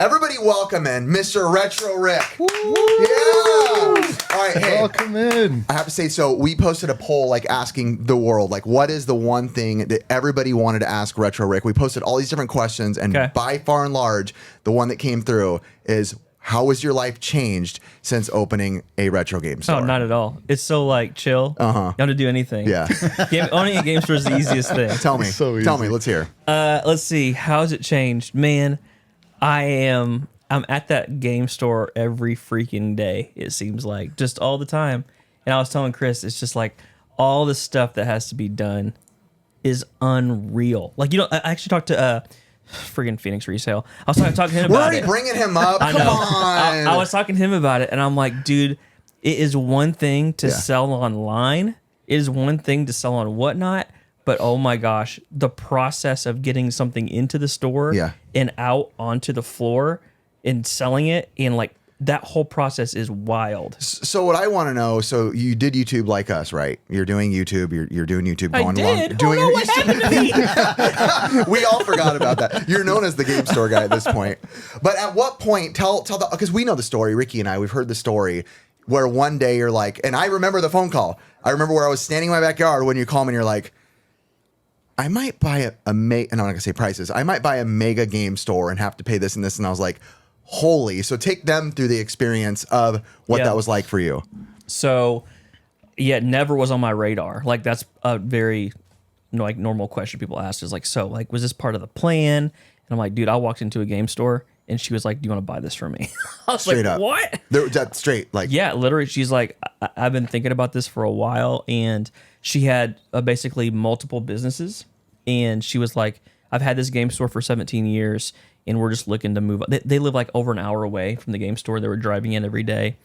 Everybody welcome in Mr. Retro Rick. Woo! Yeah! All right, hey. Welcome in. I have to say, so we posted a poll like asking the world, like, what is the one thing that everybody wanted to ask Retro Rick? We posted all these different questions, and by far and large, the one that came through is, how has your life changed since opening a retro game store? Oh, not at all. It's so like chill. You don't have to do anything. Yeah. Owning a game store is the easiest thing. Tell me. So Tell easy. me. Let's hear. Let's see. How's it changed? Man, I'm at that game store every freaking day, it seems like. Just all the time. And I was telling Chris, it's just like all the stuff that has to be done is unreal. Like, you know, I actually talked to friggin' Phoenix Resale. I was talking to him about it. We're already bringing him up. I know. Come on. I was talking to him about it, and I'm like, dude, it is one thing to sell online. It is one thing to sell on whatnot. But oh my gosh, the process of getting something into the store and out onto the floor and selling it, and like that whole process is wild. So what I want to know, so you did YouTube like us, right? You're doing YouTube. You're doing YouTube. I Going did. along, doing What happened to me? We all forgot about that. You're known as the game store guy at this point. But at what point, tell the, because we know the story, Ricky and I, we've heard the story where one day you're like, and I remember the phone call. I remember where I was standing in my backyard when you call me and you're like, I might buy and I'm not going to say prices. I might buy a mega game store and have to pay this and this. And I was like, holy. So take them through the experience of what that was like for you. So, yeah, it never was on my radar. Like, that's a very like normal question people ask is like, so like, was this part of the plan? And I'm like, dude, I walked into a game store and she was like, do you want to buy this from me? I was Straight like, up. what? That's straight. Like, yeah, literally. She's like, I've been thinking about this for a while. And she had basically multiple businesses. And she was like, I've had this game store for 17 years and we're just looking to move. They live like over an hour away from the game store. They were driving in every day.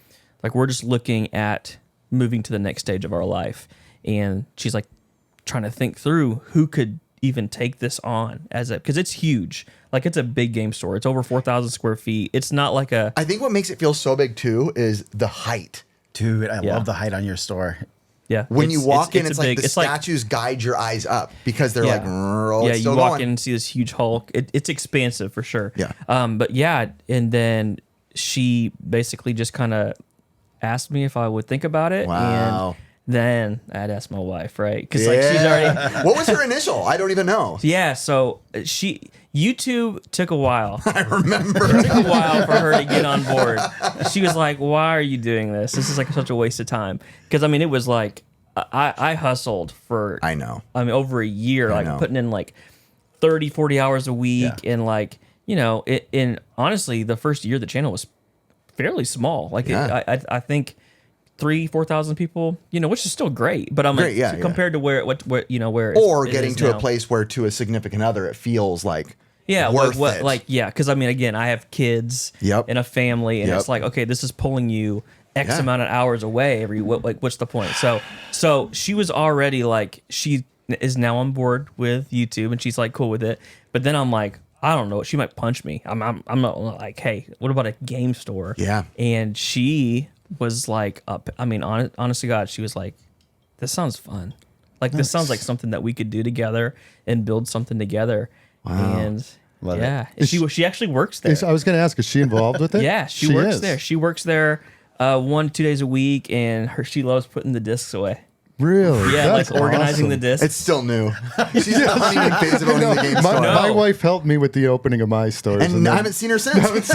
Like, we're just looking at moving to the next stage of our life. And she's like trying to think through who could even take this on because it's huge. Like, it's a big game store. It's over 4,000 square feet. It's not like a. I think what makes it feel so big too is the height. Dude, I love the height on your store. Yeah. When you walk in, it's like big, the statues guide your eyes up because they're like, oh, it's you still walk going. in and see this huge Hulk. It's expansive for sure. Yeah. But yeah, and then she basically just kind of asked me if I would think about it. Wow. And then I'd ask my wife, right? Because like she's already. What was her initial? I don't even know. Yeah. So YouTube took a while. I remember. It took a while for her to get on board. She was like, why are you doing this? This is like such a waste of time. Because I mean, it was like, I hustled for, I know. I mean, over a year, like putting in like 30, 40 hours a week. And like, you know, and honestly, the first year the channel was fairly small. Like I think 4,000 people, you know, which is still great, but I'm like, compared to where you know, where or it getting is to now. a place where to a significant other, it feels like worth it. Like, yeah, because I mean, again, I have kids and a family, and it's like, okay, this is pulling you X amount of hours away every. What's the point? So she was already like, she is now on board with YouTube, and she's like cool with it. But then I'm like, I don't know, she might punch me. I'm not like, hey, what about a game store? Yeah, and she was like, I mean, honest to God, she was like, this sounds fun. Like, this sounds like something that we could do together and build something together. Wow. And Love it. She actually works there. I was going to ask, is she involved with it? Yeah, she works there. She works there 1-2 days a week, and she loves putting the discs away. Really? Yeah, That's like organizing awesome. the discs. it's still new. She's in the honeymoon phase of owning the game store. My wife helped me with the opening of my stores. And I haven't seen her since.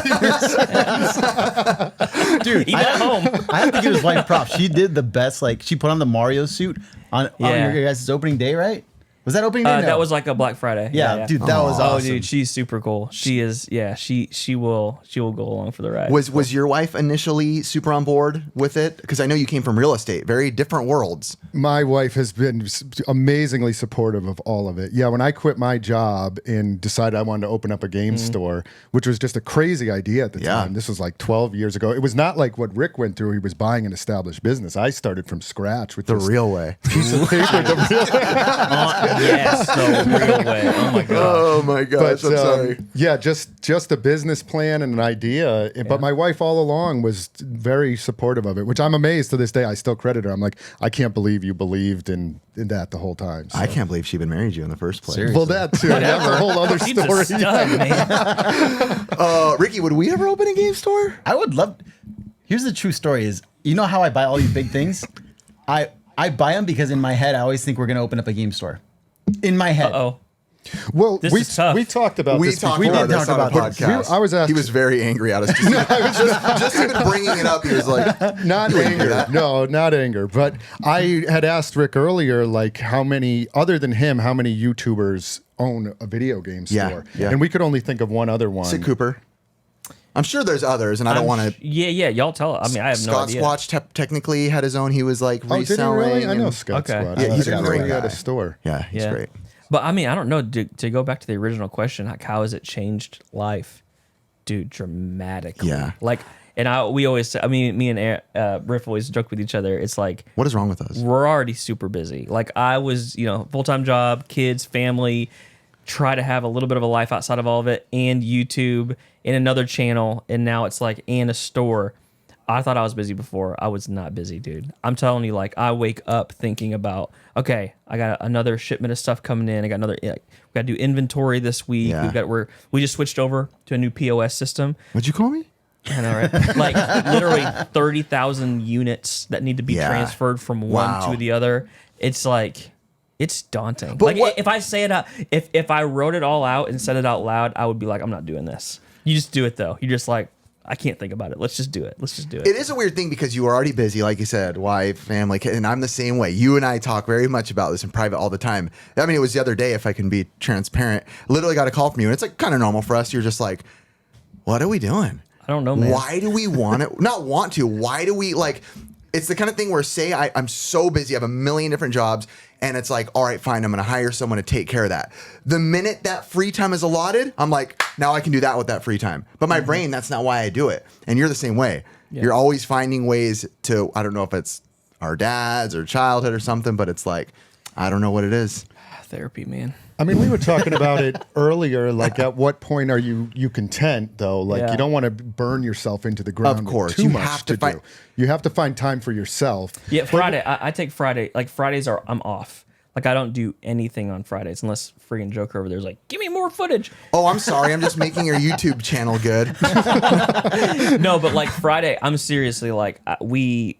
Dude, Even at home. I have to give his wife props. She did the best. Like, she put on the Mario suit on your guys' opening day, right? Was that opening day? No. That was like a Black Friday. Yeah, dude, that was awesome. Oh, dude, she's super cool. She is. Yeah, she will go along for the ride. Was your wife initially super on board with it? Because I know you came from real estate, very different worlds. My wife has been amazingly supportive of all of it. Yeah, when I quit my job and decided I wanted to open up a game store, which was just a crazy idea at the time. This was like 12 years ago. It was not like what Rick went through. He was buying an established business. I started from scratch with The real way. piece of paper. Yes, the real way. Oh my god. Oh my gosh, I'm sorry. Yeah, just a business plan and an idea. But my wife all along was very supportive of it, which I'm amazed to this day. I still credit her. I'm like, I can't believe you believed in that the whole time. So. I can't believe she even married you in the first place. Seriously. Well, that too. That's a whole other She's a story. stud, man. Ricky, would we ever open a game store? I would love. Here's the true story: is you know how I buy all these big things? I buy them because in my head I always think we're gonna open up a game store. In my head. Oh. Well, This is tough. we talked about We this. talked before. about did this talk on a about this. podcast. I was asked. He was very angry at us. Just even bringing it up, he was like, Not anger. No, not anger. But I had asked Rick earlier, like, how many YouTubers own a video game store? Yeah. And we could only think of one other one. Sid Cooper. I'm sure there's others, and I don't want to. Yeah. Y'all tell it. I mean, I have no Scott idea. Squatch technically had his own. He was like Oh, reselling. did he really? I know and- Scott Okay. Squad. Yeah, he's a I great he had a guy. store. Yeah, he's Yeah. great. But I mean, I don't know. To go back to the original question, like, how has it changed life, dude? Dramatically. Yeah. Like, we always. I mean, me and Riff always joke with each other. It's like What is wrong with us? we're already super busy. Like, I was, full-time job, kids, family, try to have a little bit of a life outside of all of it, and YouTube and another channel, and now it's like and a store. I thought I was busy before. I was not busy, dude. I'm telling you, like, I wake up thinking about, okay, I got another shipment of stuff coming in. I got another, we got to do inventory this week. Yeah. We just switched over to a new POS system. What'd you call me? I know, right? Like, literally 30,000 units that need to be Yeah. transferred from Wow. one to the other. It's like, it's daunting. But Like, what- if I say it out, if I wrote it all out and said it out loud, I would be like, I'm not doing this. You just do it though. You're just like, I can't think about it. Let's just do it. It is a weird thing because you are already busy, like you said, wife, family, and I'm the same way. You and I talk very much about this in private all the time. I mean, it was the other day, if I can be transparent, literally got a call from you, and it's like kind of normal for us. You're just like, what are we doing? I don't know, man. Why do we want to? Not want to. Why do we like? It's the kind of thing where, say, I'm so busy, I have a million different jobs, and it's like, all right, fine, I'm going to hire someone to take care of that. The minute that free time is allotted, I'm like, now I can do that with that free time. But my brain, that's not why I do it. And you're the same way. Yeah. You're always finding ways to, I don't know if it's our dads or childhood or something, but it's like, I don't know what it is. Therapy, man. I mean, we were talking about it earlier. Like, at what point are you content though? Like, Yeah. you don't want to burn yourself into the ground. Of course. with too You much have to to find- do. You have to find time for yourself. Yeah, Friday. I take Friday. Like, Fridays I'm off. Like, I don't do anything on Fridays unless friggin' Joker over there's like, give me more footage. Oh, I'm sorry. I'm just making your YouTube channel good. No, but like Friday, I'm seriously like, we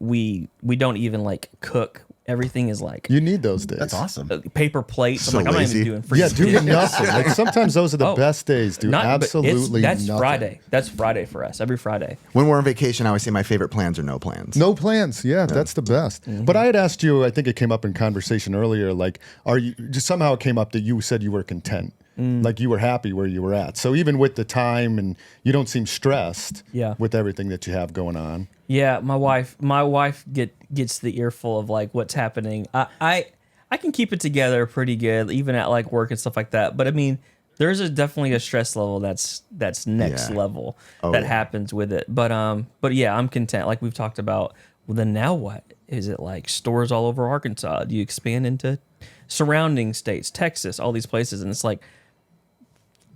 don't even like cook. Everything is like You need those days. That's awesome. paper plates. So I'm like, I'm not lazy. even doing free. Yeah, doing nothing. Like, sometimes those are the Oh, best days, dude. Absolutely That's nothing. Friday. That's Friday for us. Every Friday. When we're on vacation, I always say my favorite plans are no plans. No plans. Yeah, that's the best. Mm-hmm. But I had asked you, I think it came up in conversation earlier, like, are you just somehow it came up that you said you were content. Like you were happy where you were at. So even with the time and you don't seem stressed Yeah. with everything that you have going on. Yeah, my wife gets the earful of like what's happening. I can keep it together pretty good, even at like work and stuff like that. But I mean, there's definitely a stress level that's next Yeah. level Oh, that yeah. happens with it. But yeah, I'm content. Like we've talked about. Well, then now what? Is it like stores all over Arkansas? Do you expand into surrounding states, Texas, all these places? And it's like,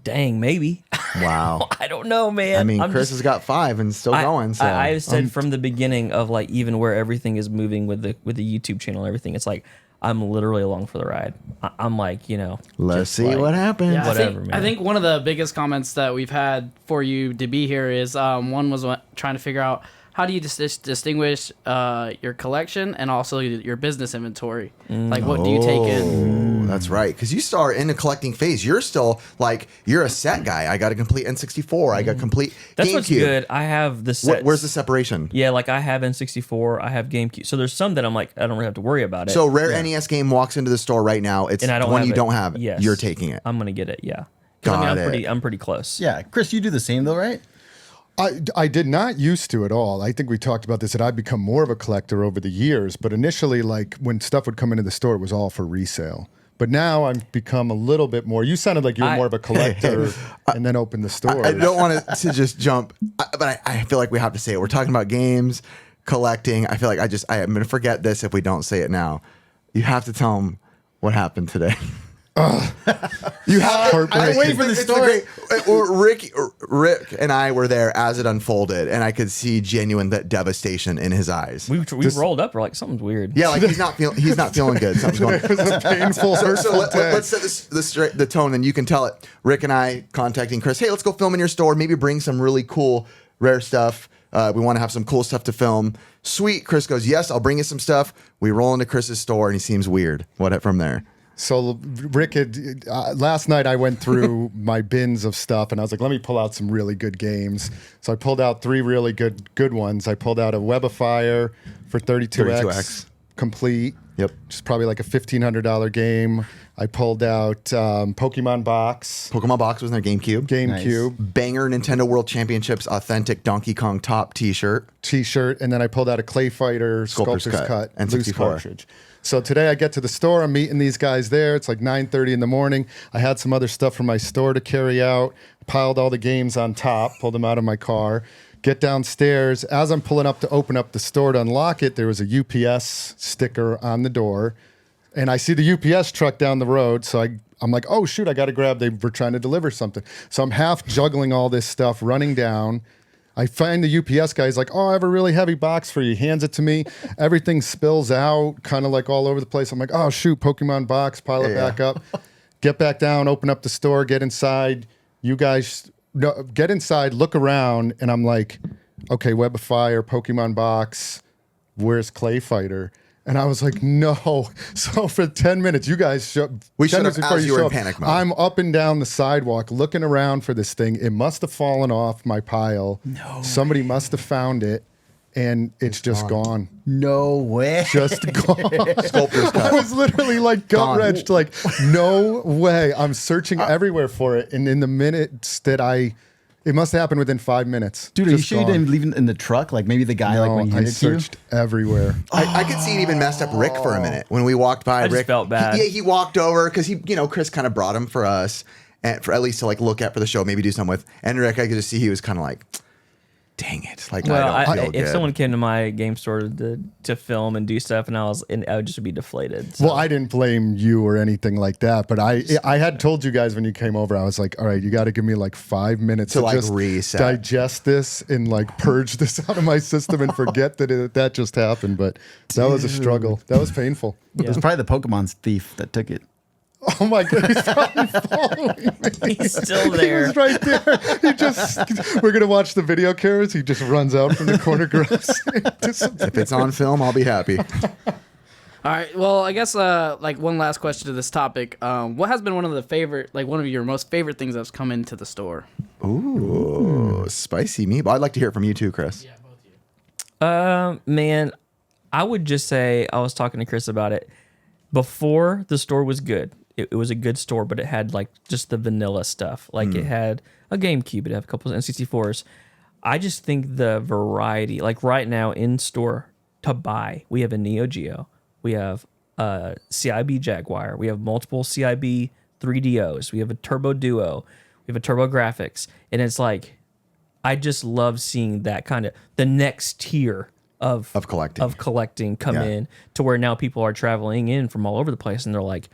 dang, maybe. Wow. I don't know, man. I mean, I'm Chris just- has got 5 and still going. So I've said from the beginning of like even where everything is moving with the YouTube channel and everything, it's like I'm literally along for the ride. I'm like, let's just see like- what happens. Yeah, Whatever, I man. think one of the biggest comments that we've had for you to be here is one was trying to figure out how do you distinguish your collection and also your business inventory? Like, what do you take in? Oh, that's right. Because you start in a collecting phase. You're still like, you're a set guy. I got a complete N64. I got complete That's GameCube. what's good. I have the sets. Where's the separation? Yeah, like I have N64, I have GameCube. So there's some that I'm like, I don't really have to worry about it. So rare NES game walks into the store right now. It's and I don't one have you it. don't have. Yes. You're taking it. I'm gonna get it. Yeah. 'Cause Got I'm pretty close. Yeah, Chris, you do the same though, right? I did not used to at all. I think we talked about this, that I've become more of a collector over the years. But initially, like when stuff would come into the store, it was all for resale. But now I've become a little bit more. You sounded like you were more of a collector and then opened the store. I don't want to just jump, but I feel like we have to say it. We're talking about games, collecting. I feel like I'm going to forget this if we don't say it now. You have to tell them what happened today. You have. I'm waiting for the story. Rick and I were there as it unfolded, and I could see genuine devastation in his eyes. We rolled up. We're like, something's weird. Yeah, like he's not feeling good. Something's going on. It was a painful, hurtful day. Let's set the tone, and you can tell it. Rick and I contacting Chris. Hey, let's go film in your store. Maybe bring some really cool, rare stuff. We want to have some cool stuff to film. Sweet. Chris goes, yes, I'll bring you some stuff. We roll into Chris's store, and he seems weird. What from there? So Rick had last night I went through my bins of stuff and I was like, let me pull out some really good games. So I pulled out 3 really good ones. I pulled out a Web of Fire for 32X complete. Yep. Which is probably like a $1,500 game. I pulled out Pokemon Box. Pokemon Box was in their GameCube. GameCube. Nice. Banger Nintendo World Championships authentic Donkey Kong top T-shirt. And then I pulled out a Clay Fighter Sculptor's Cut and loose 64 cartridge. So today I get to the store. I'm meeting these guys there. It's like 9:30 in the morning. I had some other stuff from my store to carry out. Piled all the games on top. Pulled them out of my car. Get downstairs. As I'm pulling up to open up the store to unlock it, there was a UPS sticker on the door. And I see the UPS truck down the road. So I'm like, oh, shoot, I got to grab. They were trying to deliver something. So I'm half juggling all this stuff, running down. I find the UPS guy. He's like, oh, I have a really heavy box for you. He hands it to me. Everything spills out, kind of like all over the place. I'm like, oh, shoot, Pokemon Box, pile it back up. Get back down, open up the store, get inside. You guys get inside, look around, and I'm like, okay, Web of Fire, Pokemon Box, where's Clay Fighter? And I was like, no. So for 10 minutes, you guys we should have as you were in panic mode. I'm up and down the sidewalk looking around for this thing. It must have fallen off my pile. No. Somebody must have found it, and it's just gone. No way. Just gone. Sculptor's Cut. I was literally like gut-wrenched, like, no way. I'm searching everywhere for it. And in the minutes that it must have happened within 5 minutes. Dude, are you sure you didn't leave it in the truck? Like maybe the guy, like when he handed it to you? I searched everywhere. I could see it even messed up Rick for a minute when we walked by. I just Rick felt bad. He walked over because Chris kind of brought him for us, and for at least to like look at for the show, maybe do something with. And Rick, I could just see he was kind of like, dang it, like I don't feel if good. someone came to my game store to film and do stuff, and I would just be deflated. So. Well, I didn't blame you or anything like that, but I had told you guys when you came over, I was like, all right, you got to give me like 5 minutes to like just reset, digest this, and like purge this out of my system and forget that just happened. But that was a struggle. That was painful. It was probably the Pokemon thief that took it. Oh my God, he's probably following me. He's still there. He's right there. We're going to watch the video cameras. He just runs out from the corner, grabs it. If it's on film, I'll be happy. All right. Well, I guess like one last question to this topic. What has been one of your most favorite things that's come into the store? Ooh, spicy meatball. I'd like to hear it from you too, Chris. Yeah, both of you. Man, I would just say, I was talking to Chris about it. Before, the store was good. It was a good store, but it had like just the vanilla stuff. Like it had a GameCube, it had a couple of N64s. I just think the variety, like right now in store to buy, we have a Neo Geo, we have a CIB Jaguar, we have multiple CIB 3DOs, we have a Turbo Duo, we have a Turbo Graphics, and it's like, I just love seeing that kind of the next tier of collecting come in to where now people are traveling in from all over the place, and they're like,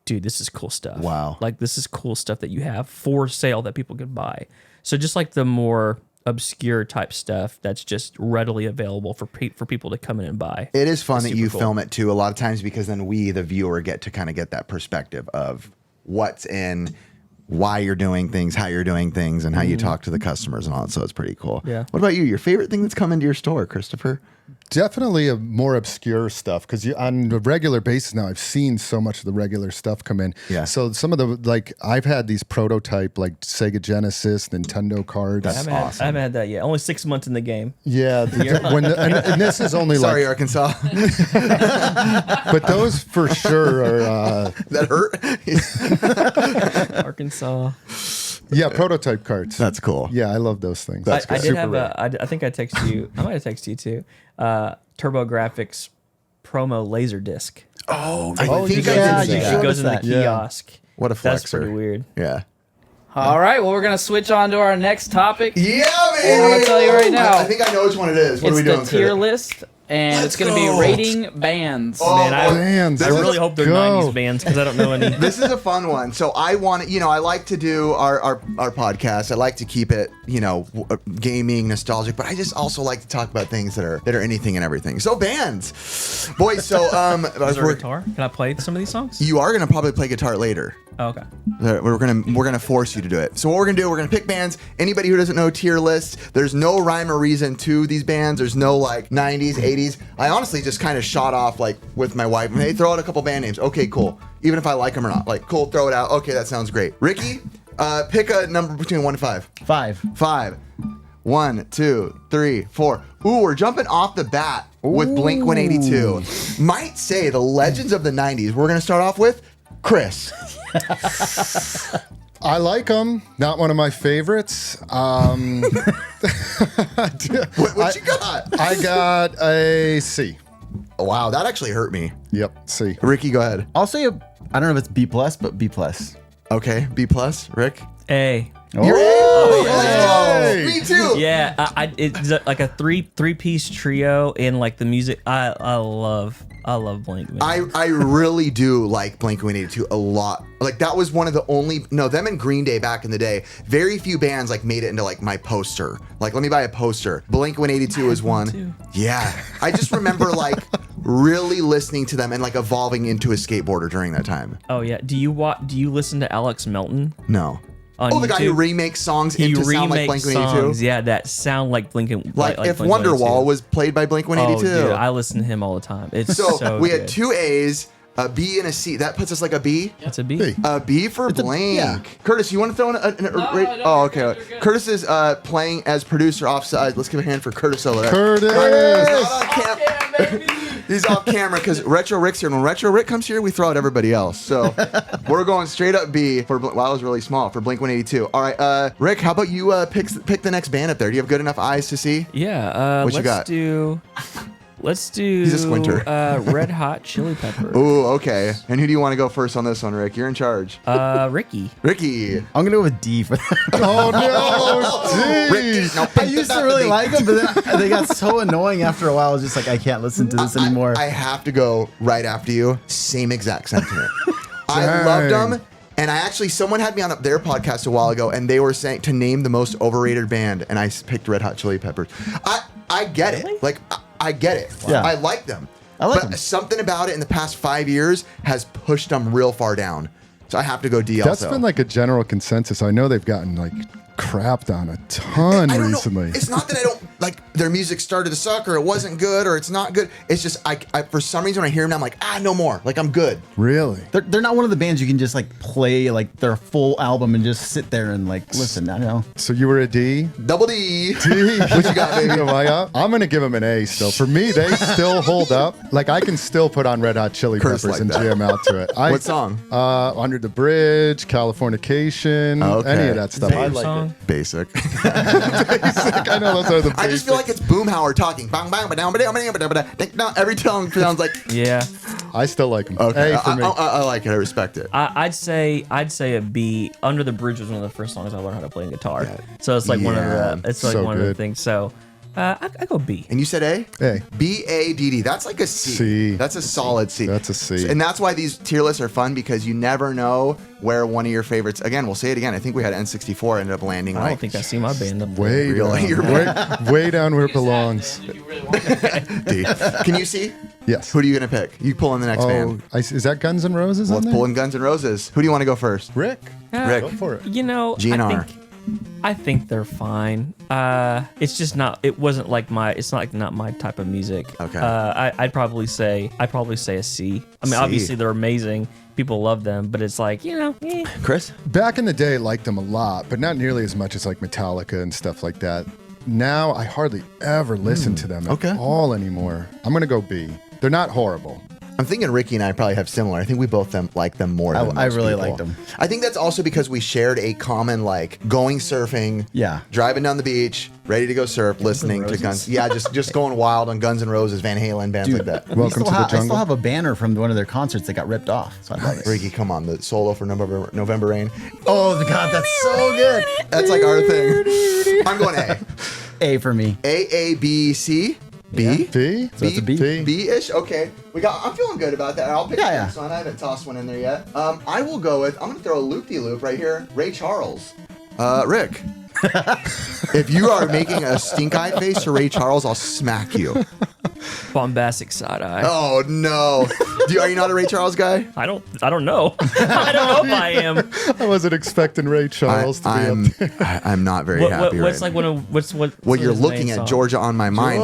dude, this is cool stuff. Wow. Like, this is cool stuff that you have for sale that people can buy. So just like the more obscure type stuff that's just readily available for people to come in and buy. It is fun that you cool. film it too a lot of times, because then we, the viewer, get to kind of get that perspective of what's in, why you're doing things, how you're doing things, and how you talk to the customers and all that. So it's pretty cool. Yeah. What about you? Your favorite thing that's come into your store, Christopher? Definitely a more obscure stuff, because on a regular basis now, I've seen so much of the regular stuff come in. Yeah. So some of the, like, I've had these prototype, like Sega Genesis, Nintendo cards. That's awesome. I haven't had that yet. Only 6 monts in the game. Yeah. And this is only Sorry, like. Arkansas. But those for sure are. That hurt? Arkansas. Yeah, prototype cards. That's cool. Yeah, I love those things. I did have I think I texted you. I might have texted you too. Turbo Graphics promo laser disc. Oh, I think I I did did. see It goes in the that. kiosk. What a flexer. That's pretty weird. Yeah. All right. Well, we're gonna switch on to our next topic. Yeah, man. I'm gonna tell you right now. I think I know which one it is. What It's are we doing? the tier list and it's going to be rating bands. Man, bands. I really hope they're Go. 90s bands because I don't know any. This is a fun one. So I want to, I like to do our podcast. I like to keep it, gaming, nostalgic, but I just also like to talk about things that are anything and everything. So bands, boys. So Is there a guitar? Can I play some of these songs? you are gonna probably play guitar later. Oh, okay. We're gonna force you to do it. So what we're gonna do, we're gonna pick bands. Anybody who doesn't know tier lists, there's no rhyme or reason to these bands. There's no like 90s, 80s. I honestly just kind of shot off like with my wife. Hey, throw out a couple band names. Okay, cool. Even if I like them or not, like cool, throw it out. Okay, that sounds great. Ricky, pick a number between 1 and 5. 5. 5. 1, 2, 3, 4. Ooh, we're jumping off the bat with Blink 182. Might say the legends of the 90s. We're gonna start off with Chris. I like them. Not one of my favorites. What you got? I got a C. Oh, wow, that actually hurt me. Yep, C. Ricky, go ahead. I'll say I don't know if it's B+, but B+. Okay, B plus. Rick. A. You're Hey! Me too. Yeah, it's like a three-piece trio, and like the music, I love Blink. Man. I really do like Blink 182 a lot. Like that was one of the only them and Green Day back in the day. Very few bands like made it into like my poster. Like let me buy a poster. Blink 182 is one. too. Yeah, I just remember like really listening to them and like evolving into a skateboarder during that time. Oh yeah. Do you listen to Alex Melton? No. On The guy who YouTube? remakes songs He into sound like remakes Blink 182. songs, yeah, that sound like Blink. Like if Blink 182. Wonderwall was played by Blink 182. Oh, dude, I listen to him all the time. It's so, so we good. had 2 A's, a B and a C. That puts us like a B. That's a B. B. A B for Blink. yeah. Curtis, you want to throw in no, okay. you're good. Curtis is playing as producer offside. Let's give a hand for Curtis over there. Curtis! Not on cam- He's off camera because Retro Rick's here. And when Retro Rick comes here, we throw out everybody else. So we're going straight up B for Blink. Wow, that was really small for Blink 182. All right, Rick, how about you pick the next band up there? Do you have good enough eyes to see? Yeah. What you got? Let's do. He's a squinter. Red Hot Chili Pepper. Ooh, okay. And who do you want to go first on this one, Rick? You're in charge. Ricky. Ricky. I'm gonna go with D for that. Oh no! Ricky. D. No, I used to really like them, but then they got so annoying after a while. I was just like, I can't listen to this anymore. I have to go right after you. Same exact sentiment. I Dang. loved them. And someone had me on their podcast a while ago, and they were saying to name the most overrated band, and I picked Red Hot Chili Peppers. I get it. Like, I get it. Yeah. I like them. like but them. something about it in the past 5 years has pushed them real far down. So I have to go D That's also. been like a general consensus. I know they've gotten like crapped on a ton I don't know. recently. It's not that I don't like their music started to suck or it wasn't good or it's not good. It's just I for some reason when I hear them, I'm like, no more. Like I'm good. Really? They're not one of the bands you can just like play like their full album and just sit there and like listen. I don't know. So you were a D? Double D. D. What you got, baby? I'm gonna give them an A still. For me, they still hold up. Like I can still put on Red Hot Chili Curse Peppers like and that. jam out to it. What song? Under the Bridge, Californication, Okay. any of that stuff. I Favorite like song? it. Basic. Basic. I know those are the basics. I just feel like it's Boomhauer talking. Bang, bang, ba-down, ba-down, ba-down, ba-down, ba-down. Now, every tongue sounds like. Yeah. I still like them. Okay, A for me. I like it. I respect it. I'd say a B. Under the Bridge was one of the first songs I learned how to play guitar. So it's like one of the So one of the good. things. So I go B. And you said A? A. B-A-D-D. That's like a C. C. That's a solid C. That's a C. And that's why these tier lists are fun because you never know where one of your favorites. Again, we'll say it again. I think we had N64 ended up landing I like. don't think I see my band up there. Way Really? down. You're way down where it belongs. D. Can you see? Yes. Who are you gonna pick? You pull in the next Oh, band. is that Guns N' Roses on Let's there? pull in Guns N' Roses. Who do you want to go first? Rick. Rick. Go for it. You know, GNR. I think they're fine. It's just not. It wasn't like my. It's not my type of music. Okay. I'd probably say a C. I mean, C. obviously they're amazing. People love them, but it's like Chris? Back in the day, liked them a lot, but not nearly as much as like Metallica and stuff like that. Now I hardly ever listen to them okay. at all anymore. I'm gonna go B. They're not horrible. I'm thinking Ricky and I probably have similar. I think we both like them more than I most really people. liked them. I think that's also because we shared a common like going surfing, Yeah. driving down the beach, ready to go surf, listening to Guns. Yeah, just going wild on Guns N' Roses, Van Halen, bands like that. Welcome to the I still jungle. have a banner from one of their concerts that got ripped off. So I love it. Ricky, come on, the solo for November Rain. Oh God, that's so good. That's like our thing. I'm going A. A for me. A, B, C. B? B? So it's a B? B-ish? Okay. I'm feeling good about that. I'll pick the Yeah. next one. I haven't tossed one in there yet. I will go with, I'm going to throw a loop-de-loop right here. Ray Charles. Rick. If you are making a stink eye face to Ray Charles, I'll smack you. Bombastic side eye. Oh, no. Are you not a Ray Charles guy? I don't know. I don't know if I am. I wasn't expecting Ray Charles to be up there. I'm not very happy What's right like now. what's What you're his looking main at, song? Georgia on My Mind,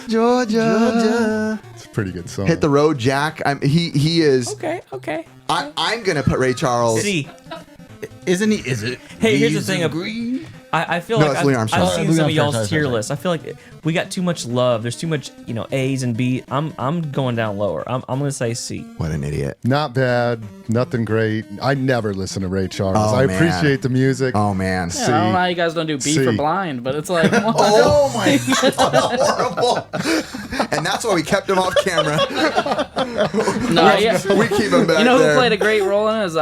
Georgia. It's a pretty good song. Hit the road, Jack. He is. Okay. I'm gonna put Ray Charles. C. Isn't he? Is it? Hey, here's the Leaves thing. of Green? I feel No, like it's Louis Armstrong. I've seen Louis some of Armstrong, y'all's sorry. tier lists. I feel like we got too much love. There's too much, A's and B. I'm going down lower. I'm gonna say C. What an idiot. Not bad, nothing great. I never listen to Ray Charles. Oh, I man. appreciate the music. Oh man. Yeah, I don't know how you guys don't do B for C. blind, but it's like, Oh my god, horrible. And that's why we kept him off camera. no, yeah. We keep him back You know who there. played a great role in it is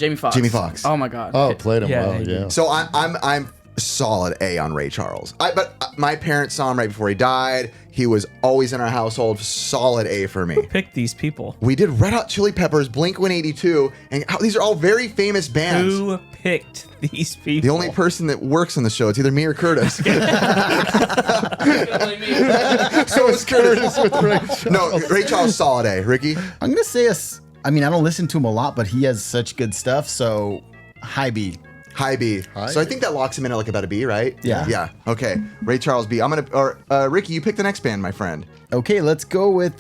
Jamie Foxx. Jamie Foxx. Oh my god. Oh, played him Yeah, well, he did. yeah. So I'm solid A on Ray Charles. But my parents saw him right before he died. He was always in our household. Solid A for me. Pick these people. We did Red Hot Chili Peppers, Blink-182, and these are all very famous bands. Who picked these people? The only person that works on the show, it's either me or Curtis. So it's Curtis. with Ray Charles. No, Ray Charles, solid A. Ricky? I'm gonna say I mean, I don't listen to him a lot, but he has such good stuff. So high B. High B. High So I B. think that locks him in at like about a B, right? Yeah. Yeah. Okay. Ray Charles B. Ricky, you pick the next band, my friend. Okay, let's go with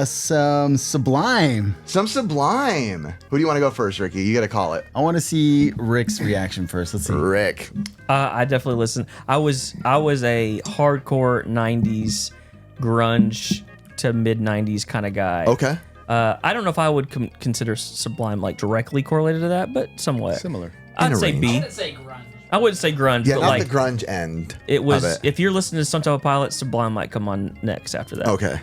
some Sublime. Some Sublime. Who do you want to go first, Ricky? You got to call it. I want to see Rick's reaction first. Let's see. Rick. I definitely listen. I was a hardcore '90s grunge to mid '90s kind of guy. Okay. I don't know if I would consider Sublime like directly correlated to that, but somewhat Similar. I'd In a say range. B. I would say grunge. I wouldn't say grunge, Yeah, but not like the grunge end. it was. of it. If you're listening to Stone Temple Pilots, Sublime might come on next after that. Okay.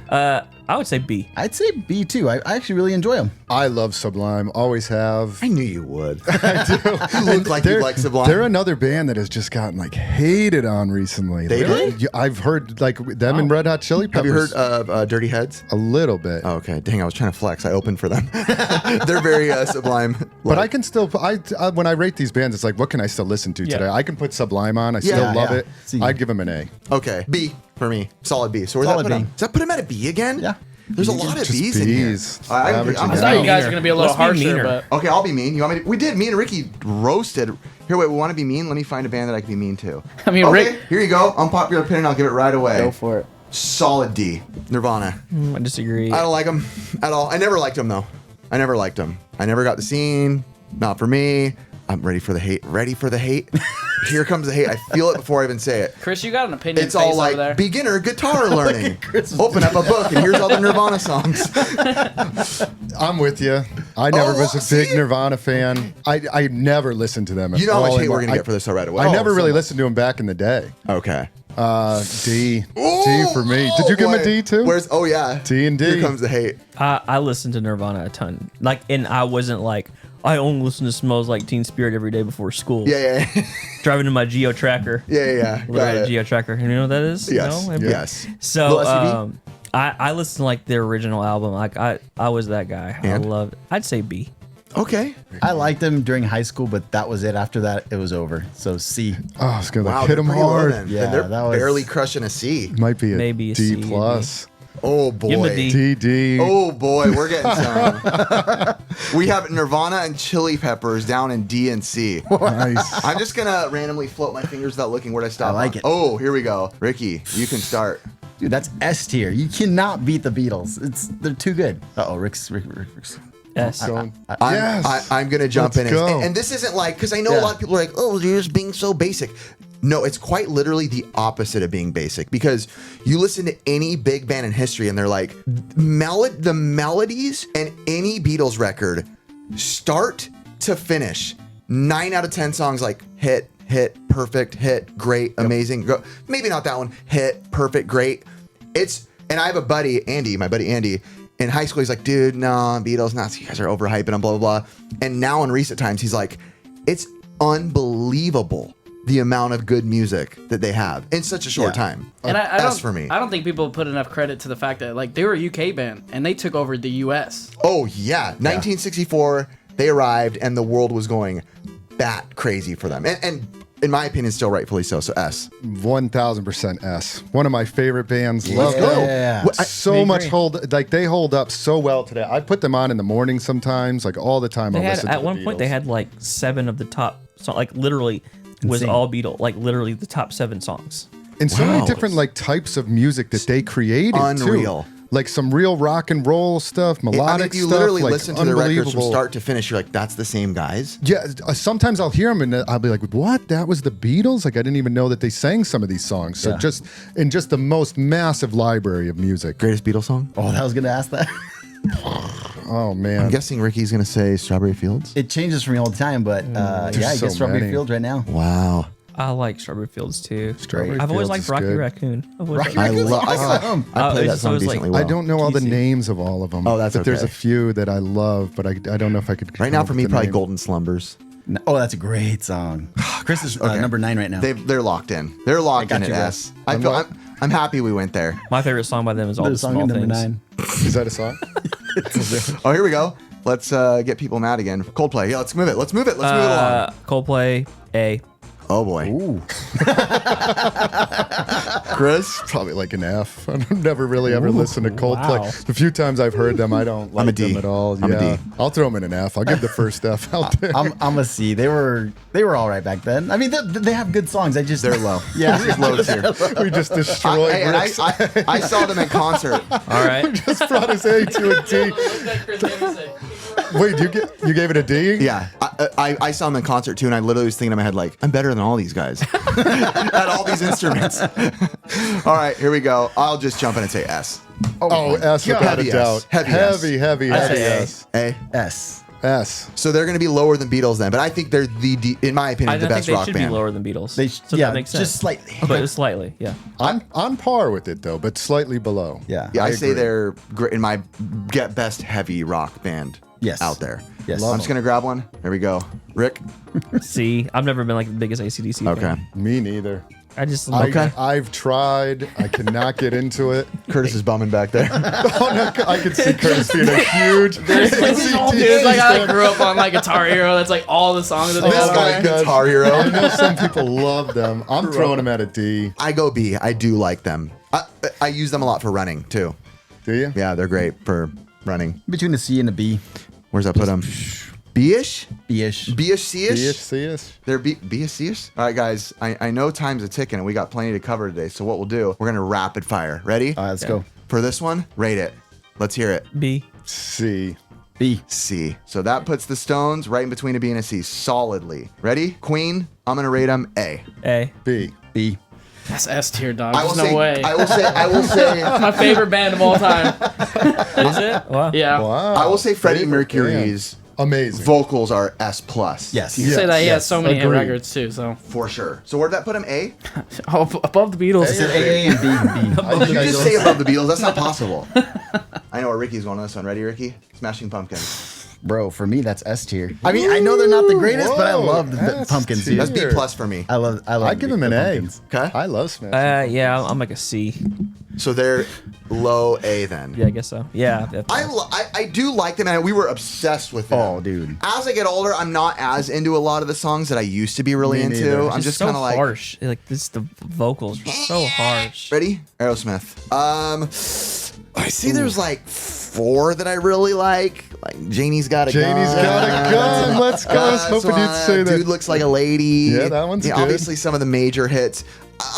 I would say B. I'd say B too. I actually really enjoy him. I love Sublime, always have. I knew you would. You look like you like Sublime. They're another band that has just gotten like hated on recently. They Really? did? I've heard like them and Red Hot Chili Have Peppers. you heard of Dirty Heads? A little bit. Oh, okay. Dang, I was trying to flex. I opened for them. They're very Sublime. But I can still, when I rate these bands, it's like, what can I still listen to Yeah. today? I can put Sublime on. I still Yeah, love yeah. it. See. I'd give them an A. Okay. B for me. Solid B. So where's Solid that put B. him? Does that put him at a B again? Yeah. There's a lot of Just B's in here. Bs. All right, Average I'm and I sorry, thought you guys meaner. were gonna be a little Let's be harsher, meaner. but Okay, I'll be mean. You want me to? We did. Me and Ricky roasted. Here, wait. We want to be mean. Let me find a band that I can be mean to. I mean, Okay, Rick, here you go. Unpopular opinion. I'll give it right away. go for it. Solid D. Nirvana. I disagree. I don't like them at all. I never liked them though. I never liked them. I never got the scene. Not for me. I'm ready for the hate. Ready for the hate. Here comes the hate. I feel it before I even say it. Chris, you got an opinion. It's all face over there. like beginner guitar learning. Open up a book and here's all the Nirvana songs. I'm with you. I never Oh, was a see? big Nirvana fan. I never listened to them. At You know how all much hate in we're my- gonna get for this right away. I never really so much. listened to them back in the day. Okay. D. D Ooh, for me. oh, Did you give him boy. a D too? Where's? Oh yeah. D and D. Here comes the hate. I listened to Nirvana a ton. Like, and I wasn't like I only listen to Smells Like Teen Spirit every day before school. Yeah. Driving in my Geo Tracker. Yeah. Look at Got a it. Geo Tracker. You know what that is? Yes. No? Yes. So Little SUV? I listened to like the original album. Like I was that guy. And? I loved. I'd say B. Okay. I liked him during high school, but that was it. After that, it was over. So C. Oh, I was gonna Wow. hit they're them pretty low hard. then. Yeah, Then they're that was- barely crushing a C. Might be a Maybe a D C, plus. Oh boy. Give 'em a D. D D. Oh boy, we're getting some. We have Nirvana and Chili Peppers down in D and C. Nice. I'm just gonna randomly float my fingers without looking where I stop. I like on. it. Oh, here we go. Ricky, you can start. Dude, that's S tier. You cannot beat the Beatles. They're too good. Uh-oh, Rick's. Yes. Going. I'm, I'm gonna jump Let's in, go. and this isn't like because I know a Yeah. lot of people are like, oh, you're just being so basic. No, it's quite literally the opposite of being basic because you listen to any big band in history and they're like the melodies in any Beatles record, start to finish, 9 out of 10 songs like hit, perfect, hit, great, amazing. Go. Maybe not that one. Hit, perfect, great. And I have a buddy, Andy, my buddy Andy. In high school, he's like, dude, no, Beatles, not you guys are overhyping them, blah, blah, blah. And now in recent times, he's like, it's unbelievable the amount of good music that they have in such a short time. And I S don't, for me. I don't think people put enough credit to the fact that like they were a UK band and they took over the US. Oh yeah, 1964 they arrived and the world was going bat crazy for them, and in my opinion, still rightfully so. So S. 1000% S. One of my favorite bands. Love Let's them. go. Yeah. So much they hold up so well today. I put them on in the morning sometimes, like all the time. They I'll had listen to at the one point Beatles. they had like 7 of the top songs, like literally was Insane. all Beatles, like literally the top 7 songs. and so many Wow. different like types of music that they created. Unreal. Too. Like some real rock and roll stuff, melodic I mean, if you stuff. literally like listen to the records from unbelievable. start to finish, you're like, that's the same guys. Yeah, sometimes I'll hear them and I'll be like, "What? That was the Beatles?" Like I didn't even know that they sang some of these songs. So Yeah. just the most massive library of music. Greatest Beatles song? Oh, I was gonna ask that. Oh man, I'm guessing Ricky's gonna say Strawberry Fields. It changes for me all the time, but yeah, I so guess Strawberry many. Fields right now. Wow. I like Strawberry Fields too. Strawberry I've always Fields liked is Rocky good. Raccoon. I've always Rocky liked- I love. Awesome. I played it's that song always like- decently well. I don't know all the Cheesy. names of all of them. Oh, that's but there's a okay. few that I love, but I don't know if I could. Right come now, up for with me, the probably name. Golden Slumbers. Oh, that's a great song. Chris is Okay. number 9 right now. They're locked in. They're locked I in got at you, bro. S. I feel. I'm happy we went there. My favorite song by them is All Their the song Small at number Things. 9. Is that a song? Oh, here we go. Let's get people mad again. Coldplay. Yeah, let's move it. Let's move it. Let's move it along. Coldplay, A. Oh boy. Ooh, Chris. probably like an F. I've never really ever listened to Coldplay. wow. The few times I've heard them, I don't like I'm a D. them at all. I'm a yeah, D. I'll throw them in an F. I'll give the first F out there. I'm a C. They were all right back then. I mean, they have good songs. They're low. Yeah. This is low tier. We just destroyed Hey, and Rick's. I saw them in concert. All right. Just brought his A to a D. Wait, you gave it a D? Yeah, I saw them in concert too, and I literally was thinking in my head like, I'm better than all these guys at all these instruments. All right, here we go. I'll just jump in and say S. Oh, S without Heavy a S. doubt. Heavy S. Heavy I say A. S. A. S. S. So they're going to be lower than Beatles then, but I think they're in my opinion, I the think best they rock should band. be lower than Beatles. They that makes sense. just slightly. But slightly, yeah. On par with it though, but slightly below. Yeah. Yeah, I say agree. they're great in my best heavy rock band. Yes. out there. Yes. I'm just gonna grab one. There we go. Rick. C. I've never been like the biggest ACDC fan. Okay. Me neither. I just Okay. I've tried. I cannot get into it. Curtis is bumming back there. Oh, no, I could see Curtis being a huge. Dude, it's like I grew up on like Guitar Hero. That's like all the songs that they This have guy, on there. Guitar I Hero. know some people love them. I'm throwing them at a D. I go B. I do like them. I use them a lot for running too. Do you? Yeah, they're great for running. Between a C and a B. Where's that put them? B-ish? B-ish. B-ish, C-ish? D-ish, C-ish? They're B-ish, C-ish? All right, guys. I know time's a ticking and we got plenty to cover today. So what we'll do, we're going to rapid fire. Ready? All right, let's go. For this one, rate it. Let's hear it. B. C. B. C. So that puts the Stones right in between a B and a C solidly. Ready? Queen, I'm going to rate them A. A. B. B. That's S tier, dog. I will There's no say, way. I will say, My favorite band of all time. Is it? Wow. Yeah. Wow. I will say Freddie Favorite Mercury's band. Amazing. vocals are S plus. Yes. You say that he has so many hit agreed. records too. So For sure. So where did that put him? A? above the Beatles. I said A and B and B. I think You I just go- say above the Beatles. That's not possible. I know where Ricky's going on this one. Ready, Ricky? Smashing Pumpkins. Bro, for me, that's S tier. I mean, I know they're not the greatest, but I Whoa, love the S pumpkins. tier. That's B plus for me. I love. I give them an the A. Pumpkins. Okay. I love Smash. Yeah, I'm like a C. So they're low A then. Yeah, I guess so. Yeah. I do like them, and we were obsessed with them. Oh, dude. As I get older, I'm not as into a lot of the songs that I used to be really Me into. neither. I'm just so kind of like, harsh. Like this, the vocals are so harsh. ready? Aerosmith. I see there's like 4 that I really like. Like Janie's Got a Gun. Janie's Got a Gun. Let's go. I was This hoping you'd one, say that. Dude Looks Like a Lady. Yeah, that one's good. Obviously, some of the major hits.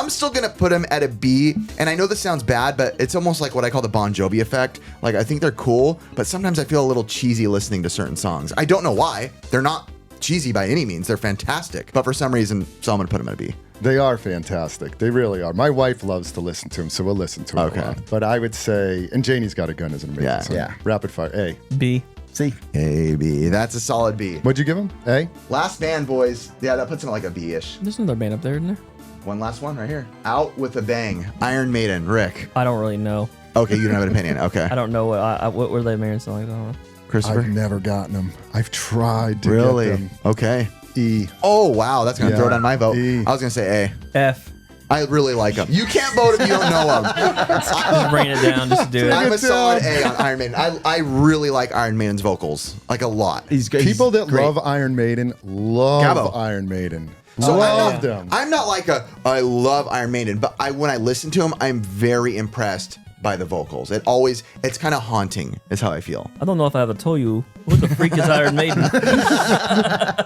I'm still gonna put him at a B, and I know this sounds bad, but it's almost like what I call the Bon Jovi effect. Like I think they're cool, but sometimes I feel a little cheesy listening to certain songs. I don't know why. They're not cheesy by any means. They're fantastic, but for some reason, so I'm gonna put them at a B. They are fantastic. They really are. My wife loves to listen to them, so we'll listen to them Okay. a lot. But I would say, and Janie's Got a Gun is an amazing Yeah. song. Yeah. Rapid fire. A. B. See, A, B. That's a solid B. What'd you give him? A? Last Band Boys. Yeah, that puts him at like a B-ish. There's another band up there, isn't there? One last one right here. Out with a Bang. Iron Maiden. Rick. I don't really know. Okay, you don't have an opinion. Okay. I don't know what were they married songs. I don't know. Christopher. I've never gotten them. I've tried to Really? get them. Okay. E. Oh, wow. That's going to Yeah. throw down my vote. E. I was going to say A. F. I really like him. You can't vote if you don't know him. Just bring it down. Just do I'm it. a solid A on Iron Maiden. I really like Iron Maiden's vocals, like a lot. He's great. People that great. love Iron Maiden love Gabo. Iron Maiden. So Love them. I'm not like I love Iron Maiden, but when I listen to him, I'm very impressed by the vocals. It's kind of haunting, is how I feel. I don't know if I ever told you what the freak is Iron Maiden.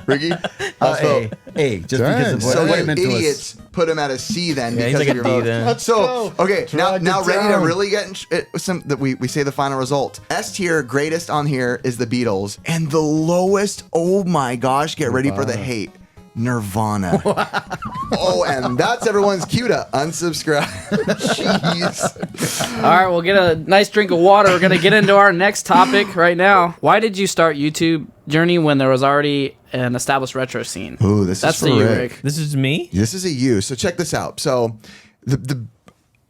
Ricky? A, just because of So what you it meant to us. idiots put him at a C then Yeah, he's because like of a your D vote. then. Let's So go. okay, Drag now it ready to down. really get that we say the final result. S tier, greatest on here is the Beatles, and the lowest. Oh my gosh, get ready for the hate. Nirvana. Oh, and that's everyone's cue to unsubscribe. Jeez. All right, we'll get a nice drink of water. We're gonna get into our next topic right now. Why did you start YouTube journey when there was already an established retro scene? Ooh, this That's is for to you, Rick. Rick. This is me. This is a you. So check this out. So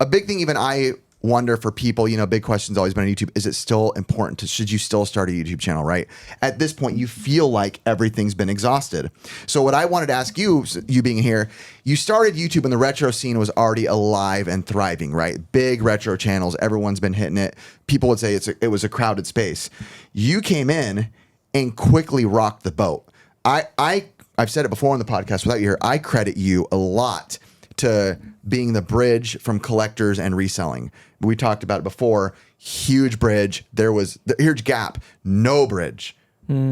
a big thing even I wonder for people, big question's always been on YouTube. Is it still important should you still start a YouTube channel, right? At this point, you feel like everything's been exhausted. So what I wanted to ask you being here, you started YouTube when the retro scene was already alive and thriving, right? Big retro channels. Everyone's been hitting it. People would say it was a crowded space. You came in and quickly rocked the boat. I've said it before on the podcast without you here. I credit you a lot to being the bridge from collectors and reselling. We talked about it before. Huge bridge. There was the huge gap. No bridge.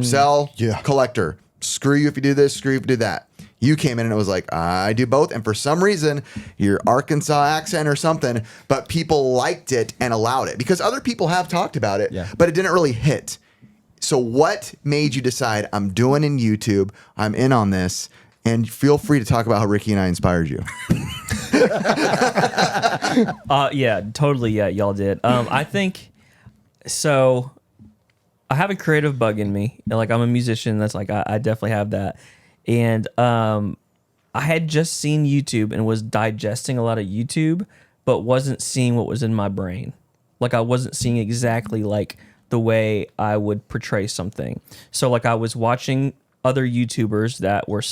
Sell, collector. Screw you if you do this, screw you if you do that. You came in and it was like, I do both. And for some reason, your Arkansas accent or something, but people liked it and allowed it because other people have talked about it, but it didn't really hit. So what made you decide I'm doing in YouTube, I'm in on this, and feel free to talk about how Ricky and I inspired you. Yeah, totally. Yeah, y'all did. I think so. I have a creative bug in me. Like I'm a musician. That's like I definitely have that. And I had just seen YouTube and was digesting a lot of YouTube, but wasn't seeing what was in my brain. Like I wasn't seeing exactly like the way I would portray something. So like I was watching other YouTubers that were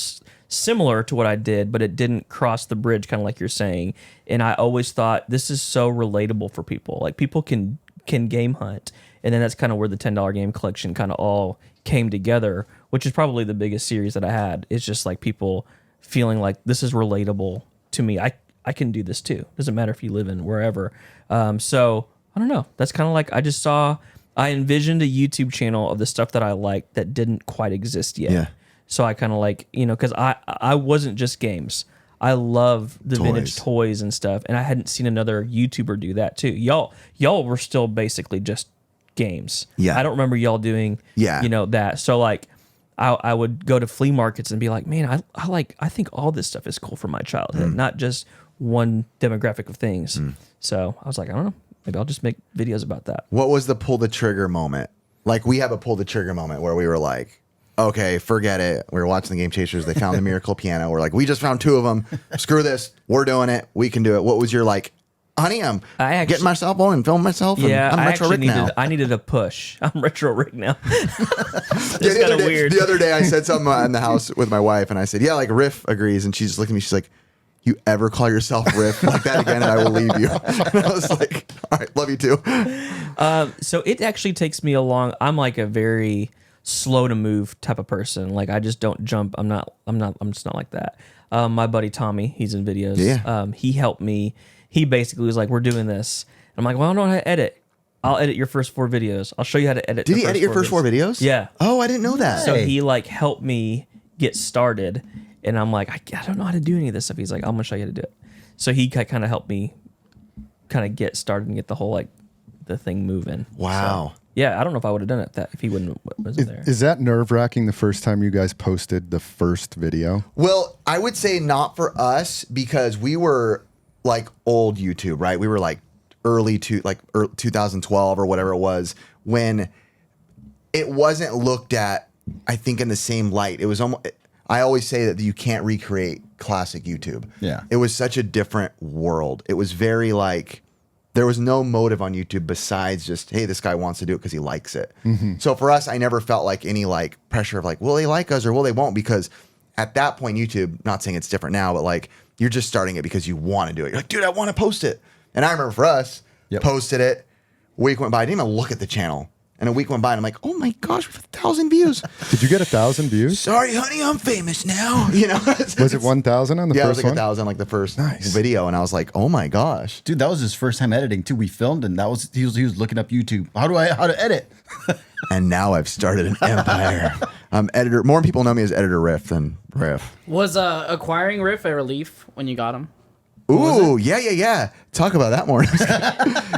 similar to what I did, but it didn't cross the bridge, kind of like you're saying. And I always thought this is so relatable for people. Like people can game hunt, and then that's kind of where the $10 game collection kind of all came together, which is probably the biggest series that I had. It's just like people feeling like this is relatable to me. I can do this too. Doesn't matter if you live in wherever. So I don't know. That's kind of like I envisioned a YouTube channel of the stuff that I liked that didn't quite exist yet. Yeah. So I kind of like, because I wasn't just games. I love the vintage toys and stuff, and I hadn't seen another YouTuber do that too. Y'all were still basically just games. Yeah. I don't remember y'all doing, that. So like, I would go to flea markets and be like, man, I think all this stuff is cool from my childhood, not just one demographic of things. So I was like, I don't know. Maybe I'll just make videos about that. What was the pull the trigger moment? Like we have a pull the trigger moment where we were like, okay, forget it. We were watching the Game Chasers. They found the Miracle Piano. We're like, we just found 2 of them. Screw this. We're doing it. We can do it. What was your like, honey, I'm getting my cell phone and filming myself. And Yeah, I'm retro Rick now. I needed a push. I'm retro Rick now. It's kind of weird. The other day I said something in the house with my wife and I said, yeah, like Riff agrees. And she just looked at me. She's like, you ever call yourself Riff like that again and I will leave you. And I was like, all right, love you too. So it actually takes me I'm like a very slow to move type of person. Like I just don't jump. I'm just not like that. My buddy Tommy, he's in videos. Yeah. He helped me. He basically was like, we're doing this. I'm like, well, I don't know how to edit. I'll edit your first 4 videos. I'll show you how to edit. Did he edit your first 4 videos? Yeah. Oh, I didn't know that. So he like helped me get started, and I'm like, I don't know how to do any of this stuff. He's like, I'm gonna show you how to do it. So he kind of helped me kind of get started and get the whole like the thing moving. Wow. So, yeah, I don't know if I would have done it if he wasn't there. Is that nerve-wracking the first time you guys posted the first video? Well, I would say not for us because we were like old YouTube, right? We were like early 2012 or whatever it was when it wasn't looked at, I think, in the same light. It was almost, I always say that you can't recreate classic YouTube. Yeah. It was such a different world. It was very like, there was no motive on YouTube besides just, hey, this guy wants to do it because he likes it. So for us, I never felt like any like pressure of like, will they like us or will they won't? Because at that point, YouTube, not saying it's different now, but like you're just starting it because you want to do it. You're like, dude, I want to post it. And I remember for us, posted it. Week went by, I didn't even look at the channel. And a week went by, and I'm like, oh my gosh, we have 1,000 views. Did you get 1,000 views? Sorry, honey, I'm famous now. You know, was it 1,000 on the yeah, first it was like one? 1,000, like the first video, and I was like, oh my gosh, Dude, that was his first time editing too. We filmed, and that was he was looking up YouTube. How to edit? and now I've started an empire. I'm editor. More people know me as editor Riff than Riff. Was acquiring Riff a relief when you got him? Ooh, yeah. Talk about that more.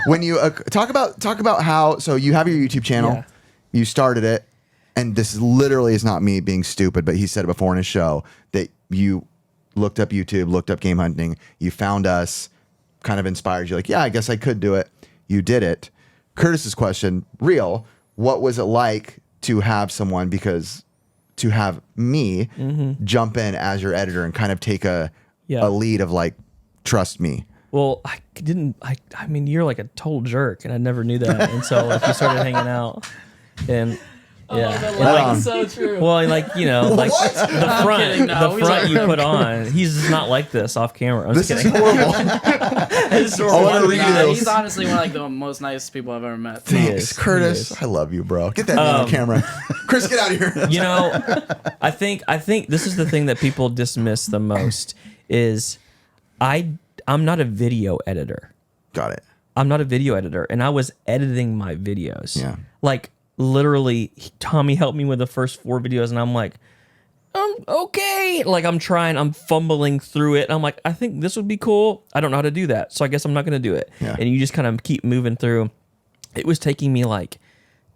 When you talk about how, so you have your YouTube channel, you started it, and this literally is not me being stupid, but he said it before in his show that you looked up YouTube, looked up game hunting, you found us, kind of inspired you, like, yeah, I guess I could do it. You did it. Curtis's question, real, what was it like to have someone, because to have me jump in as your editor and kind of take a lead of like, trust me. Well, I mean, you're like a total jerk, and I never knew that. And so like we started hanging out, and That's so true. well, and like, you know, like the front you put on, he's just not like this off camera. I'm This just is kidding. horrible. It's horrible. I wanna read you those. He's honestly one of like the most nicest people I've ever met. Thanks, is. Curtis. He is. I love you, bro. Get that man on camera. Chris, get out of here. You know, I think this is the thing that people dismiss the most is I'm not a video editor. Got it. I'm not a video editor, and I was editing my videos. Yeah. Like literally, Tommy helped me with the first 4 videos, and I'm like, okay. Like I'm fumbling through it. And I'm like, I think this would be cool. I don't know how to do that, so I guess I'm not going to do it. Yeah. And you just kind of keep moving through. It was taking me like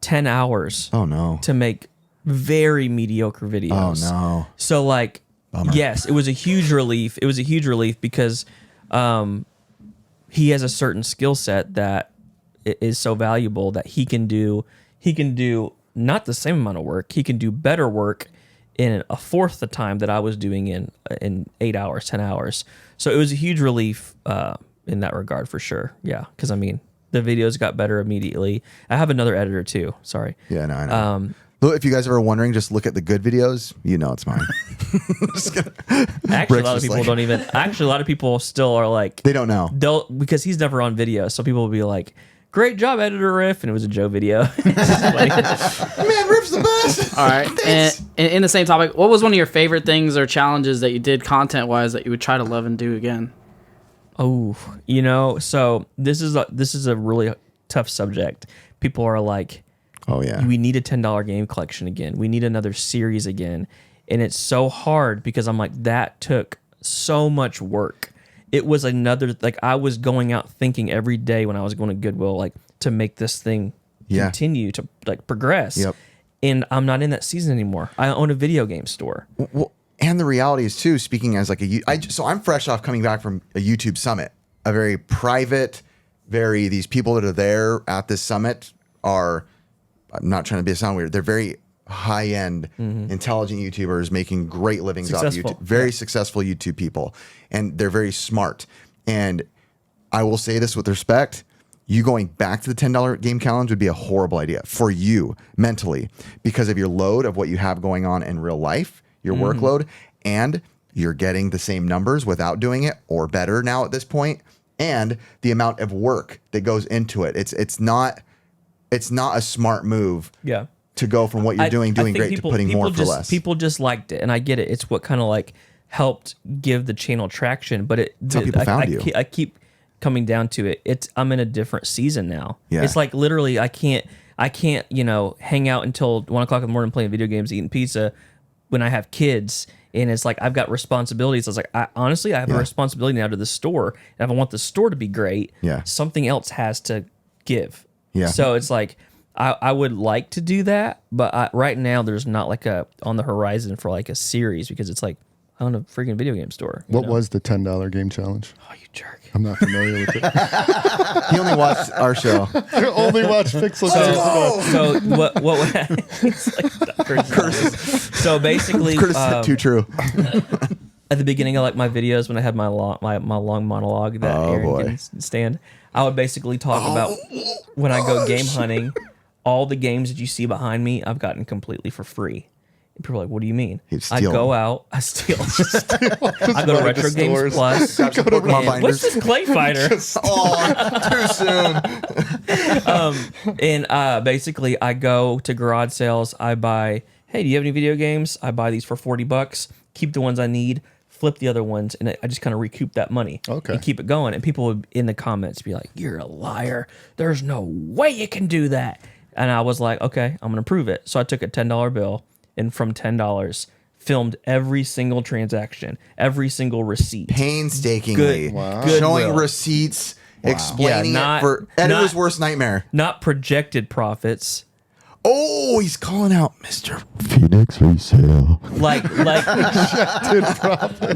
10 hours. Oh no. To make very mediocre videos. Oh no. So like, Bummer. yes, it was a huge relief. It was a huge relief because he has a certain skill set that is so valuable that he can do not the same amount of work. He can do better work in a fourth the time that I was doing in 8 hours, 10 hours. So it was a huge relief in that regard for sure. Yeah, because I mean the videos got better immediately. I have another editor too. Sorry. Yeah, no, I know. Look, if you guys are ever wondering, just look at the good videos. You know it's mine. Actually, a lot of people don't even. Actually, a lot of people still are like They don't know. They'll because he's never on video, so people will be like, "Great job, editor Riff," and it was a Joe video. It's just funny. Man, Riff's the best. All right. And in the same topic, what was one of your favorite things or challenges that you did content-wise that you would try to love and do again? Oh, you know, so this is a really tough subject. People are like, Oh yeah. we need a $10 game collection again. We need another series again. And it's so hard because I'm like, that took so much work. It was another, like I was going out thinking every day when I was going to Goodwill, like to make this thing continue to like progress. Yep. And I'm not in that season anymore. I own a video game store. Well, and the reality is too, speaking as like so I'm fresh off coming back from a YouTube summit, a very private, these people that are there at this summit are, I'm not trying to sound weird, they're very high-end, intelligent YouTubers making great livings off Successful. YouTube. Very successful YouTube people. And they're very smart. And I will say this with respect, you going back to the $10 game challenge would be a horrible idea for you mentally because of your load of what you have going on in real life, your workload, and you're getting the same numbers without doing it or better now at this point, and the amount of work that goes into it. It's not a smart move. Yeah. To go from what you're doing I think great to putting more for just, less. People just liked it, and I get it. It's what kind of like helped give the channel traction. But how people found you. I keep coming down to it. I'm in a different season now. Yeah. It's like literally I can't hang out until 1 o'clock in the morning playing video games, eating pizza when I have kids. And it's like I've got responsibilities. I was like, honestly, I have a responsibility now to the store. And if I want the store to be great, something else has to give. Yeah. So it's like I would like to do that, but right now there's not like on the horizon for like a series because it's like I own a freaking video game store. What was the $10 game challenge? Oh, you jerk! I'm not familiar with it. He only watched our show. I only watch Pixel. So what it's like curses. So basically, Curtis, too true. at the beginning of like my videos when I had my long monologue that Aaron can stand, I would basically talk about when I go game hunting, all the games that you see behind me, I've gotten completely for free. People are like, what do you mean? He'd I steal go them. out, I steal. I go to Right to Retro Games stores. Plus. Grab some Pokemon and- binders. What's this Clay Fighter? Oh, too soon. And basically, I go to garage sales. I buy, hey, do you have any video games? I buy these for $40. Keep the ones I need. Flip the other ones, and I just kind of recoup that money. Okay. And keep it going. And people would in the comments be like, "You're a liar. There's no way you can do that." And I was like, "Okay, I'm gonna prove it." So I took a $10 bill, and from $10, filmed every single transaction, every single receipt. Painstakingly. Good Showing will. receipts, explaining Yeah, it for editor's worst nightmare. Not projected profits. Oh, he's calling out Mr. Phoenix Resale. Like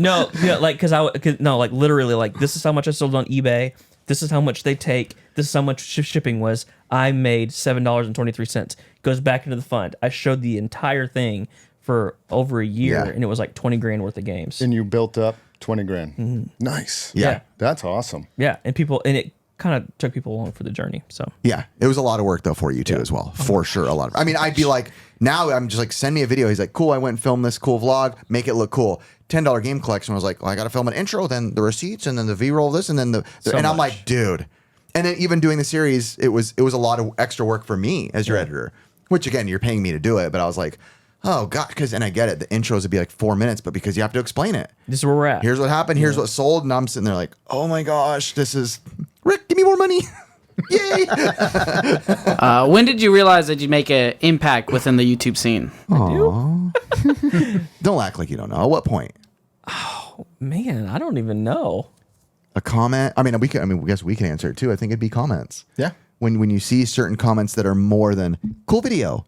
no, yeah, like like literally, like this is how much I sold on eBay. This is how much they take. This is how much shipping was. I made $7.23. Goes back into the fund. I showed the entire thing for over a year, Yeah. and it was like 20 grand worth of games. And you built up 20 grand. Nice. Yeah. That's awesome. Yeah, and it kind of took people along for the journey. So Yeah, it was a lot of work though for you too as well, for sure. A lot of. I mean, I'd be like, now I'm just like, send me a video. He's like, cool. I went and filmed this cool vlog. Make it look cool. $10 game collection. I was like, well, I got to film an intro, then the receipts, and then the V-roll of this, and then and I'm much. like, dude. And then even doing the series, it was a lot of extra work for me as your editor. Which again, you're paying me to do it, but I was like, oh god, and I get it. The intros would be like 4 minutes, but because you have to explain it. this is where we're at. Here's what happened. Here's what sold, and I'm sitting there like, oh my gosh, this is Rick. Give me more money. Yay! When did you realize that you make an impact within the YouTube scene? Don't act like you don't know. At what point? Man, I don't even know. A comment? I mean, I guess we can answer it too. I think it'd be comments. Yeah. When you see certain comments that are more than cool video,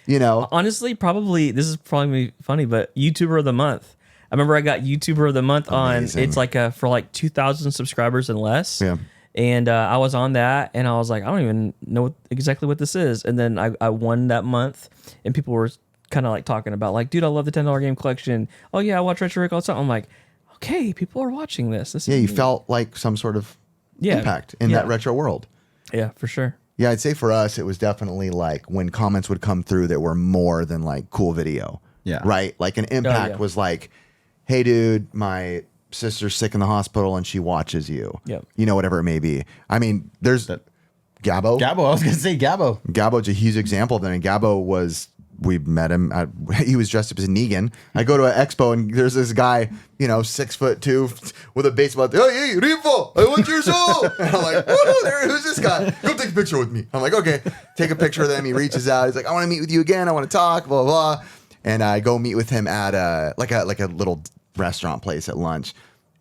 you know. Honestly, probably this is probably funny, but YouTuber of the month. I remember I got YouTuber of the month Amazing. on. It's like for like 2,000 subscribers and less. Yeah. And I was on that, and I was like, I don't even know exactly what this is. And then I won that month, and people were kind of like talking about like, dude, I love the $10 game collection. Oh yeah, I watch retrorick all the time. I'm like, okay, people are watching this. Yeah, you felt like some sort of impact in that retro world. Yeah, for sure. Yeah, I'd say for us, it was definitely like when comments would come through that were more than like cool video. Yeah. Right? Like an impact was like, hey, dude, my sister's sick in the hospital and she watches you. Yep. You know, whatever it may be. I mean, there's Gabbo. Gabbo. I was going to say Gabbo. Gabbo's a huge example of that. And Gabbo we met him. He was dressed up as Negan. I go to an expo and there's this guy, 6'2" with a baseball. Hey, Rivo, I want your soul. And I'm like, who's this guy? Go take a picture with me. I'm like, okay, take a picture of them. He reaches out. He's like, I want to meet with you again. I want to talk. Blah blah. And I go meet with him at a little restaurant place at lunch.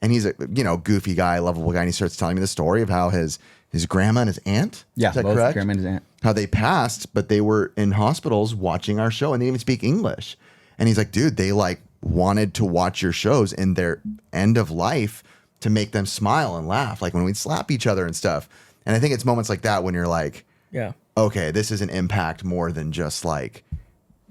And he's a goofy guy, lovable guy. And he starts telling me the story of how his grandma and his aunt. Yeah, is that both correct? grandma and his aunt. How they passed, but they were in hospitals watching our show and they didn't even speak English. And he's like, dude, they like wanted to watch your shows in their end of life to make them smile and laugh, like when we'd slap each other and stuff. And I think it's moments like that when you're like, Yeah. okay, this is an impact more than just like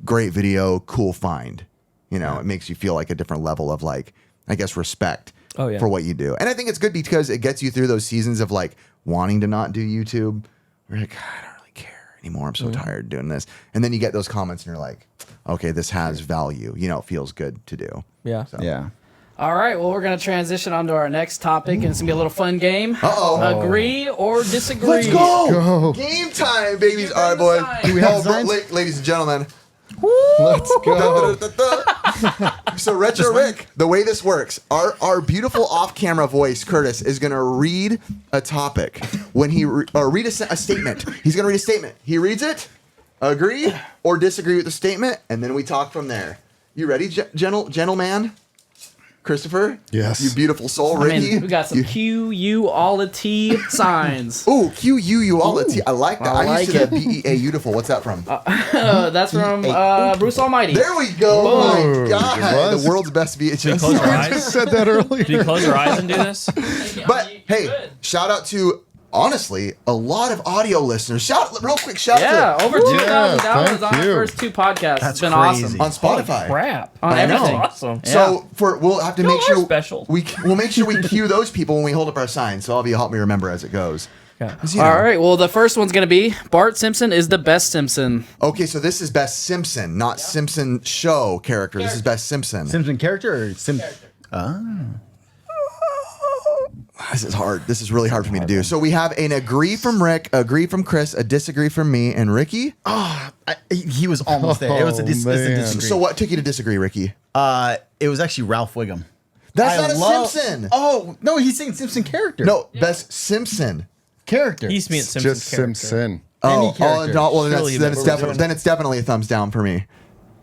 great video, cool find. It makes you feel like a different level of like, I guess, respect for what you do. And I think it's good because it gets you through those seasons of like wanting to not do YouTube. You're like, I don't really care anymore. I'm so tired doing this. And then you get those comments and you're like, okay, this has value. It feels good to do. Yeah. So. Yeah. All right, well, we're going to transition on to our next topic, and it's going to be a little fun game. Uh-oh. Agree or disagree? Let's go. Go. Game time, babies. All right, boys. Do we have signs? Ladies and gentlemen. Let's go. So Retro Rick, the way this works, our beautiful off-camera voice, Curtis, is going to read a topic. When he read a statement. He's going to read a statement. He reads it, agree or disagree with the statement, and then we talk from there. You ready, gentleman? Christopher? Yes. You beautiful soul, I Ricky. mean, we got some Q, U, all the T signs. Ooh, Q-U-U, all the T. I like that. I I used like to have B-E-A, beautiful. What's that from? That's from Bruce Almighty. There we go. Oh, my It God. was. The world's best Did you VHS. close your I eyes? said that earlier. Did you close your eyes and do this? But hey, shout out to honestly, a lot of audio listeners. Real quick shout out Yeah, over 2,000 Yeah, downloads thank on our you. first 2 podcasts. That's It's been crazy. awesome. on Spotify. Crap. On I know. everything. Awesome. So we'll have to Y'all make are sure special. we'll make sure we cue those people when we hold up our sign. So all of you help me remember as it goes. Yeah. 'Cause, you know. All right. Well, the first one's gonna be Bart Simpson is the best Simpson. Okay, so this is Best Simpson, not Simpson show character. This is Best Simpson. Simpson character or This is hard. This is really hard for me to do. So we have an agree from Rick, agree from Chris, a disagree from me, and Ricky. he was almost there. It was a, Oh, it's a man. disagree. So what took you to disagree, Ricky? It was actually Ralph Wiggum. That's I not a love- Simpson. Oh no, he's saying Simpson character. No, Best Simpson. character. He used to be in Simpsons Just character. Simpson. Any character. no, well, Surely then it's that's- definitely definitely a thumbs down for me.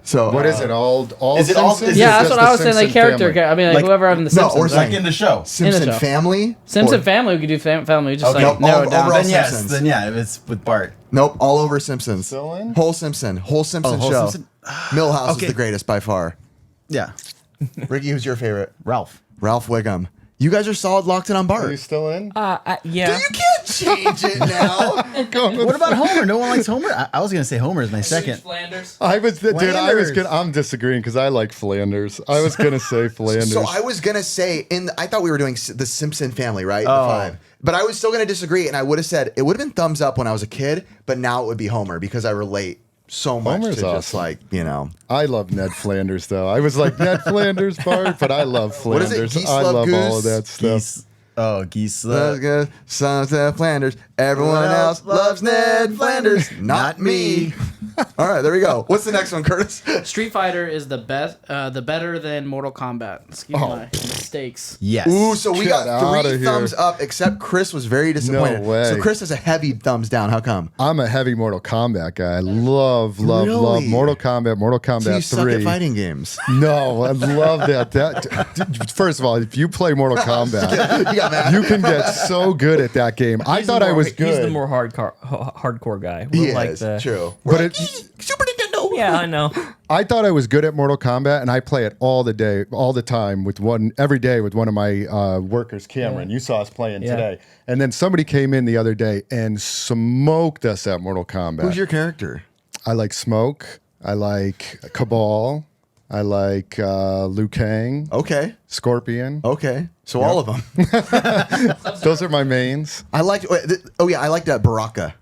So What is it? All Is it all- Simpsons? is Yeah, it that's Just what the I was saying. Like Simpson character. family? I mean, like Like- whoever in the No, Simpsons. we're saying- like in the show. Simpson show. family? Simpson Or- family. We could do family. Just Okay. like narrow it down. overall Then yes, Simpsons. then yeah, it's with Bart. Nope, all over Simpsons. Still in? Whole Simpson Whole show. Simpson? Millhouse Okay. is the greatest by far. Yeah, Ricky, who's your favorite? Ralph. Ralph Wiggum. You guys are solid locked in on Are you Bart. still in? Yeah. You can't change it now. What about Homer? No one likes Homer. I was gonna say Homer is my second. Flanders. I was, dude. Flanders. I'm disagreeing because I like Flanders. I was gonna say Flanders. So I was gonna say I thought we were doing the Simpson family, right? Oh. The 5. But I was still gonna disagree, and I would have said it would have been thumbs up when I was a kid, but now it would be Homer because I relate so much Homer's to just awesome. like, you know. I love Ned Flanders though. I was like Ned Flanders, Bart, but I love What is it? Flanders. Geese I love love all goose? of that stuff. Geese. Oh, geese. Let's go, sons of Flanders. Everyone else loves Ned Flanders, not me. All right, there we go. What's the next one, Curtis? Street Fighter is the best, the better than Mortal Kombat. Excuse my mistakes. Yes. Ooh, so we Get got outta 3 here. thumbs up, except Chris was very disappointed. No way. So Chris has a heavy thumbs down. How come? I'm a heavy Mortal Kombat guy. I love Really? Mortal Kombat. Mortal So you Kombat suck 3. at fighting games. No, I love that. First of all, if you play Mortal Kombat, You got mad. you can get so good at that game. I He's the thought I more- was good. He's the more hardcore guy. He We're like is, the, true. But We're it- Super Nintendo. Yeah, I know. I thought I was good at Mortal Kombat, and I play it all the time every day with one of my workers, Cameron. You saw us playing Yeah. today, and then somebody came in the other day and smoked us at Mortal Kombat. Who's your character? I like Smoke. I like Cabal. I like Liu Kang, Okay. Scorpion. Okay. So all of them. Those are my mains. I liked. I liked Baraka.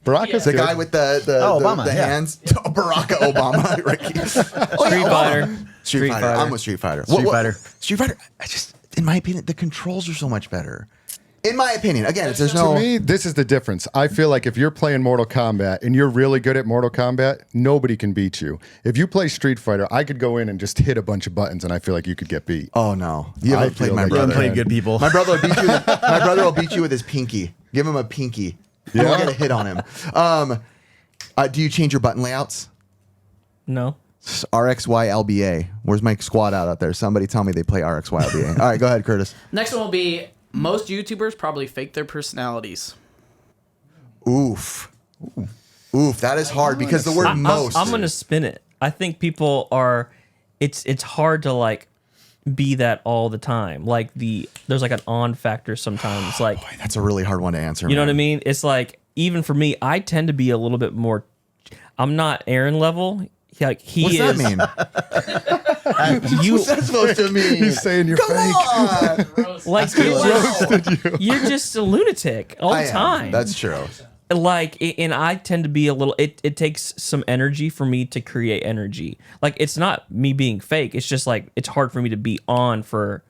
Baraka's The good. guy with the Obama, the yeah. hands. Baraka Obama. Ricky. Street Fighter. Street Fighter. I'm with Street Fighter. Street Fighter. Street Fighter. In my opinion, the controls are so much better. In my opinion, again, there's no. To me, this is the difference. I feel like if you're playing Mortal Kombat and you're really good at Mortal Kombat, nobody can beat you. If you play Street Fighter, I could go in and just hit a bunch of buttons, and I feel like you could get beat. Oh no, you I haven't played feel my like You haven't brother. played good people. My brother will beat you. My brother will beat you with his pinky. Give him a pinky. You won't Yeah. get a hit on him. Do you change your button layouts? No. RXYLBA. Where's my squad out there? Somebody tell me they play RXYLBA. All right, go ahead, Curtis. Next one will be most YouTubers probably fake their personalities. Oof. Oof, that is hard because the word most. I'm gonna spin it. I think people are. It's hard to like be that all the time. Like there's like an on factor sometimes. Like Boy, that's a really hard one to answer. you know what I mean? It's like even for me, I tend to be a little bit more. I'm not Aaron level. Like he What's is. that mean? You What's that supposed to mean? He's saying you're Come fake. on. like you're just a lunatic all I the am. time. That's true. Like and I tend to be a little it takes some energy for me to create energy. Like it's not me being fake, it's just like it's hard for me to be on for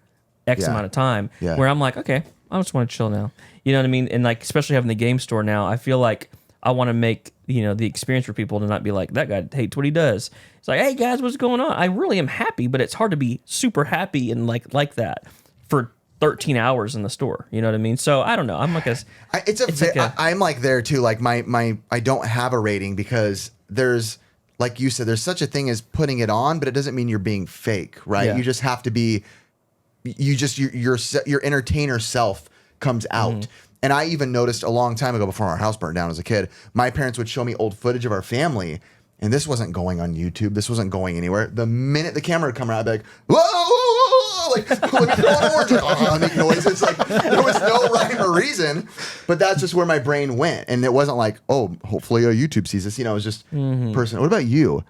X Yeah. amount of time Yeah. where I'm like, okay, I just want to chill now. You know what I mean? And like especially having the game store now, I feel like I want to make, the experience for people to not be like, that guy hates what he does. It's like, hey guys, what's going on? I really am happy, but it's hard to be super happy and like that for 13 hours in the store. You know what I mean? So I don't know. I'm like I'm like there too. Like my I don't have a rating because there's, like you said, there's such a thing as putting it on, but it doesn't mean you're being fake, right? Yeah. You just have to be. Your entertainer self comes out. Mm-hmm. And I even noticed a long time ago, before our house burnt down as a kid, my parents would show me old footage of our family, and this wasn't going on YouTube. This wasn't going anywhere. The minute the camera would come around, I'd be like, whoa, whoa, whoa, like let me throw an orange. I make noises. Like there was no rhyme or reason, but that's just where my brain went, and it wasn't like, oh, hopefully YouTube sees this. You know, it was just personal. What about you?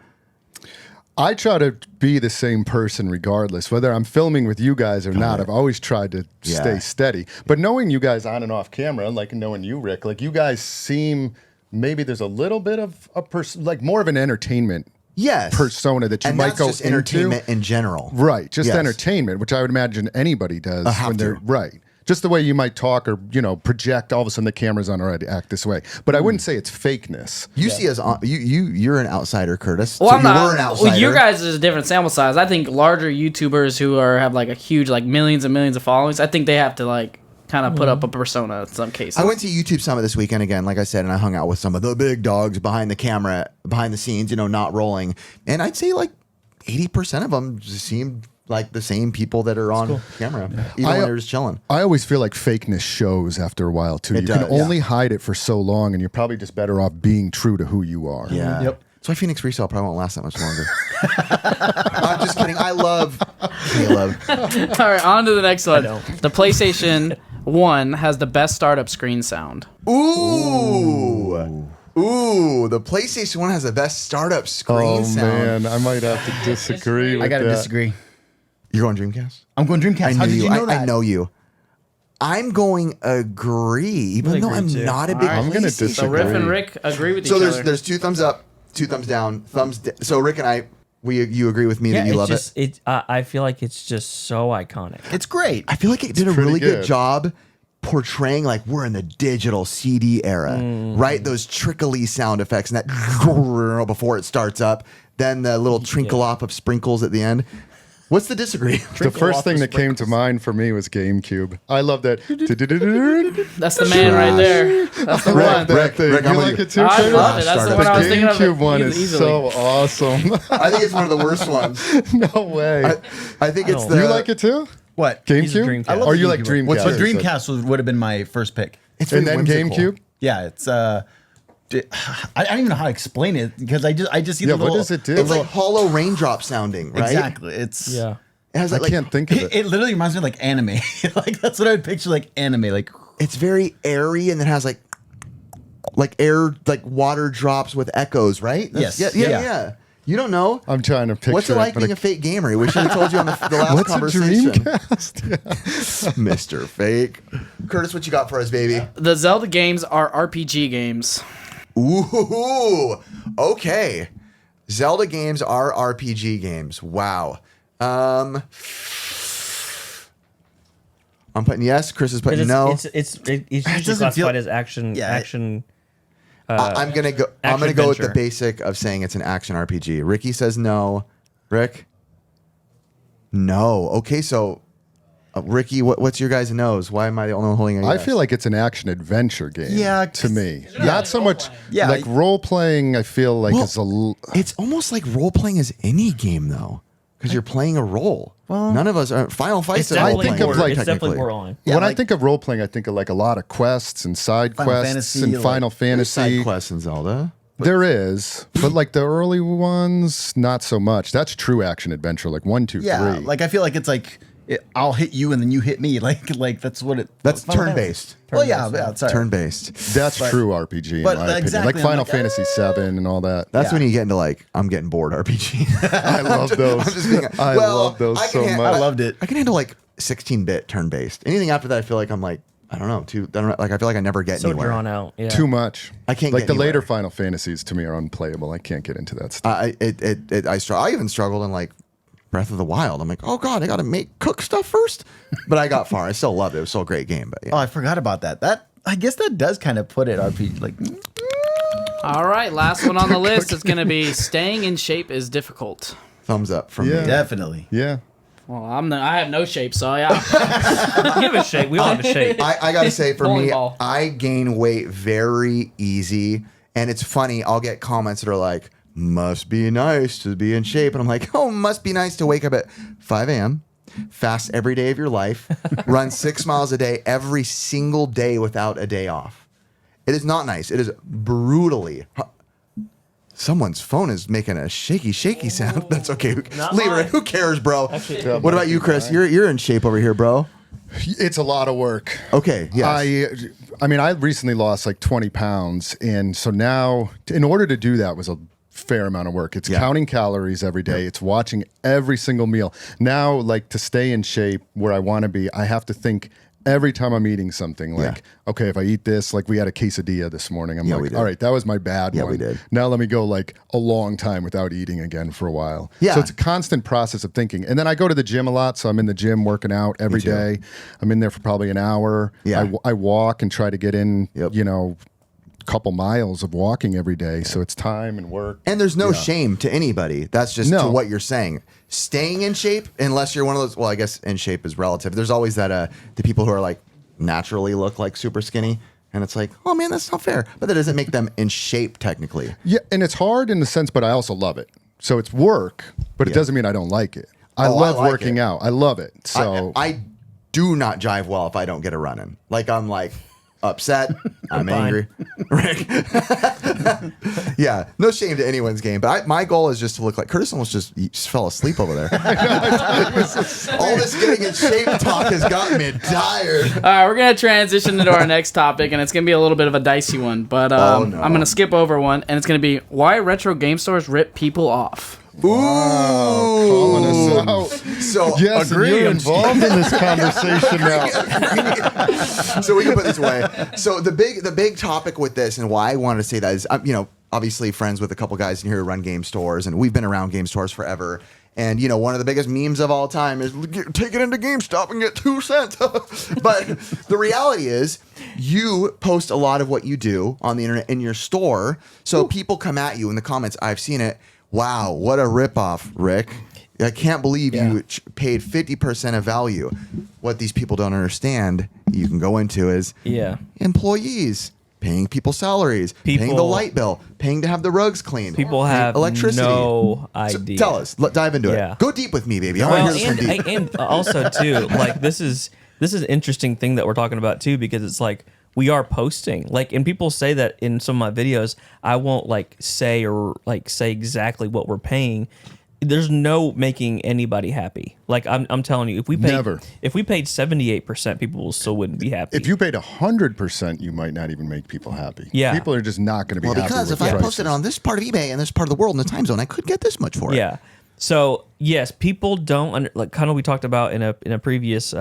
I try to be the same person regardless, whether I'm filming with you guys or not. I've always tried to stay steady. But knowing you guys on and off camera, like knowing you, Rick, like you guys seem maybe there's a little bit of a person, like more of an entertainment persona that you and might that's go just into. entertainment in general. Right, just entertainment, which I would imagine anybody does when they're right. Just the way you might talk or, project, all of a sudden the camera's on already act this way. But I wouldn't say it's fakeness. You see us on you're an outsider, Curtis. Well, so I'm you not. were an outsider. Well, you guys is a different sample size. I think larger YouTubers who have like a huge, like millions and millions of followings, I think they have to like kind of put up a persona in some cases. I went to YouTube Summit this weekend again, like I said, and I hung out with some of the big dogs behind the camera, behind the scenes, not rolling. And I'd say like 80% of them just seemed like the same people that are on camera, even when they're just chilling. I always feel like fakeness shows after a while too. You can only hide it for so long, and you're probably just better off being true to who you are. Yeah. Yep. That's why Phoenix Resale probably won't last that much longer. I'm just kidding. I love Caleb. All right, on to the next one. The PlayStation 1 has the best startup screen sound. Ooh, the PlayStation 1 has the best startup screen sound. Man, I might have to disagree with I gotta that. disagree. You're going Dreamcast? I'm going Dreamcast. How did you know that? I know you. I'm going agree, even though I'm not a big All right. I'm gonna PlayStation So Riff disagree. and Rick agree with each So other. there's 2 thumbs up, 2 thumbs down, so Rick and I, you agree with me that you it's love just, it? I feel like it's just so iconic. It's great. I feel like it did a pretty really good good. job portraying like we're in the digital CD era, right? Those trickly sound effects and that before it starts up, then the little trinkle off of sprinkles at the end. What's the disagree? The first thing that came to mind for me was GameCube. I love that. That's the man right there. That's the one. Rick, You I'm with like you. it too, I Curtis? love it. That's the one I was thinking of. GameCube one is easily. so awesome. I think it's one of the worst ones. No way. I think it's don't- the. You like it too? What? He's a GameCube? Dreamcast. I love Or the you like GameCube. Dreamcast? But Dreamcast would have been my first pick. It's And really then whimsical. GameCube? Yeah, it's I don't even know how to explain it because I just see Yeah, the little. what does it do? It's like hollow raindrop sounding, right? Exactly. It's Yeah. It has I like can't think of It, it. it literally reminds me of like anime. Like that's what I would picture like anime. Like It's very airy and it has like air, like water drops with echoes, right? Yes. Yeah. Yeah. You don't know? I'm trying to picture What's it like but being a fake gamer? We should have told you on the last What's a conversation. Dreamcast? Yeah. Mr. Fake. Curtis, what you got for us, baby? The Zelda games are RPG games. Ooh, okay. Zelda games are RPG games. Wow. I'm putting yes. Chris is putting no. It's usually doesn't classified feel- as action. Yeah, action. I'm gonna go. I'm action gonna go with the adventure. basic of saying it's an action RPG. Ricky says no. Rick. No. Okay, so Ricky, what's your guys' nose? Why am I the only one holding a I yes? feel like it's an action adventure game. Yeah, to me, not so much. Yeah. like role playing. I feel like Well, is a. It's almost like role playing is any game though, because you're playing a role. Well, none of us are. Final Fight's It's a role definitely playing. think of, more, like, it's definitely technically. more on. Yeah, when I like- think of role playing, I think of like a lot of quests and side Final quests Fantasy, and like- Final There's Fantasy. side quests in Zelda. There is, but like the early ones, not so much. That's true action adventure, like 1, 2, 3. yeah, like I feel like it's like I'll hit you and then you hit me. Like that's what it. That's Final turn Fantasy. based. Well, yeah, sorry. Turn based. That's But- true RPG in but my opinion. exactly, Like I'm Final like, Fantasy 7 and all that. That's Yeah. when you get into like I'm getting bored RPG. I love those. I'm just being, I love those I can so han- much. I loved it. I can handle like 16-bit turn based. Anything after that, I feel like I'm like I don't know. Like I feel like I never get So anywhere. drawn out. Yeah. Too much. I can't like get the later anywhere. Final Fantasies to me are unplayable. I can't get into that stuff. I even struggled in like Breath of the Wild. I'm like, oh god, I got to cook stuff first. But I got far. I still loved it. It was still a great game. But Oh, yeah. I forgot about that. That I guess that does kind of put it RPG like. All right, last one on the list is going to be staying in shape is difficult. Thumbs up from Yeah. me. Definitely. Yeah. Well, I have no shape, so yeah. Give a shape. We all have a shape. I gotta say, for Bowling me, ball. I gain weight very easy, and it's funny. I'll get comments that are like, "Must be nice to be in shape," and I'm like, "Oh, must be nice to wake up at 5 a.m., fast every day of your life, run 6 miles a day every single day without a day off." It is not nice. It is brutally Someone's phone is making a shaky sound. That's okay. Not Leave mine. it. Who cares, bro? Actually, What about you, Chris? You're in shape over here, bro. It's a lot of work. Okay. Yes. I mean, I recently lost like 20 pounds. And so now, in order to do that was a fair amount of work. It's counting calories every day. It's watching every single meal. Now, like to stay in shape where I want to be, I have to think every time I'm eating something like, okay, if I eat this, like we had a quesadilla this morning. I'm like, all right, that was my bad one. We did. Now let me go like a long time without eating again for a while. Yeah. So it's a constant process of thinking. And then I go to the gym a lot. So I'm in the gym working out every day. I'm in there for probably an hour. Yeah. I walk and try to get in, Yep. you know, couple miles of walking every day. So it's time and work. And there's no shame to anybody. That's just No. to what you're saying. Staying in shape, unless you're one of those, well, I guess in shape is relative. There's always that, the people who are like naturally look like super skinny. And it's like, oh man, that's not fair. But that doesn't make them in shape technically. Yeah. And it's hard in the sense, but I also love it. So it's work, but it doesn't mean I don't like it. I love like working it. out. I love it. So I do not jive well if I don't get a run in. Like I'm like upset. I'm angry. Rick. Yeah, no shame to anyone's game. But my goal is just to look like Curtis almost just fell asleep over there. All this getting in shape talk has gotten me tired. All right, we're gonna transition into our next topic, and it's gonna be a little bit of a dicey one. But I'm gonna skip over one, and it's gonna be why retro game stores rip people off. calling us out. So Yes, and you're involved in this conversation now. so we can put this away. So the big topic with this and why I wanted to say that is, I'm, obviously friends with a couple guys in here who run game stores, and we've been around game stores forever. And one of the biggest memes of all time is take it into GameStop and get 2 cents. But the reality is, you post a lot of what you do on the internet in your store. So people come at you in the comments. I've seen it. Wow, what a ripoff, Rick. I can't believe you paid 50% of value. What these people don't understand, you can go into is employees paying people salaries, paying the light bill, paying to have the rugs cleaned. People have electricity. No idea. So tell us, dive into it. Go deep with me, baby. I want to hear this from deep. And also too, like this is an interesting thing that we're talking about too, because it's like we are posting, like, and people say that in some of my videos, I won't say exactly what we're paying. There's no making anybody happy. Like I'm telling you, if we paid 78%, people still wouldn't be happy. If you paid 100%, you might not even make people happy. Yeah, people are just not going to be happy. Because if I posted on this part of eBay and this part of the world in the time zone, I could get this much for it. Yeah. So yes, people don't kind of we talked about in a previous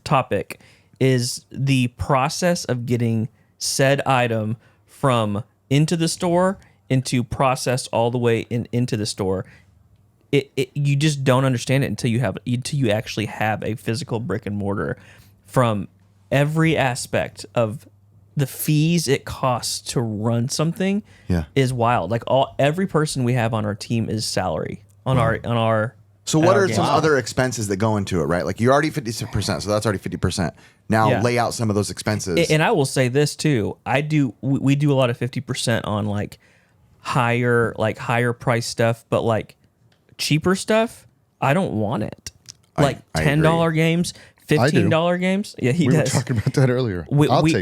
topic is the process of getting said item from into the store into processed all the way into the store. You just don't understand it until you actually have a physical brick and mortar. From every aspect of the fees it costs to run something is wild. Like every person we have on our team is salary on our. So what are some other expenses that go into it, right? Like you're already 50%, so that's already 50%. Now lay out some of those expenses. And I will say this too. We do a lot of 50% on like higher price stuff, but like cheaper stuff, I don't want it. Like $10 games, $15 games. Yeah, we were talking about that earlier.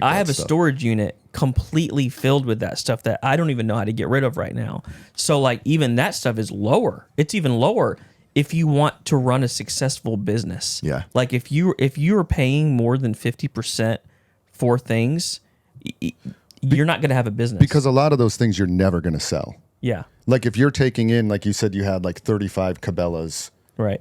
I have a storage unit completely filled with that stuff that I don't even know how to get rid of right now. So like even that stuff is lower. It's even lower if you want to run a successful business. Yeah. Like if you are paying more than 50% for things, you're not going to have a business. Because a lot of those things you're never going to sell. Yeah. Like if you're taking in, like you said, you had like 35 Cabela's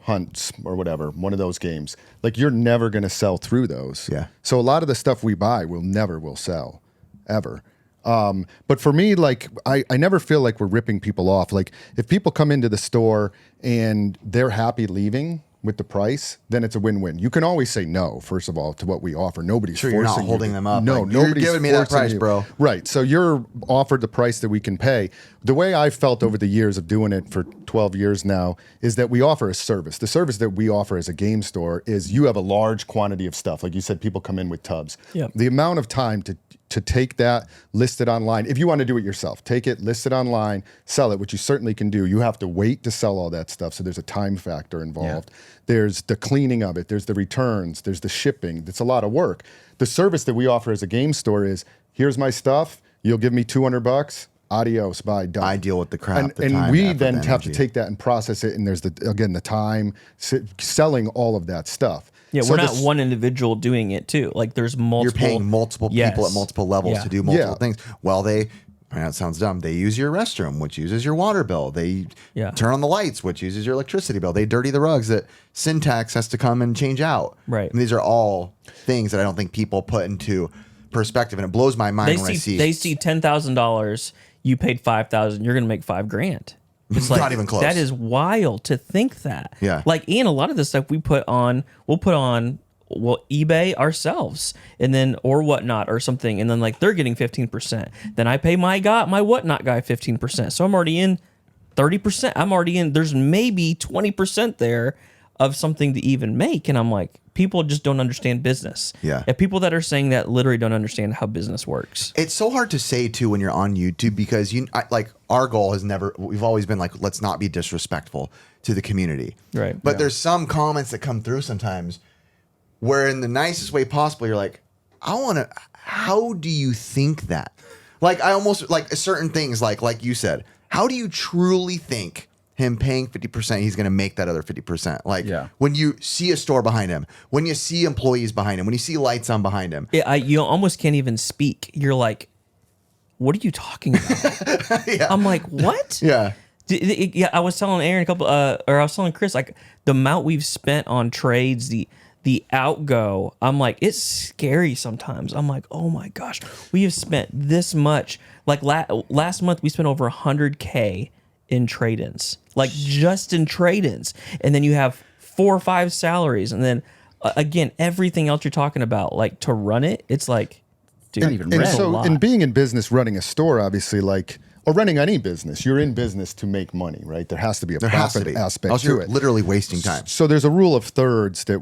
hunts or whatever, one of those games. Like you're never going to sell through those. Yeah. So a lot of the stuff we buy will sell ever. But for me, like I never feel like we're ripping people off. Like if people come into the store and they're happy leaving with the price, then it's a win-win. You can always say no, first of all, to what we offer. Nobody's forcing you're not holding them up. No, like, nobody's you're giving me that forcing price, you. bro. Right. So you're offered the price that we can pay. The way I've felt over the years of doing it for 12 years now is that we offer a service. The service that we offer as a game store is you have a large quantity of stuff. Like you said, people come in with tubs. Yep. The amount of time to take that, list it online. If you want to do it yourself, take it, list it online, sell it, which you certainly can do. You have to wait to sell all that stuff. So there's a time factor involved. Yeah. There's the cleaning of it. There's the returns. There's the shipping. It's a lot of work. The service that we offer as a game store is, here's my stuff. You'll give me $200. Adios, bye, done. I deal with the crap. And, the time, we the effort, then the have to energy. take that and process it. And there's the time, selling all of that stuff. Yeah, So we're not this- one individual doing it too. Like there's multiple. You're paying multiple people at multiple levels to do multiple Yeah. things. Well, I know it sounds dumb. They use your restroom, which uses your water bill. They turn on the lights, which uses your electricity bill. They dirty the rugs that Syntax has to come and change out. Right. And these are all things that I don't think people put into perspective, and it blows my mind when I see. They see $10,000. You paid $5,000. You're gonna make $5,000. It's like Not even close. That is wild to think that. Yeah. Like, and a lot of the stuff we'll put on eBay ourselves, and then or whatnot or something, and then like they're getting 15%. Then I pay my whatnot guy 15%. So I'm already in 30%. I'm already in. There's maybe 20% there of something to even make, and I'm like, people just don't understand business. Yeah. And people that are saying that literally don't understand how business works. It's so hard to say too when you're on YouTube because like our goal has we've always been like, let's not be disrespectful to the community. Right. But there's some comments that come through sometimes where in the nicest way possible, you're like, how do you think that? Like I almost like certain things like you said, how do you truly think him paying 50%, he's going to make that other 50%? Like when you see a store behind him, when you see employees behind him, when you see lights on behind him. You almost can't even speak. You're like, what are you talking about? I'm like, what? Yeah. Yeah, I was telling Aaron I was telling Chris, like the amount we've spent on trades, the outgo, I'm like, it's scary sometimes. I'm like, oh my gosh, we have spent this much. Like last month, we spent over $100K in trade-ins, like just in trade-ins. And then you have 4 or 5 salaries. And then again, everything else you're talking about, like to run it, it's like, dude, And so in being in business, running a store, obviously, like, or running any business, you're in business to make money, right? There has to be a profit aspect Else to you're it. literally wasting time. So there's a rule of thirds that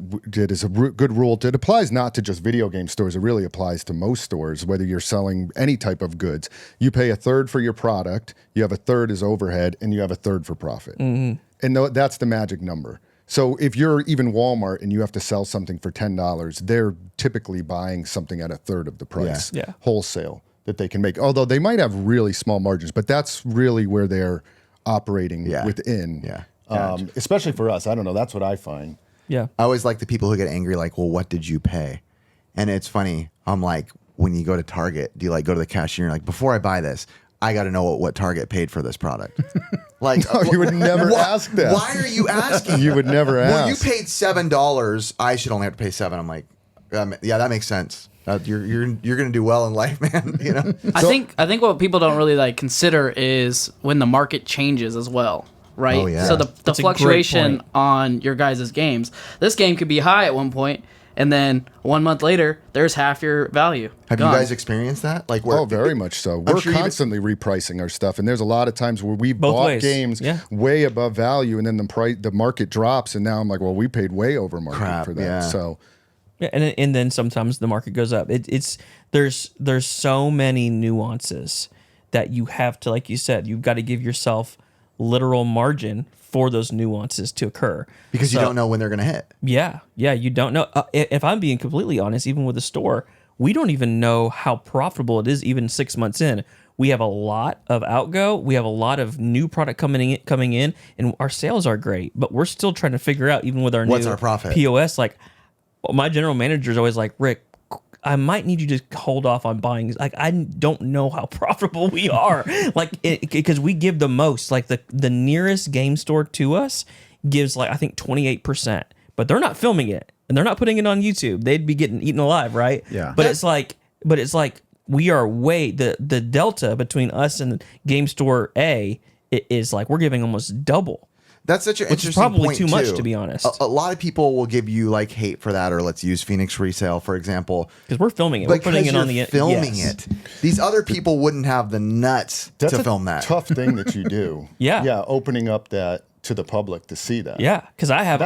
is a good rule. It applies not to just video game stores. It really applies to most stores, whether you're selling any type of goods. You pay a third for your product, you have a third as overhead, and you have a third for profit. And that's the magic number. So if you're even Walmart and you have to sell something for $10, they're typically buying something at a third of the price, wholesale, that they can make. Although they might have really small margins, but that's really where they're operating within. Especially for us. I don't know. That's what I find. Yeah. I always like the people who get angry, like, well, what did you pay? And it's funny. I'm like, when you go to Target, do you like go to the cashier and you're like, before I buy this, I got to know what Target paid for this product. Like, No, you would never ask that. Why are you asking? You would never ask. Well, you paid $7. I should only have to pay $7. I'm like, yeah, that makes sense. You're gonna do well in life, man. You know. I think what people don't really like consider is when the market changes as well, right? Oh, yeah. So the That's a great fluctuation point. on your guys' games. This game could be high at one point, and then 1 month later, there's half your value. Have gone. you guys experienced that? Like, where, Oh, very much so. We're sure you've- constantly repricing our stuff, and there's a lot of times where we Both bought ways. games Yeah. way above value, and then the market drops, and now I'm like, well, we paid way over market Crap, for that. yeah. So Yeah, and then sometimes the market goes up. There's so many nuances that you have to, like you said, you've got to give yourself literal margin for those nuances to occur. because you don't know when they're gonna hit. Yeah, you don't know. If I'm being completely honest, even with the store, we don't even know how profitable it is even 6 months in. We have a lot of outgo. We have a lot of new product coming in, and our sales are great. But we're still trying to figure out, even with our What's new our profit? POS, like my general manager is always like, Rick, I might need you to hold off on buying. Like, I don't know how profitable we are. Like, because we give the most. Like, the nearest game store to us gives, like, I think 28%. But they're not filming it. And they're not putting it on YouTube. They'd be getting eaten alive, right? Yeah. But it's like we are the delta between us and game store A is like we're giving almost double. That's such an Which is interesting probably point, too much, too. to be honest. A lot of people will give you like hate for that, or let's use Phoenix Resale for example. Because we're filming it. We're putting it on the filming yes. it. These other people wouldn't have the nuts that's to a film that. tough thing that you do. Yeah. Opening up that to the public to see that. Yeah, because I have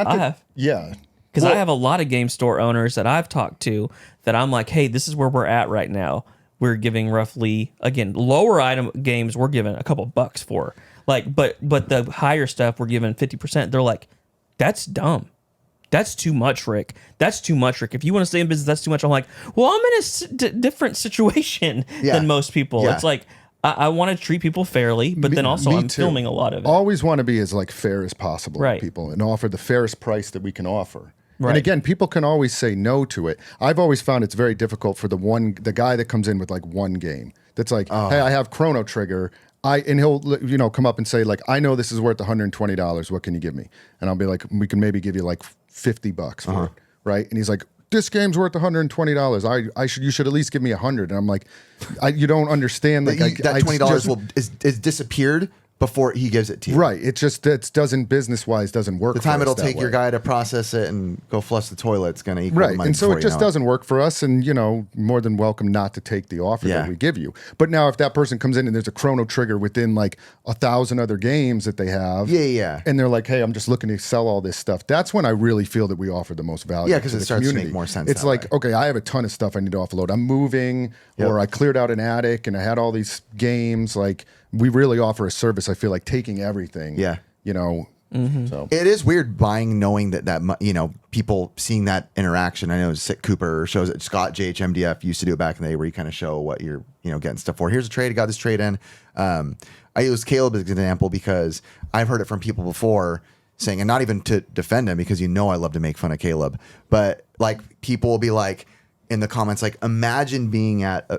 Yeah. Because Well, I have a lot of game store owners that I've talked to that I'm like, hey, this is where we're at right now. We're giving roughly, again, lower item games we're giving a couple bucks for. Like, but the higher stuff we're giving 50%. They're like, that's dumb. That's too much, Rick. That's too much, Rick. If you want to stay in business, that's too much. I'm like, well, I'm in a different situation Yeah. than most people. Yeah. It's like, I want to treat people fairly, but then also Me I'm too. filming a lot of it. Always want to be as like fair as possible Right. to people and offer the fairest price that we can offer. Right. And again, people can always say no to it. I've always found it's very difficult for the guy that comes in with like one game that's like, hey, I have Chrono Trigger. And he'll come up and say like, I know this is worth $120. What can you give me? And I'll be like, we can maybe give you like $50 for it, right? And he's like, this game's worth $120. You should at least give me $100. And I'm like, you don't understand. Like that $20 is disappeared before he gives it to you. Right. It just doesn't business wise doesn't work. The time for us it'll that take your way. guy to process it and go flush the toilet, it's going to equal the Right. money. And so before it you just know doesn't work for us. And, more than welcome not to take the offer Yeah. that we give you. But now if that person comes in and there's a Chrono Trigger within like 1,000 other games that they have. Yeah. And they're like, hey, I'm just looking to sell all this stuff. That's when I really feel that we offer the most value. Yeah, 'cause to it the starts to community. make more sense It's that like, way. okay, I have a ton of stuff I need to offload. I'm moving or I cleared out an attic and I had all these games. Like we really offer a service. I feel like taking everything. Yeah. So It is weird buying, knowing that people seeing that interaction. I know Sick Cooper shows it. Scott JHMDF used to do it back in the day, where you kind of show what you're getting stuff for. Here's a trade. I got this trade in. I use Caleb as an example because I've heard it from people before saying, and not even to defend him because I love to make fun of Caleb, but like people will be like in the comments, like imagine being at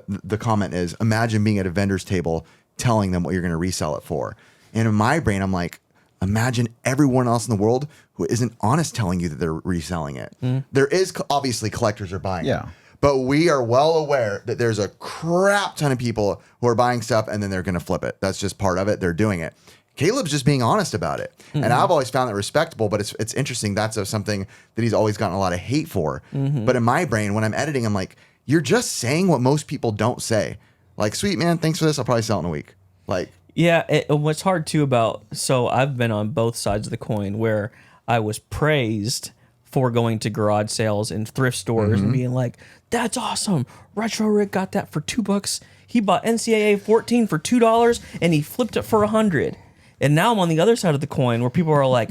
imagine being at a vendor's table telling them what you're going to resell it for. And in my brain, I'm like, imagine everyone else in the world who isn't honest telling you that they're reselling it. There is obviously collectors are buying it. But we are well aware that there's a crap ton of people who are buying stuff and then they're going to flip it. That's just part of it. They're doing it. Caleb's just being honest about it. And I've always found that respectable, but it's interesting. That's something that he's always gotten a lot of hate for. But in my brain, when I'm editing, I'm like, you're just saying what most people don't say. Like, sweet man, thanks for this. I'll probably sell it in a week. Like, Yeah, what's hard too so I've been on both sides of the coin where I was praised for going to garage sales and thrift stores and being like, that's awesome. retrorick got that for $2. He bought NCAA 14 for $2 and he flipped it for $100. And now I'm on the other side of the coin where people are like,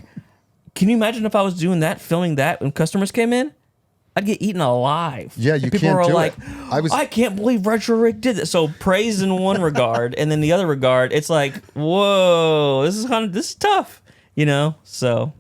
can you imagine if I was doing that, filming that when customers came in? I'd get eaten alive. Yeah, you and people can't are do like, it. I can't believe retrorick did that. So praise in one regard, and then the other regard, it's like, whoa, this is tough, So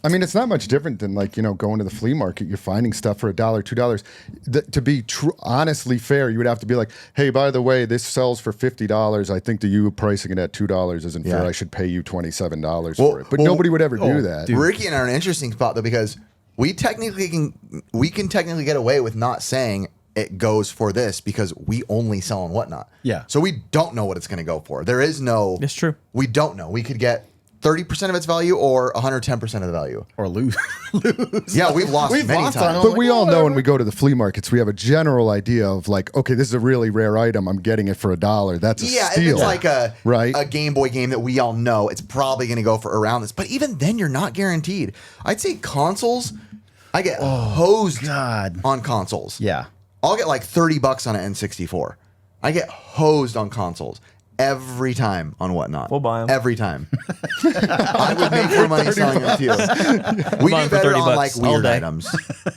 I mean, it's not much different than like, going to the flea market. You're finding stuff for $1, $2. To be honestly fair, you would have to be like, hey, by the way, this sells for $50. I think that you pricing it at $2 isn't fair. I should pay you $27 for it. But nobody would ever do that. Ricky and I are in an interesting spot though, because we can technically get away with not saying it goes for this because we only sell on Whatnot. Yeah. So we don't know what it's going to go for. There is no. It's true. We don't know. We could get 30% of its value or 110% of the value. Or lose. Yeah, we've lost many lost on times. them. But we all know when we go to the flea markets, we have a general idea of like, okay, this is a really rare item. I'm getting it for $1. That's a Yeah, if steal. it's like right? a Game Boy game that we all know, it's probably going to go for around this. But even then, you're not guaranteed. I'd say consoles, I get hosed God. on consoles. Yeah. I'll get like $30 on an N64. I get hosed on consoles every time on Whatnot. We'll buy 'em. Every time. I would make more money selling them to you. We buy do 'em for better 30 on like bucks all weird day. items.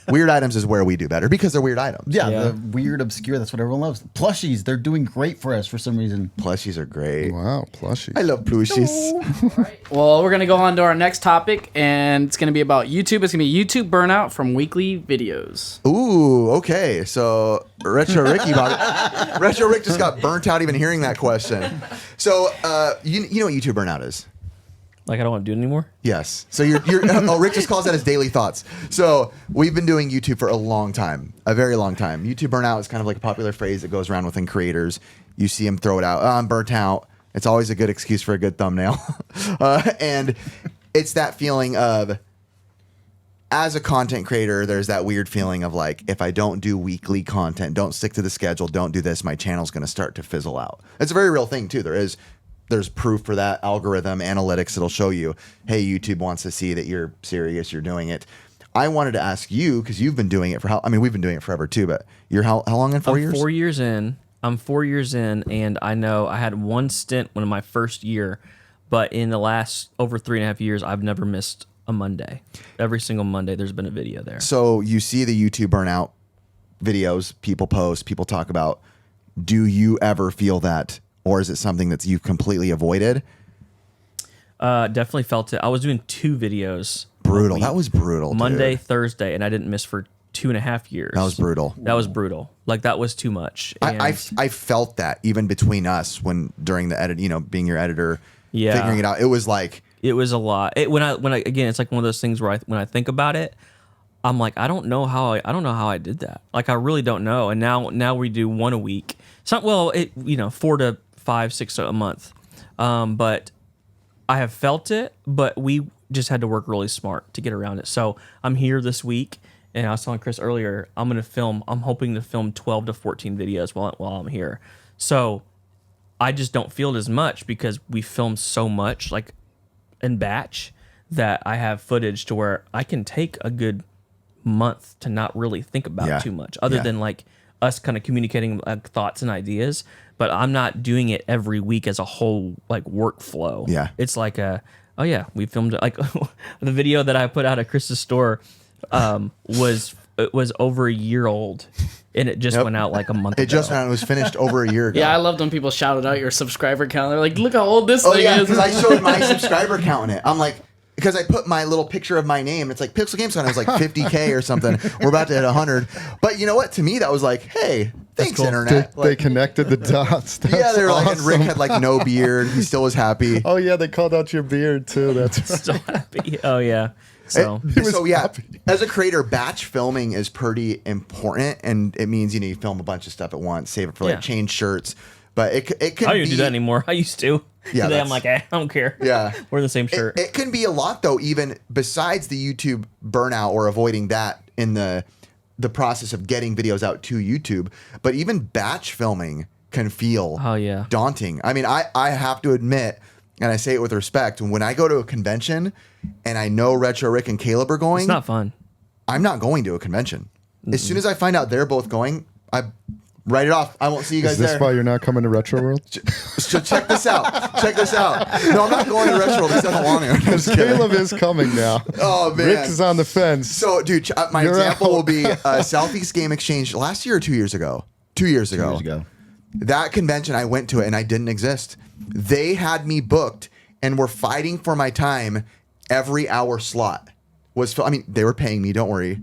Weird items is where we do better because they're weird items. Yeah, Yeah. the weird, obscure, that's what everyone loves. Plushies, they're doing great for us for some reason. Plushies are great. Wow, plushy. I love plushies. Well, we're going to go on to our next topic, and it's going to be about YouTube. It's going to be YouTube burnout from weekly videos. Ooh, okay. So Retro Ricky Retro Rick just got burnt out even hearing that question. So you know what YouTube burnout is? like I don't want to do it anymore. Yes. So you're Rick just calls that his daily thoughts. So we've been doing YouTube for a long time, a very long time. YouTube burnout is kind of like a popular phrase that goes around within creators. You see them throw it out. I'm burnt out. It's always a good excuse for a good thumbnail. And it's that feeling of, as a content creator, there's that weird feeling of like, if I don't do weekly content, don't stick to the schedule, don't do this, my channel's going to start to fizzle out. It's a very real thing too. There's proof for that, algorithm, analytics that'll show you, hey, YouTube wants to see that you're serious, you're doing it. I wanted to ask you, because you've been doing it for we've been doing it forever too, but you're how long in 4 years? 4 years in. I'm 4 years in, and I know I had one stint in my first year, but in the last over 3.5 years, I've never missed a Monday. Every single Monday, there's been a video there. So you see the YouTube burnout videos, people post, people talk about. Do you ever feel that or is it something that you've completely avoided? Definitely felt it. I was doing 2 videos. Brutal. That was brutal. Monday, dude. Thursday, and I didn't miss for 2.5 years. That was brutal. That was brutal. Like that was too much. I felt that even between us when during the edit, being your editor, figuring it out. It was like it was a lot. When I again, it's like one of those things where when I think about it, I'm like, I don't know how I did that. Like I really don't know. And now we do 1 a week. So 4 to 5, 6 a month. But I have felt it, but we just had to work really smart to get around it. So I'm here this week, and I was telling Chris earlier, I'm hoping to film 12 to 14 videos while I'm here. So I just don't feel it as much because we film so much, like in batch, that I have footage to where I can take a good month to not really think about too much, other than like us kind of communicating thoughts and ideas. But I'm not doing it every week as a whole like workflow. Yeah, it's like we filmed it. Like the video that I put out at Chris's store was over a year old, and it just went out like a month ago. It just went out. It was finished over a year ago. Yeah, I loved when people shouted out your subscriber count. They're like, "Look how old this thing is." Because I showed my subscriber count in it. I'm like, because I put my little picture of my name. It's like Pixel Games Squad. It was like 50K or something. We're about to hit 100. But you know what? To me, that was like, hey, thanks, cool. internet. They connected the dots. That's they were like, and awesome. Rick had like no beard. He still was happy. Oh yeah, they called out your beard too. That's right. Still happy. Oh yeah. So As a creator, batch filming is pretty important, and it means you film a bunch of stuff at once, save it for like change shirts. But it can. I don't even do that anymore. I used to. Yeah, today I'm like, I don't care. Yeah, we're the same shirt. It can be a lot though, even besides the YouTube burnout or avoiding that in the process of getting videos out to YouTube. But even batch filming can feel daunting. I mean, I have to admit, and I say it with respect, when I go to a convention and I know Retro Rick and Caleb are going, it's not fun. I'm not going to a convention. As soon as I find out they're both going, I write it off. I won't see you guys there. Is this why you're not coming to Retro World? So check this out. Check this out. No, I'm not going to Retro World. I don't want to. Because Caleb is coming now. Oh, man. Rick is on the fence. So, dude, my example will be Southeast Game Exchange last year or 2 years ago? 2 years ago. 2 years ago. That convention, I went to it, and I didn't exist. They had me booked and were fighting for my time every hour slot. They were paying me, don't worry,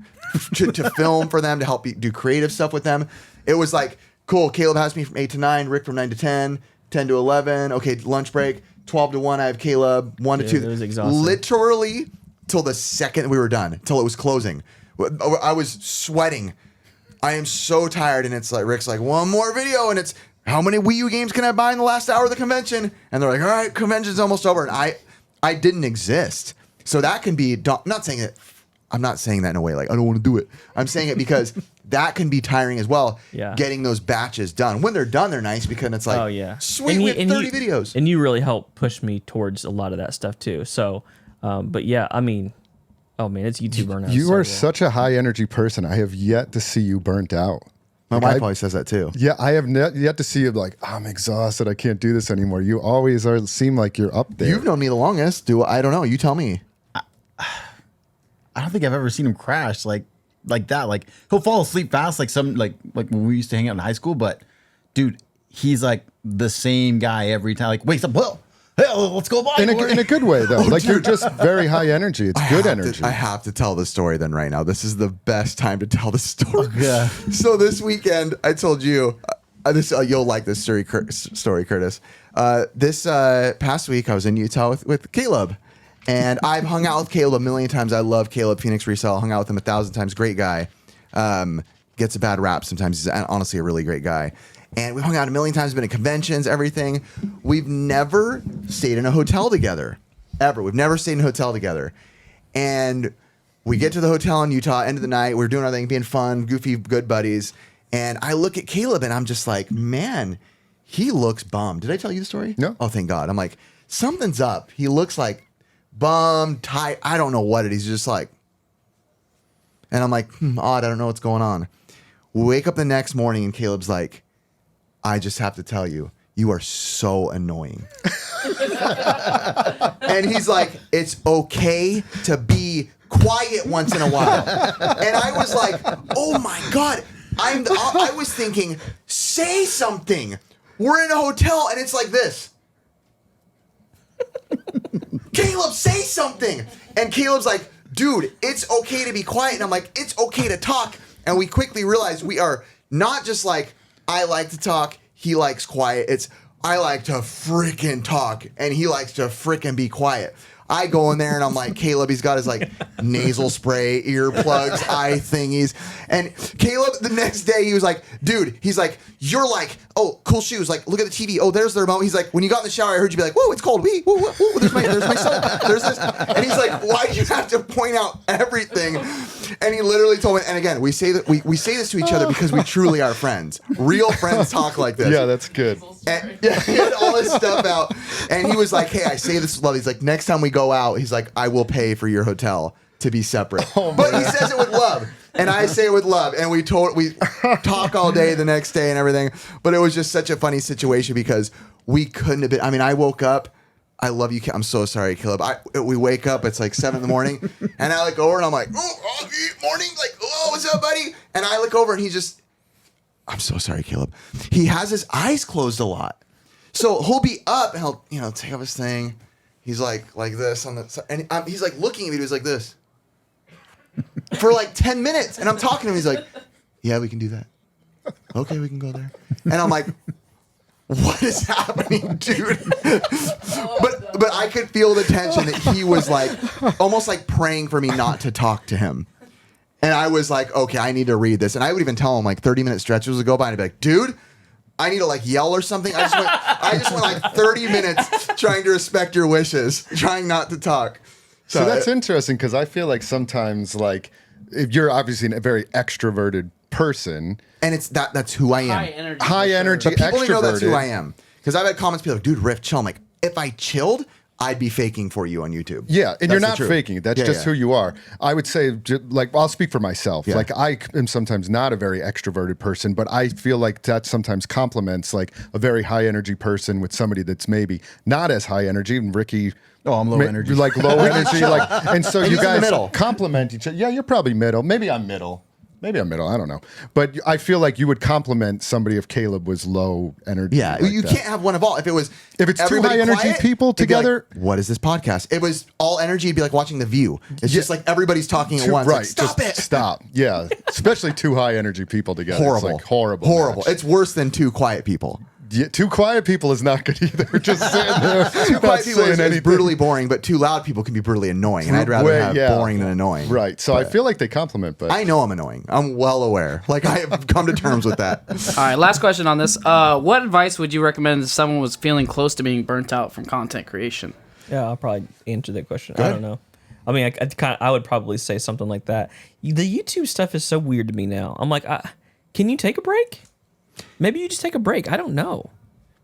to film for them, to help do creative stuff with them. It was like, cool, Caleb has me from 8 to 9, Rick from 9 to 10, 10 to 11. Okay, lunch break, 12 to 1, I have Caleb, 1 to 2. It was exhausting. Literally till the second we were done, till it was closing. I was sweating. I am so tired, and it's like, Rick's like, one more video, and it's, how many Wii U games can I buy in the last hour of the convention? And they're like, all right, convention's almost over. And I didn't exist. So that can be, I'm not saying that in a way like, I don't want to do it. I'm saying it because that can be tiring as well, getting those batches done. When they're done, they're nice because it's like, sweet, we have 30 videos. And you really help push me towards a lot of that stuff too. So, but yeah, I mean, oh man, it's YouTube burnout. You are such a high energy person. I have yet to see you burnt out. My wife always says that too. Yeah, I have yet to see you like, I'm exhausted. I can't do this anymore. You always seem like you're up there. You've known me the longest. I don't know. You tell me. I don't think I've ever seen him crash like that. Like he'll fall asleep fast, like when we used to hang out in high school. But dude, he's like the same guy every time. Like wakes up, well, hey, let's go by. In a good way though. You're just very high energy. It's good energy. I have to tell the story then right now. This is the best time to tell the story. Yeah. So this weekend, I told you you'll like this story, Curtis. This past week, I was in Utah with Caleb. And I've hung out with Caleb a million times. I love Caleb, Phoenix Resell. Hung out with him 1,000 times. Great guy. Gets a bad rap sometimes. He's honestly a really great guy. And we've hung out a million times, been at conventions, everything. We've never stayed in a hotel together. Ever. We've never stayed in a hotel together. And we get to the hotel in Utah, end of the night. We're doing our thing, being fun, goofy, good buddies. And I look at Caleb and I'm just like, man, he looks bummed. Did I tell you the story? No. Oh, thank God. I'm like, something's up. He looks like bummed, tight. I don't know what it is. He's just like, and I'm like, odd. I don't know what's going on. We wake up the next morning and Caleb's like, I just have to tell you, you are so annoying. And he's like, it's okay to be quiet once in a while. And I was like, oh my God. I was thinking, say something. we're in a hotel and it's like this. Caleb, say something. And Caleb's like, dude, it's okay to be quiet. And I'm like, it's okay to talk. And we quickly realized we are not just like, I like to talk, he likes quiet. It's, I like to freaking talk, and he likes to freaking be quiet. I go in there and I'm like, Caleb, he's got his like nasal spray, earplugs, eye thingies. And Caleb, the next day, he was like, dude, he's like, you're like, oh, cool shoes. Like, look at the TV. Oh, there's the remote. He's like, when you got in the shower, I heard you be like, whoa, it's cold. Wee, whoa, whoa, whoa, there's my soap. There's this. And he's like, why do you have to point out everything? And he literally told me, and again, we say that we say this to each other because we truly are friends. Real friends talk like this. Yeah, that's good. And, yeah, he had all his stuff out. And he was like, hey, I say this with love. He's like, next time we go out, he's like, I will pay for your hotel to be separate. But he says it with love. And I say it with love. And we talk all day the next day and everything. But it was just such a funny situation because we couldn't have been. I mean, I woke up. I love you. I'm so sorry, Caleb. We wake up. It's like 7 a.m. And I look over and I'm like, oh, morning. Like, oh, what's up, buddy? And I look over and he just, I'm so sorry, Caleb. He has his eyes closed a lot. So he'll be up and he'll, take off his thing. He's like this on the side. And he's like looking at me. He's like this for like 10 minutes. And I'm talking to him. He's like, yeah, we can do that. Okay, we can go there. And I'm like, what is happening, dude? But I could feel the tension that he was like, almost like praying for me not to talk to him. And I was like, okay, I need to read this. And I would even tell him like 30-minute stretches would go by and I'd be like, dude, I need to like yell or something. I just went like 30 minutes trying to respect your wishes, trying not to talk. So that's interesting because I feel like sometimes like if you're obviously a very extroverted person. And it's that's who I am. High energy, but people extroverted. know that's who I am. Because I've had comments, people like, dude, Riff, chill. I'm like, if I chilled, I'd be faking for you on YouTube. Yeah, and That's you're the not truth. faking it. That's just who you are. I would say, like, I'll speak for myself. Yeah. Like, I am sometimes not a very extroverted person, but I feel like that sometimes complements, like, a very high energy person with somebody that's maybe not as high energy. And Ricky... Oh, I'm low energy. Like, low energy. Like, and so And you he's in the guys middle. complement each other. Yeah, you're probably middle. Maybe I'm middle. I don't know. But I feel like you would compliment somebody if Caleb was low energy. Yeah, like you that. can't have one of all. If it's two everybody high energy quiet, people it'd be like, together- what is this podcast? It was all energy. It'd be like watching The View. It's just like everybody's talking at once. Right. Like, stop just it. Stop. Yeah. Especially two high energy people together. Horrible. It's like horrible. Horrible. match. It's worse than two quiet people. Yeah, two quiet people is not good either. Just sitting there. Two not quiet people saying is anything. brutally boring, but two loud people can be brutally annoying. And I'd rather have boring than annoying. Right. So I feel like they complement, but I know I'm annoying. I'm well aware. Like I have come to terms with that. All right, last question on this. What advice would you recommend if someone was feeling close to being burnt out from content creation? Yeah, I'll probably answer that question. I don't know. I mean, I would probably say something like that. The YouTube stuff is so weird to me now. I'm like, can you take a break? Maybe you just take a break. I don't know.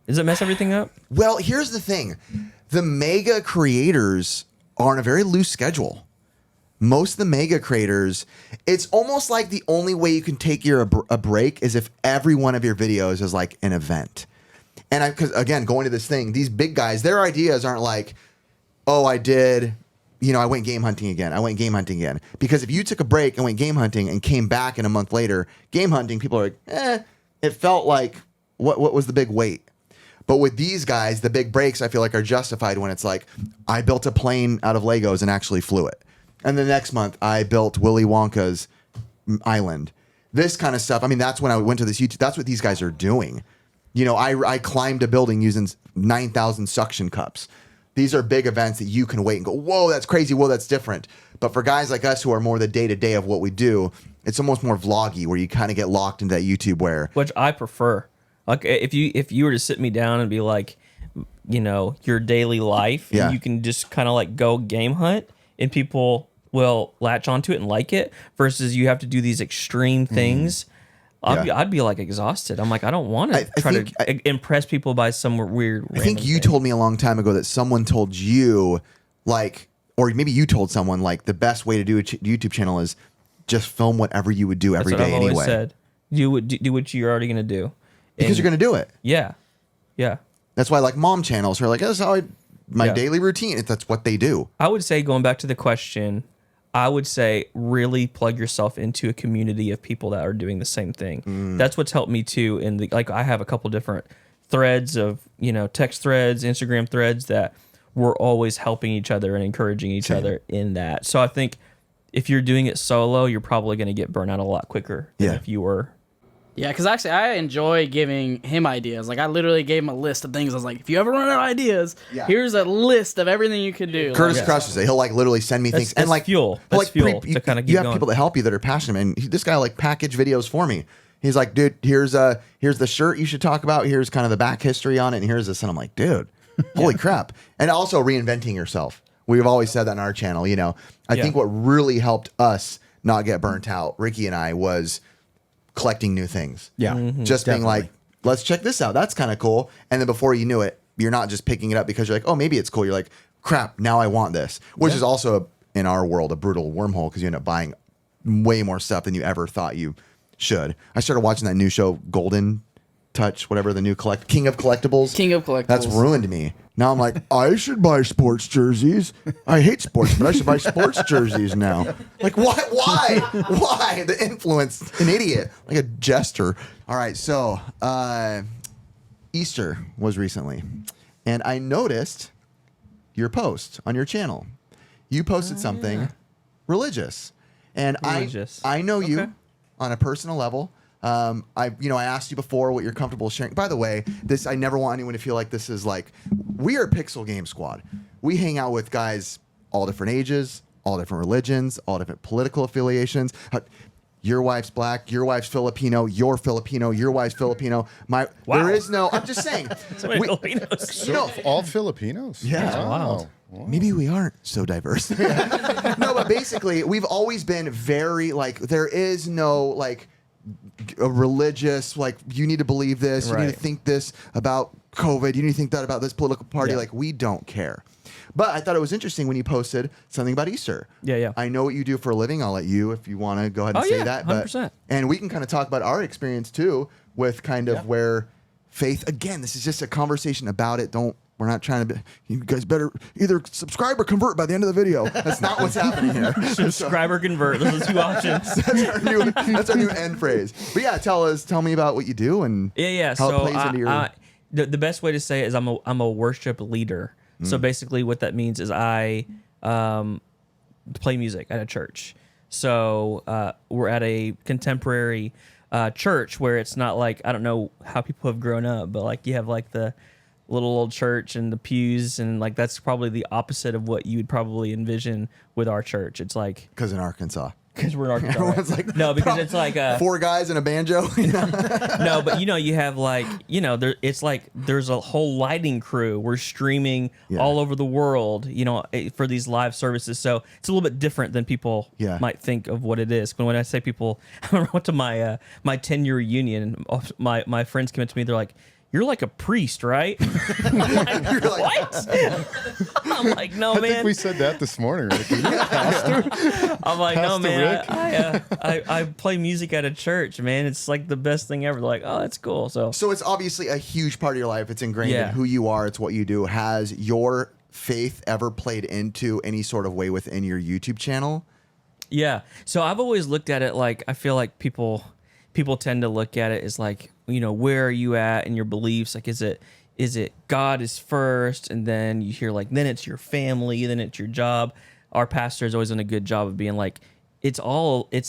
Does it mess everything up? Well, here's the thing. The mega creators are on a very loose schedule. Most of the mega creators, it's almost like the only way you can take a break is if every one of your videos is like an event. And because again, going to this thing, these big guys, their ideas aren't like, oh, I went game hunting again. Because if you took a break and went game hunting and came back in a month later, game hunting, people are like, it felt like, what was the big wait? But with these guys, the big breaks, I feel like, are justified when it's like, I built a plane out of Legos and actually flew it. And the next month, I built Willy Wonka's island. This kind of stuff. I mean, that's when I went to this YouTube. That's what these guys are doing. I climbed a building using 9,000 suction cups. These are big events that you can wait and go, whoa, that's crazy. Whoa, that's different. But for guys like us who are more the day-to-day of what we do, it's almost more vloggy where you kind of get locked into that YouTube which I prefer. Like if you were to sit me down and be like, your daily life, Yeah. and you can just kind of like go game hunt, and people will latch onto it and like it, versus you have to do these extreme things. I'd be like exhausted. I'm like, I don't want to try to impress people by some weird. I think you told me a long time ago that someone told you, like, or maybe you told someone, like, the best way to do a YouTube channel is just film whatever you would do every That's what day I've anyway. always said. Do what you're already gonna do. Because you're going to do it. Yeah. That's why, like, mom channels are like, that's how my Yeah. daily routine. That's what they do. I would say, going back to the question, I would say really plug yourself into a community of people that are doing the same thing. That's what's helped me too. I have a couple different threads of, text threads, Instagram threads that we're always helping each other and encouraging each other in that. So I think if you're doing it solo, you're probably going to get burnt out a lot quicker than if you were. Yeah, because actually I enjoy giving him ideas. Like I literally gave him a list of things. I was like, if you ever run out of ideas, here's a list of everything you can do. Curtis crushes it. He'll like literally send me things and like fuel. That's fuel to kind of get you have going. people that help you that are passionate. And this guy like package videos for me. He's like, dude, here's the shirt you should talk about. Here's kind of the back history on it, and here's this. And I'm like, dude, holy crap! And also reinventing yourself. We've always said that in our channel. I think what really helped us not get burnt out, Ricky and I, was collecting new things. Yeah. Just being like, let's check this out. That's kind of cool. And then before you knew it, you're not just picking it up because you're like, oh, maybe it's cool. You're like, crap, now I want this. Which is also, in our world, a brutal wormhole because you end up buying way more stuff than you ever thought you should. I started watching that new show, Golden Touch, whatever the new King of Collectibles. King of Collectibles. That's ruined me. Now I'm like, I should buy sports jerseys. I hate sports, but I should buy sports jerseys now. Like, what? Why? Why? The influence, an idiot, like a jester. All right, so Easter was recently, and I noticed your post on your channel. You posted something religious, and I know you on a personal level. I asked you before what you're comfortable sharing. By the way, I never want anyone to feel like this is like, we are Pixel Game Squad. We hang out with guys all different ages, all different religions, all different political affiliations. Your wife's black, your wife's Filipino, you're Filipino, your wife's Filipino. There is no, I'm just saying. Filipinos. All Filipinos? Yeah. Wow. Maybe we aren't so diverse. No, but basically, we've always been very, like, there is no, like, a religious, like, you need to believe this, you need to think this about COVID, you need to think that about this political party. Like, we don't care. But I thought it was interesting when you posted something about Easter. Yeah. I know what you do for a living. I'll let you, if you want to go ahead and say that. 100%. And we can kind of talk about our experience too, with kind of where faith, again, this is just a conversation about it. We're not trying to be, you guys better either subscribe or convert by the end of the video. That's not what's happening here. Subscribe or convert. Those are the two options. That's our new end phrase. But yeah, tell me about what you do and how it plays into your... The best way to say it is I'm a worship leader. So basically what that means is I play music at a church. So we're at a contemporary church where it's not like, I don't know how people have grown up, but like you have like the little old church and the pews, and like that's probably the opposite of what you would probably envision with our church. It's like, because in Arkansas, because we're in Arkansas. Everyone's like, no, because it's like four guys and a banjo. No, but you have like, it's like there's a whole lighting crew. We're streaming all over the world, for these live services. So it's a little bit different than people might think of what it is. But when I say people, I remember I went to my 10-year reunion. My friends came up to me. They're like, "You're like a priest, right?" I'm like, what? I'm like, no, man. I think we said that this morning, Rick. Are you a pastor? I'm like, no, Pastor man. I play music at a church, man. It's like the best thing ever. They're like, oh, that's cool. So it's obviously a huge part of your life. It's ingrained in who you are. It's what you do. Has your faith ever played into any sort of way within your YouTube channel? Yeah. So I've always looked at it like, I feel like people tend to look at it as like, where are you at in your beliefs? Like, is it God is first, and then you hear like, then it's your family, then it's your job. Our pastor has always done a good job of being like, it's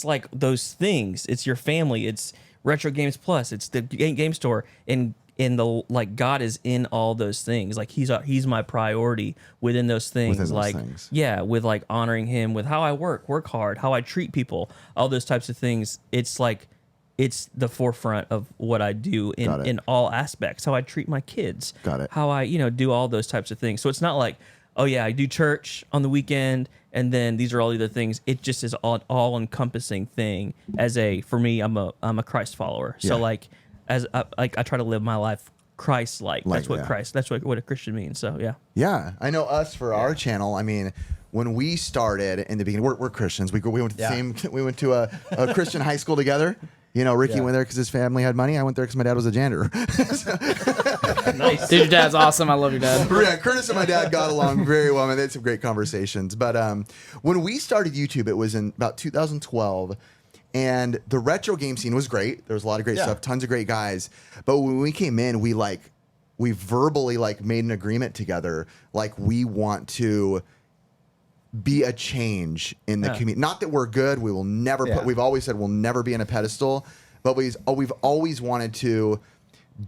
like those things. It's your family. It's Retro Games Plus. It's the game store, and the like God is in all those things. Like he's my priority within those things. With like honoring him with how I work hard, how I treat people, all those types of things. It's like, it's the forefront of what I do in all aspects. How I treat my kids. Got it. How I, do all those types of things. So it's not like, oh yeah, I do church on the weekend, and then these are all the other things. It just is all encompassing thing. For me, I'm a Christ follower. So like, I try to live my life Christ-like. That's what that's what a Christian means. So yeah. Yeah, I know us for our channel. I mean, when we started in the beginning, we're Christians. We went to the same. We went to a Christian high school together. Ricky went there because his family had money. I went there because my dad was a janitor. Nice. Dude, your dad's awesome. I love your dad. Yeah, Curtis and my dad got along very well. They had some great conversations. But when we started YouTube, it was in about 2012. And the retro game scene was great. There was a lot of great stuff, tons of great guys. But when we came in, we we verbally like made an agreement together, like we want to be a change in the community. Not that we're good. We will never put. We've always said we'll never be in a pedestal, but we've always wanted to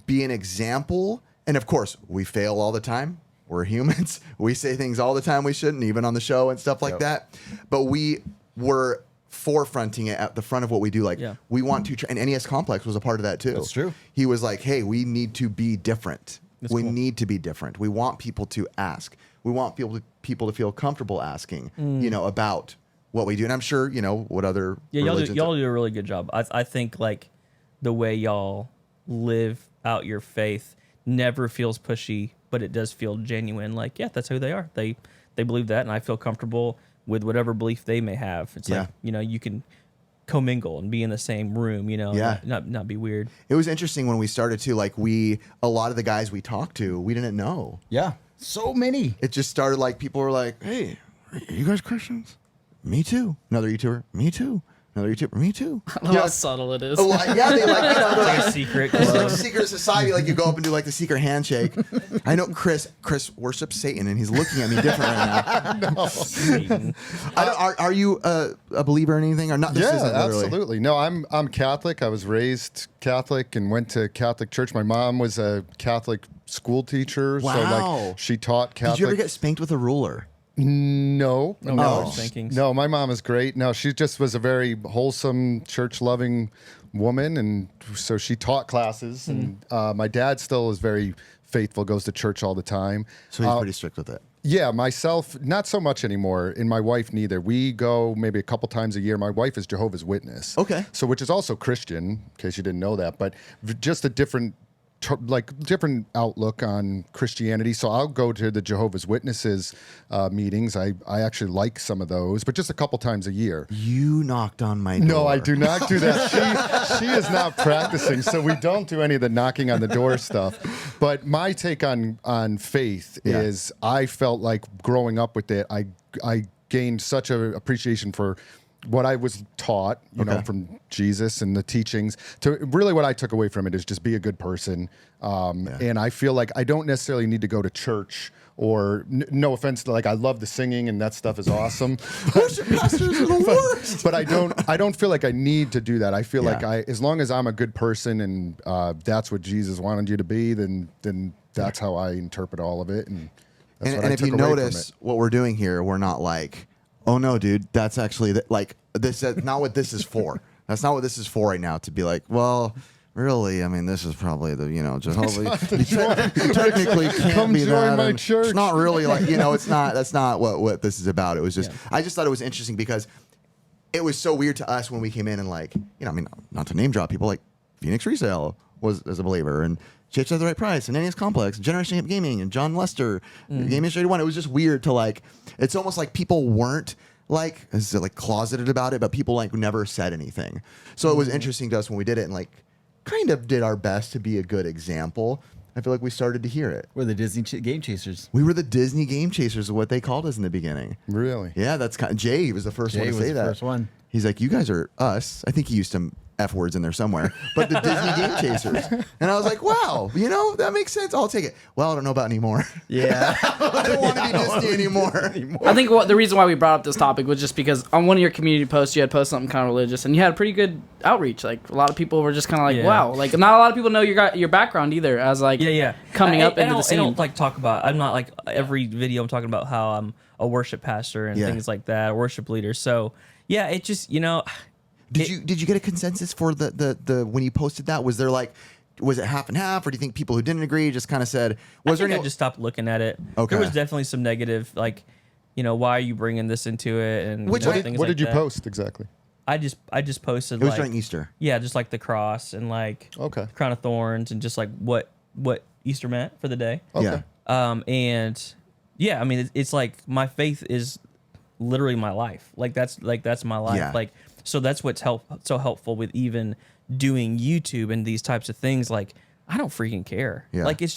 be an example. And of course, we fail all the time. We're humans. We say things all the time we shouldn't, even on the show and stuff like that. But we were forefronting it at the front of what we do. Like we want to, and NES Complex was a part of that too. That's true. He was like, hey, we need to be different. We need to be different. We want people to ask. We want people to feel comfortable asking, about what we do. And I'm sure, what other y'all do a really good job. I think like the way y'all live out your faith never feels pushy, but it does feel genuine. Like, that's who they are. They believe that, and I feel comfortable with whatever belief they may have. It's like, you can commingle and be in the same room, not be weird. It was interesting when we started to, like, a lot of the guys we talked to, we didn't know. Yeah. So many. It just started like people were like, hey, are you guys Christians? Me too. Another YouTuber, me too. Another YouTuber, me too. I love how subtle it is. They like, they're like A secret. it's like a secret society. Like you go up and do like the secret handshake. I know Chris worships Satan and he's looking at me different right now. Are you a believer in anything or not? This isn't literally. Absolutely. No, I'm Catholic. I was raised Catholic and went to Catholic church. My mom was a Catholic school teacher. Wow. So like she taught Catholic. Did you ever get spanked with a ruler? No. Spankings. No, my mom is great. No, she just was a very wholesome, church-loving woman, and so she taught classes. And my dad still is very faithful, goes to church all the time. So he's pretty strict with it. Yeah, myself, not so much anymore, and my wife neither. We go maybe a couple times a year. My wife is Jehovah's Witness. Okay. So which is also Christian, in case you didn't know that, but just a different outlook on Christianity. So I'll go to the Jehovah's Witnesses meetings. I actually like some of those, but just a couple times a year. You knocked on my door. No, I do not do that. She is not practicing, so we don't do any of the knocking on the door stuff. But my take on faith is I felt like growing up with it, I gained such an appreciation for what I was taught, from Jesus and the teachings. To really what I took away from it is just be a good person. And I feel like I don't necessarily need to go to church or no offense to, like, I love the singing and that stuff is awesome. Worship pastors are the worst. But I don't feel like I need to do that. I feel like as long as I'm a good person and that's what Jesus wanted you to be, then that's how I interpret all of it. And that's what I if took you away notice what we're doing here, we're not like, oh no, dude, that's actually this is not what this is for. That's not what this is for right now. To be like, well, really, I mean, this is probably the Jehovah. You technically can't Come be join that. my and church. It's not really like it's not. That's not what this is about. It was just I just thought it was interesting because it was so weird to us when we came in and like I mean, not to name drop people like Phoenix Resale was as a believer and. Chips at the Right Price, and NES Complex, Generation Hip Gaming, and John Lester, Gaming Illustrated 1. It was just weird to like, it's almost like people weren't like, closeted about it, but people like never said anything. So it was interesting to us when we did it and like kind of did our best to be a good example. I feel like we started to hear it. We're the Disney Game Chasers. We were the Disney Game Chasers, is what they called us in the beginning. Really? Yeah, that's kind of, Jay was the first one to say that. First one. He's like, you guys are us. I think he used some F words in there somewhere, but the Disney Game Chasers. And I was like, wow, that makes sense. I'll take it. Well, I don't know about anymore. Yeah. I don't want to be Disney anymore. I think the reason why we brought up this topic was just because on one of your community posts, you had posted something kind of religious, and you had pretty good outreach. Like a lot of people were just kind of like, wow. Like not a lot of people know your background either as like coming up into the scene. I don't like talk about. I'm not like every video I'm talking about how I'm a worship pastor and things like that, worship leader. So yeah, it just Did you get a consensus for the when you posted that? Was there like, was it half and half, or do you think people who didn't agree just kind of said? I just stopped looking at it. Okay. There was definitely some negative, like, why are you bringing this into it? And What did you post exactly? I just posted. It was like, during Easter. Yeah, just like the cross and like Okay. crown of thorns and just like what Easter meant for the day. Okay. Yeah. And yeah, I mean it's like my faith is literally my life. Like that's my life. Yeah. Like. So that's what's so helpful with even doing YouTube and these types of things. Like I don't freaking care. Yeah. Like it's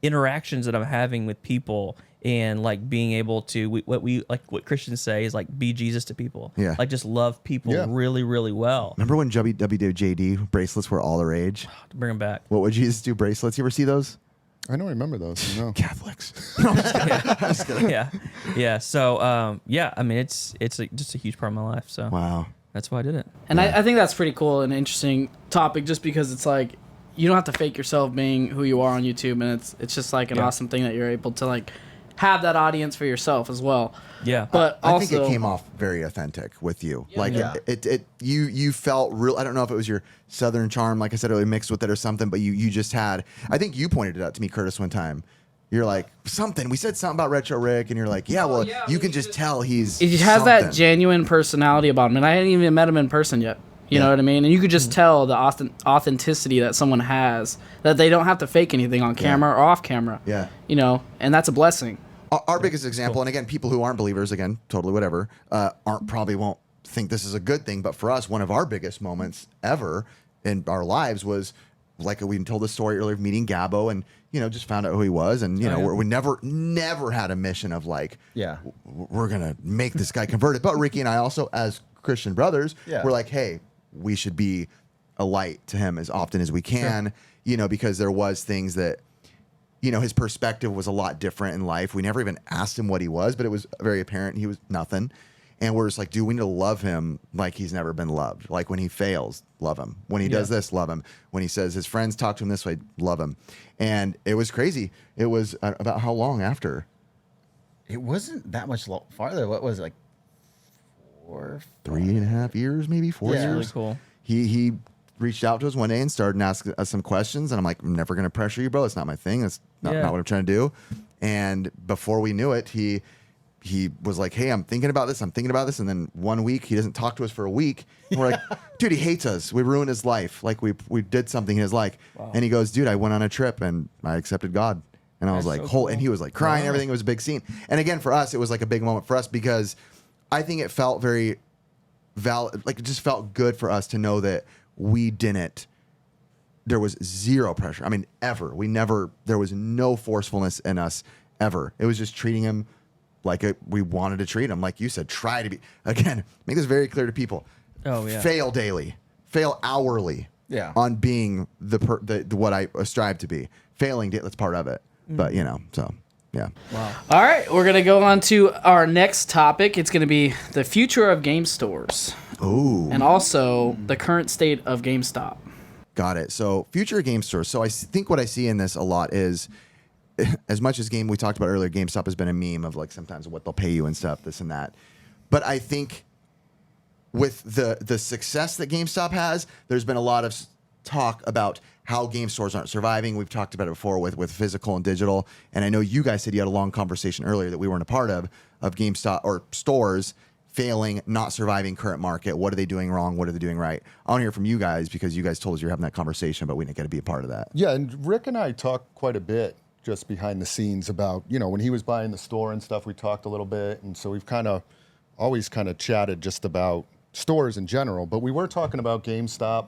interactions that I'm having with people and like being able to what Christians say is like be Jesus to people. Yeah. Like just love people really, really well. Remember when WWJD bracelets were all the rage? To bring them back. What would Jesus do bracelets? You ever see those? I don't remember those. No. Catholics. Yeah. So I mean just a huge part of my life. So Wow. that's why I did it. And I think that's pretty cool and interesting topic, just because it's like you don't have to fake yourself being who you are on YouTube, and it's just like an awesome thing that you're able to like have that audience for yourself as well. Yeah. But I also, think it came off very authentic with you. Like Yeah. you felt real. I don't know if it was your Southern charm, like I said, it mixed with it or something, but you just had, I think you pointed it out to me, Curtis, one time. You're like, we said something about Retro Rick, and you're like, you can just tell he's he has that something. genuine personality about him, and I hadn't even met him in person yet. You know what I mean? And you could just tell the authenticity that someone has, that they don't have to fake anything on camera or off camera. Yeah. You know, and that's a blessing. Our biggest example, and again, people who aren't believers, again, totally whatever, won't think this is a good thing. But for us, one of our biggest moments ever in our lives was, like we told the story earlier, of meeting Gabbo, and just found out who he was, and we never had a mission of like, we're gonna make this guy converted. But Ricky and I also, as Christian brothers, we're like, hey, we should be a light to him as often as we can, because there was things that. His perspective was a lot different in life. We never even asked him what he was, but it was very apparent he was nothing. And we're just like, dude, we need to love him like he's never been loved. Like when he fails, love him. When he does this, love him. When he says his friends talk to him this way, love him. And it was crazy. It was about how long after? It wasn't that much farther. What was it, like 3.5 years, maybe 4 Yeah. years. Really cool. He reached out to us one day and started asking us some questions. And I'm like, I'm never going to pressure you, bro. It's not my thing. That's not what I'm trying to do. And before we knew it, he was like, hey, I'm thinking about this. And then 1 week, he doesn't talk to us for a week. And we're like, dude, he hates us. We ruined his life. Like we did something in his life. Wow. And he goes, dude, I went on a trip and I accepted God. And I was like, and he was like crying, everything. It was a big scene. And again, for us, it was like a big moment for us because I think it felt very valid. Like it just felt good for us to know that there was zero pressure. I mean, ever. There was no forcefulness in us ever. It was just treating him like we wanted to treat him. Like you said, try to be, again, make this very clear to people. Oh, yeah. Fail daily, fail hourly on being the what I strive to be. Failing, that's part of it. But, so, yeah. Wow. All right, we're going to go on to our next topic. It's going to be the future of game stores. Ooh. And also the current state of GameStop. Got it. So future game stores. So I think what I see in this a lot is, as much as we talked about earlier, GameStop has been a meme of like sometimes what they'll pay you and stuff, this and that. But I think with the success that GameStop has, there's been a lot of talk about how game stores aren't surviving. We've talked about it before with physical and digital. And I know you guys said you had a long conversation earlier that we weren't a part of GameStop or stores failing, not surviving current market. What are they doing wrong? What are they doing right? I want to hear from you guys because you guys told us you're having that conversation, but we didn't get to be a part of that. Yeah, and Rick and I talked quite a bit just behind the scenes about, when he was buying the store and stuff, we talked a little bit. And so we've always chatted just about stores in general, but we were talking about GameStop.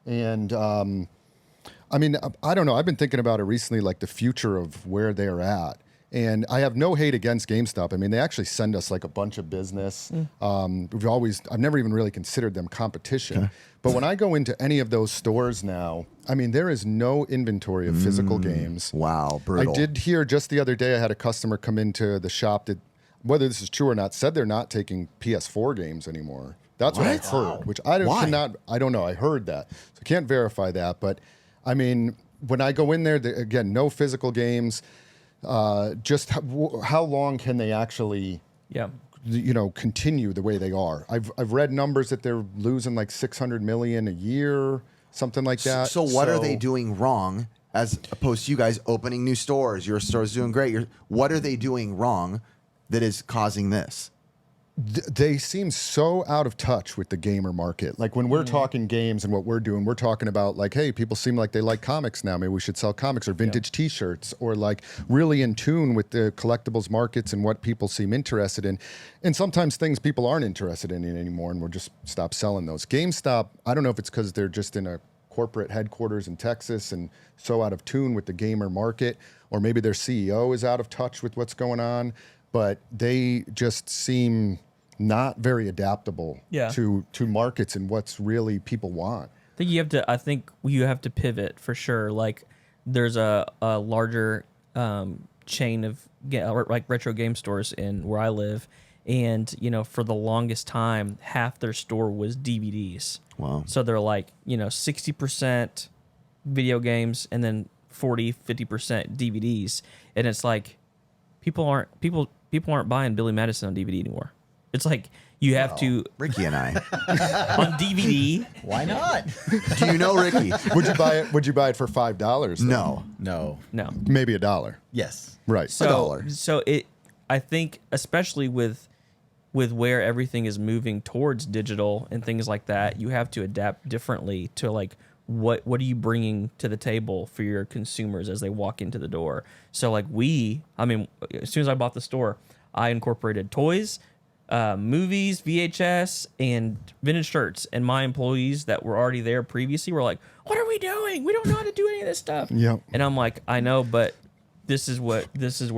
And I mean, I don't know. I've been thinking about it recently, like the future of where they're at. And I have no hate against GameStop. I mean, they actually send us like a bunch of business. I've never even really considered them competition. Okay. But when I go into any of those stores now, I mean, there is no inventory of physical games. Wow, brutal. I did hear just the other day, I had a customer come into the shop that, whether this is true or not, said they're not taking PS4 games anymore. That's what I heard, which I don't know. I heard that. So I can't verify that. But I mean, when I go in there, again, no physical games. Just how long can they actually, continue the way they are? I've read numbers that they're losing like $600 million a year, something like that. So what are they doing wrong as opposed to you guys opening new stores? Your store's doing great. What are they doing wrong that is causing this? They seem so out of touch with the gamer market. Like when we're talking games and what we're doing, we're talking about like, hey, people seem like they like comics now. Maybe we should sell comics or vintage T-shirts, or like really in tune with the collectibles markets and what people seem interested in. And sometimes things people aren't interested in anymore, and we'll just stop selling those. GameStop, I don't know if it's because they're just in a corporate headquarters in Texas and so out of tune with the gamer market, or maybe their CEO is out of touch with what's going on, but they just seem not very adaptable Yeah. to markets and what's really people want. I think you have to pivot for sure. Like there's a larger chain of like retro game stores in where I live, and for the longest time half their store was DVDs. Wow. So they're like 60% video games and then 40-50% DVDs, and it's like people aren't buying Billy Madison on DVD anymore. It's like you have to Ricky and I. on DVD. Why not? Do you know Ricky? Would you buy it? Would you buy it for $5? No. No. No. Maybe $1. Yes. Right. So I think especially with where everything is moving towards digital and things like that, you have to adapt differently to like what are you bringing to the table for your consumers as they walk into the door. So like as soon as I bought the store, I incorporated toys, movies, VHS, and vintage shirts. And my employees that were already there previously were like, "What are we doing? We don't know how to do any of this stuff." Yep. And I'm like, "I know, but this is where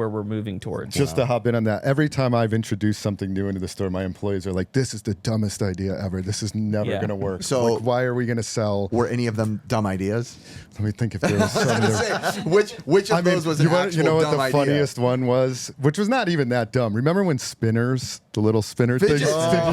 we're moving towards." Just to hop in on that, every time I've introduced something new into the store, my employees are like, "This is the dumbest idea ever. This is never Yeah. going to work. So- like, why are we going to sell?" Were any of them dumb ideas? Let me think if there was some. There. Which of those was an actual you know what dumb the idea? funniest one was, which was not even that dumb. Remember when spinners, the little spinner things, Fidget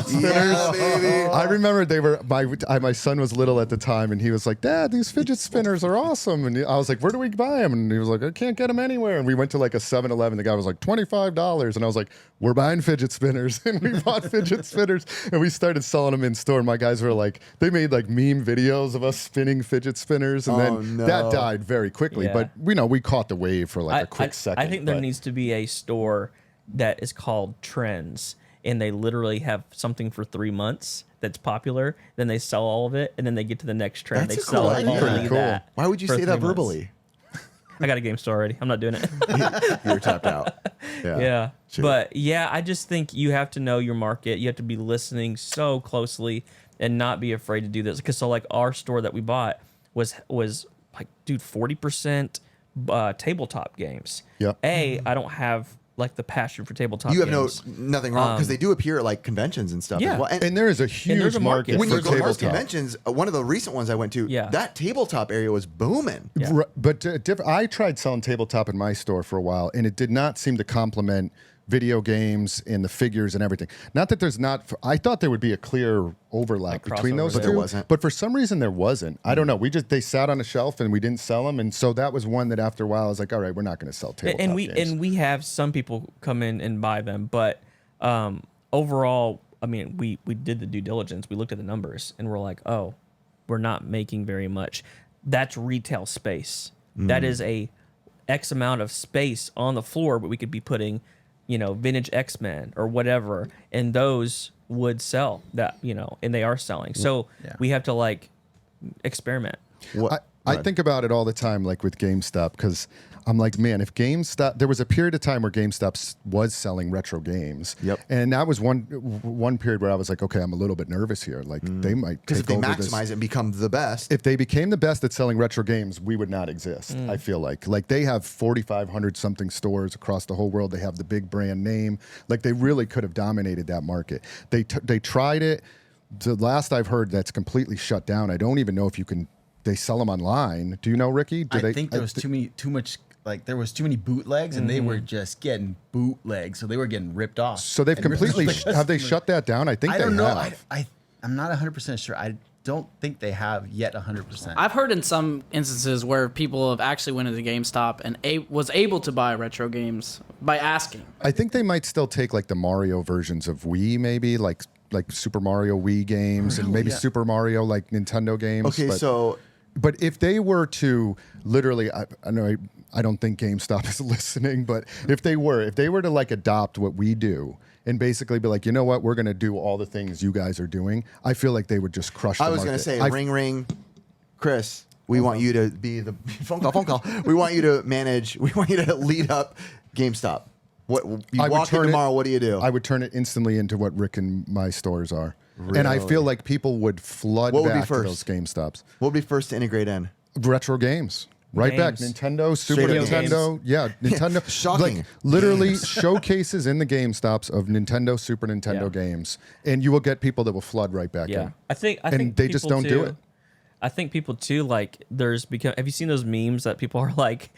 spinners? Yeah, baby. I remember they were my son was little at the time, and he was like, "Dad, these fidget spinners are awesome." And I was like, "Where do we buy them?" And he was like, "I can't get them anywhere." And we went to like a 7-Eleven. The guy was like, $25, and I was like, "We're buying fidget spinners," and we bought fidget spinners, and we started selling them in store. And my guys were like, they made like meme videos of us spinning fidget spinners, and then no. that died very quickly. Yeah. But we caught the wave for like a quick second. I think there but- needs to be a store that is called Trends, and they literally have something for 3 months that's popular. Then they sell all of it, and then they get to the next trend. That's they a cool sell idea. only Cool. that. Why would you for say that 3 months. verbally? I got a game store already. I'm not doing it. You're tapped out. Yeah. Shoot. But yeah, I just think you have to know your market. You have to be listening so closely and not be afraid to do this. Because so like our store that we bought was like, dude, 40% tabletop games. Yep. I don't have like the passion for tabletop You have games. nothing wrong because they do appear at like conventions and stuff. Yeah. as well. And there is a huge there's a market. market when for you go to most tabletop. conventions, one of the recent ones I went to, Yeah. that tabletop area was booming. Yeah. But I tried selling tabletop in my store for a while, and it did not seem to complement video games and the figures and everything. Not that there's not. I thought there would be a clear overlap Like between crossover those there. two, But there wasn't. But for some reason, there wasn't. I don't know. They sat on a shelf and we didn't sell them, and so that was one that after a while I was like, all right, we're not going to sell tabletop and games. we have some people come in and buy them, but overall, I mean, we did the due diligence. We looked at the numbers and we're like, oh, we're not making very much. That's retail space. That is a X amount of space on the floor, but we could be putting, vintage X-Men or whatever, and those would sell that, and they are selling. So Yeah. we have to like experiment. I think about it all the time, like with GameStop, because I'm like, man, if GameStop, there was a period of time where GameStop was selling retro games. Yep. And that was one period where I was like, okay, I'm a little bit nervous here. Like they might Because take if they over maximize this. it and become the best, If they became the best at selling retro games, we would not exist. I feel like they have 4,500 something stores across the whole world. They have the big brand name. Like they really could have dominated that market. They tried it. The last I've heard, that's completely shut down. I don't even know if you can. They sell them online. Do you know, Ricky? I think there was too much. Like there was too many bootlegs, and they were just getting bootlegs, so they were getting ripped off. So they've And ripped completely off the have they customer. shut that down? I think I they don't know. have. I'm not 100% sure. I don't think they have yet 100%. I've heard in some instances where people have actually went into GameStop and was able to buy retro games by asking. I think they might still take like the Mario versions of Wii, maybe like Super Mario Wii games, and maybe yeah. Super Mario like Nintendo games. okay, But if they were to literally, I know I don't think GameStop is listening, but if they were to like adopt what we do and basically be like, you know what, we're going to do all the things you guys are doing, I feel like they would just crush the I was market. going to say, ring, Chris, we want you to be the phone call. We want you to manage, we want you to lead up GameStop. What you I would walk in turn it- tomorrow, what do you do? I would turn it instantly into what Rick and my stores are. And I feel Really? like people would flood What would be back to first? those GameStops. What would be first to integrate in? Retro games. Right back. Games. Nintendo, Super Straight up Nintendo. Yeah, Nintendo. Shocking. Like literally showcases in the GameStops of Nintendo, Super Nintendo games. And you will get people that will flood right back Yeah, in. I think they just people don't do too- it. I think people too, like, have you seen those memes that people are like,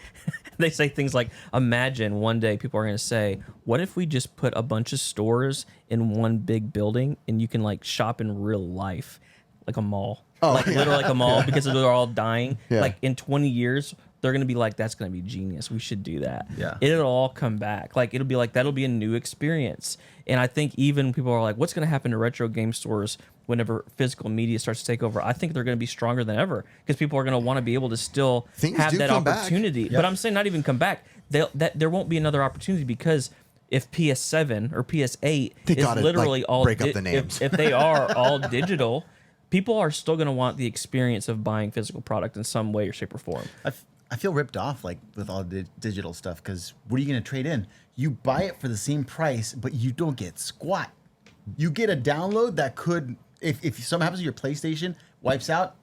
they say things like, imagine one day people are going to say, what if we just put a bunch of stores in one big building and you can like shop in real life, like a mall, literally like a mall because they're all dying. Yeah. Like in 20 years, they're going to be like, that's going to be genius. We should do that. Yeah. It'll all come back. Like, it'll be like, that'll be a new experience. And I think even people are like, what's going to happen to retro game stores whenever physical media starts to take over? I think they're going to be stronger than ever because people are going to want to be able to still Things have do that come back. opportunity. But I'm saying not even come back. There won't be another opportunity because if PS7 or PS8 They is gotta, literally like, all break up the names. if they are all digital, people are still going to want the experience of buying physical product in some way or shape or form. I feel ripped off like with all the digital stuff because what are you going to trade in? You buy it for the same price, but you don't get squat. You get a download that could, if something happens to your PlayStation, wipes out,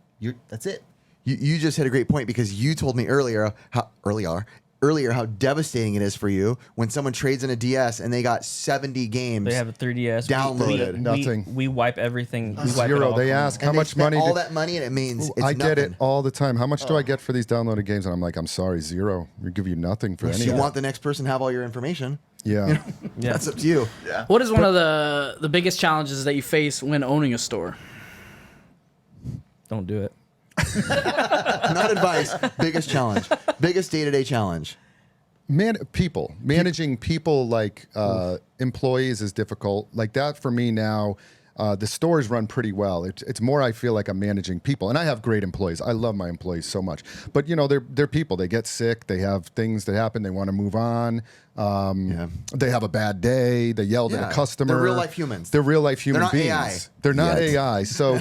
that's it. You just hit a great point because you told me earlier how devastating it is for you when someone trades in a DS and they got 70 games. They have a 3DS. Downloaded. Nothing. We wipe everything. We wipe it Zero. all They from- ask and how they much spent money. all that money, and it means it's I get it nothing. all the time. How much do I get for these downloaded games? And I'm like, I'm sorry, zero. We give you nothing for If any you of want that. the next person to have all your information, Yeah. Yeah. that's up to you. What is one of the biggest challenges that you face when owning a store? Don't do it. Not advice. Biggest challenge. Biggest day-to-day challenge. Managing people like employees is difficult. Like that for me now. The stores run pretty well. It's more I feel like I'm managing people, and I have great employees. I love my employees so much. But you know, they're people. They get sick. They have things that happen. They want to move on. They have a bad day. They yelled at a customer. They're real life humans. They're real life human not beings. AI They're not yet. AI. So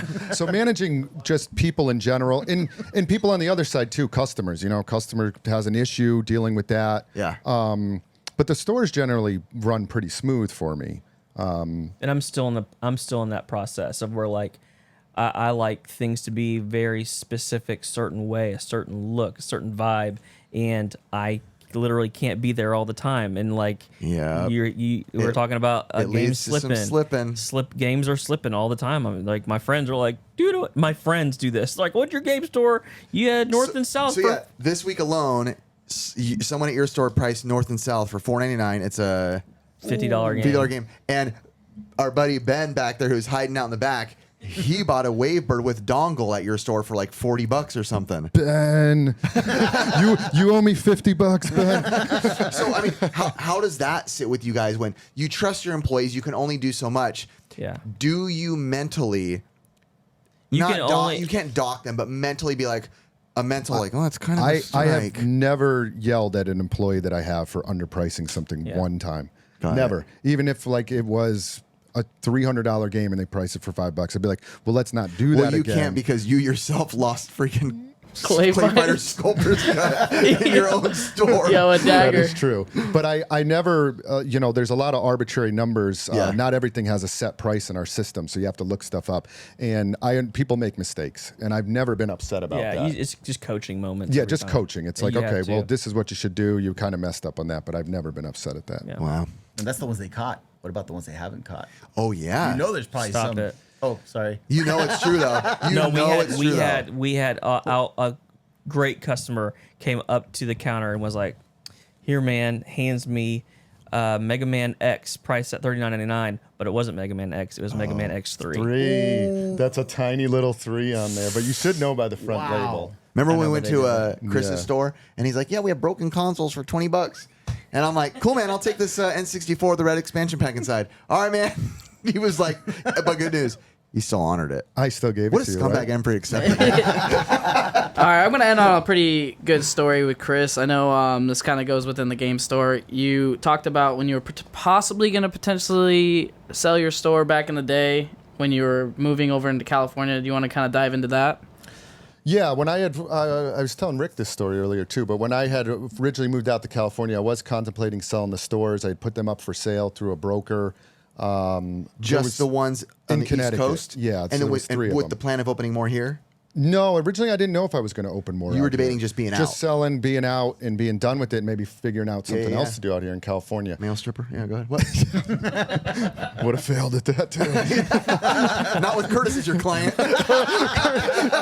managing just people in general, and people on the other side too. Customers. You know, customer has an issue, dealing with that. Yeah. But the stores generally run pretty smooth for me. And I'm still in that process of where like I like things to be very specific, certain way, a certain look, a certain vibe, and I literally can't be there all the time. And like, Yeah. we're talking about a it game leads to some slipping. Games are slipping all the time. I mean, like my friends are like, dude, my friends do this. Like, what's your game store? You had North and South. So yeah, this week alone, someone at your store priced North and South for $4.99. It's a $50 game. $50 game. And our buddy Ben back there, who's hiding out in the back, he bought a Wavebird with dongle at your store for like $40 or something. Ben, you owe me $50, Ben. So I mean, how does that sit with you guys when you trust your employees? You can only do so much. Yeah. Do you mentally? You can't dock them, but mentally be like a mental like, oh, it's kind of a I strike. have never yelled at an employee that I have for underpricing something one time. Got Never. it. Even if like it was a $300 game and they price it for $5, I'd be like, well, let's not do Well, that you again. can't because you yourself lost freaking Clay fighter fighters. sculptors in your own store. Yo, a That dagger. is true. But I never, there's a lot of arbitrary numbers. Yeah. Not everything has a set price in our system, so you have to look stuff up. And people make mistakes, and I've never been upset about that. It's just coaching moments. Yeah, every just time. coaching. It's And like, you have okay, well, to. this is what you should do. You kind of messed up on that, but I've never been upset at that. Yeah. Wow. And that's the ones they caught. What about the ones they haven't caught? Oh yeah. You know, there's probably Stop some. it. Oh, sorry. You know it's true though. We had a great customer came up to the counter and was like, "Here, man," hands me Mega Man X priced at $39.99, but it wasn't Mega Man X. It was Mega Man X3. 3. That's a tiny little 3 on there, but you should know by the front label. Remember when we remember went they to did Chris's Yeah. store and he's like, "Yeah, we have broken consoles for $20." And I'm like, "Cool, man. I'll take this N64 with the red expansion pack inside." All right, man. He was like, "But good news, he still honored it." I still gave What it a to you. scumbag Right? Emperor accepted. All right, I'm going to end on a pretty good story with Chris. I know this kind of goes within the game store. You talked about when you were possibly going to potentially sell your store back in the day when you were moving over into California. Do you want to kind of dive into that? Yeah, when I had, I was telling Rick this story earlier too, but when I had originally moved out to California, I was contemplating selling the stores. I had put them up for sale through a broker. There Just was- the ones on in the East Connecticut. Coast? Yeah, so And there was 3 of with them. the plan of opening more here? No, originally I didn't know if I was going to open more. You were out debating here. just being out. Just selling, being out, and being done with it, and maybe figuring out something yeah. else to do out here in California. Male stripper? Yeah, go ahead. What? Would have failed at that too. Not with Curtis as your client.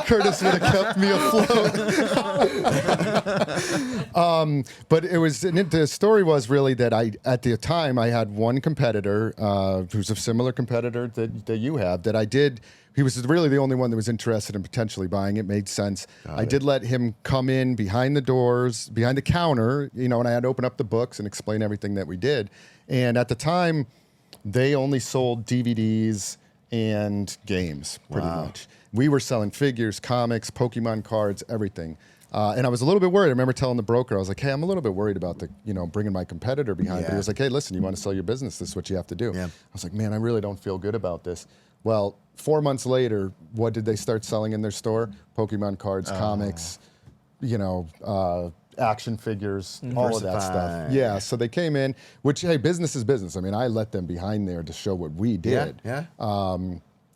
Curtis would have kept me afloat. But it was the story was really that at the time I had one competitor who's a similar competitor that you have that I did. He was really the only one that was interested in potentially buying it. Made sense. I did let him come in behind the doors, behind the counter, and I had to open up the books and explain everything that we did. And at the time, they only sold DVDs and games, pretty much. We were selling figures, comics, Pokemon cards, everything. And I was a little bit worried. I remember telling the broker, I was like, hey, I'm a little bit worried about bringing my competitor behind. But he was like, hey, listen, you want to sell your business, this is what you have to do. Yeah. I was like, man, I really don't feel good about this. Well, 4 months later, what did they start selling in their store? Pokemon cards, comics, action figures, all of that stuff. Yeah, so they came in, which, hey, business is business. I mean, I let them behind there to show what we did. Yeah.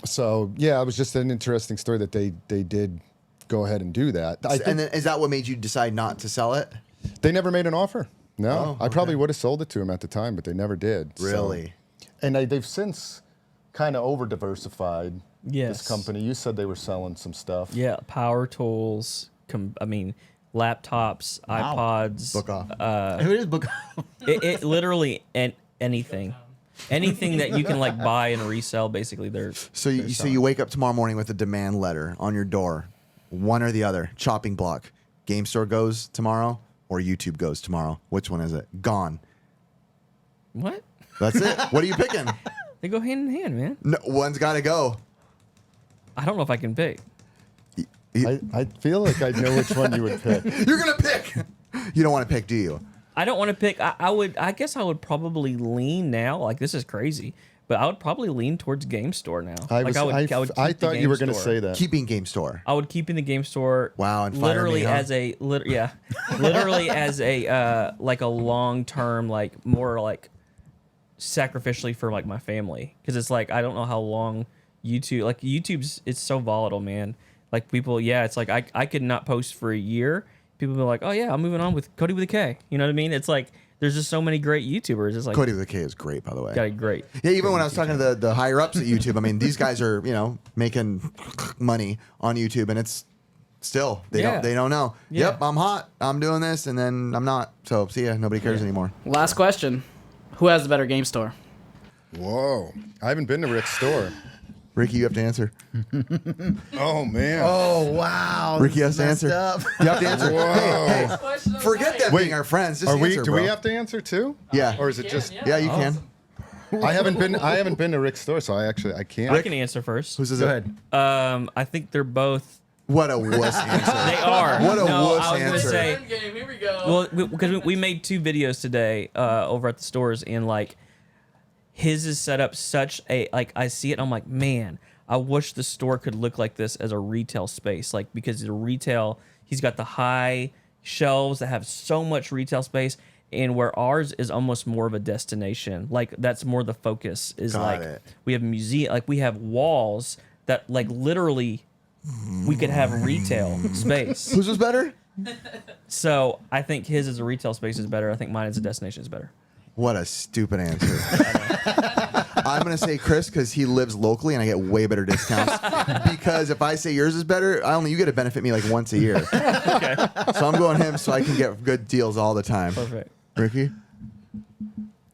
So, yeah, it was just an interesting story that they did go ahead and do that. And then, is that what made you decide not to sell it? They never made an offer. No. Oh, okay. I probably would have sold it to them at the time, but they never did. Really? So, and they've since kind of over-diversified Yes. this company. You said they were selling some stuff. Yeah, power tools. Laptops, iPods. Book off. Who is book? It literally anything that you can buy and resell. Basically, So you wake up tomorrow morning with a demand letter on your door, one or the other, chopping block. Game store goes tomorrow or YouTube goes tomorrow. Which one is it? Gone. What? That's it. What are you picking? They go hand in hand, man. No, one's got to go. I don't know if I can pick. I feel like I know which one you would pick. You're gonna pick. You don't want to pick, do you? I don't want to pick. I guess I would probably lean now. This is crazy, but I would probably lean towards Game Store now. I keep thought you were going to say that. Keeping Game Store. I would keep in the Game Store. Wow, and fire literally me, huh? as a literally as a a long term more sacrificially for my family, because it's I don't know how long YouTube's it's so volatile, man. People, it's I could not post for a year. People be like, oh yeah, I'm moving on with Cody with a K. You know what I mean? It's there's just so many great YouTubers. It's Cody with a K is great, by the way. got it great. Yeah, even when I was talking to the higher ups at YouTube, I mean, these guys are making money on YouTube, and it's still they don't know. Yeah. Yep, I'm hot. I'm doing this, and then I'm not. So see ya. Nobody cares anymore. Last question: who has the better game store? Whoa. I haven't been to Rick's store. Ricky, you have to answer. Oh, man. Oh wow, Ricky has this to is answer. messed up. You have to answer. Whoa. Hey, forget them being our friends. Just answer, do bro. we have to answer too? Yeah. Or is it just Yeah, you can. I haven't been to Rick's store, so I can't. I can answer first. Who's is Go it? ahead. I think they're both. What a wuss answer. They are. What a no, wuss I was gonna answer. say. Game. Here we go. Well, because we made 2 videos today over at the stores, and his is set up such a I see it, and I'm like, man, I wish the store could look like this as a retail space, because the retail, he's got the high shelves that have so much retail space, and where ours is almost more of a destination. That's more the focus is Got it. we have museum, we have walls that literally we could have retail space. Whose was better? So I think his as a retail space is better. I think mine as a destination is better. What a stupid answer. I'm going to say Chris because he lives locally and I get way better discounts. Because if I say yours is better, you get to benefit me once a year. Okay. So I'm going him so I can get good deals all the time. Perfect. Ricky?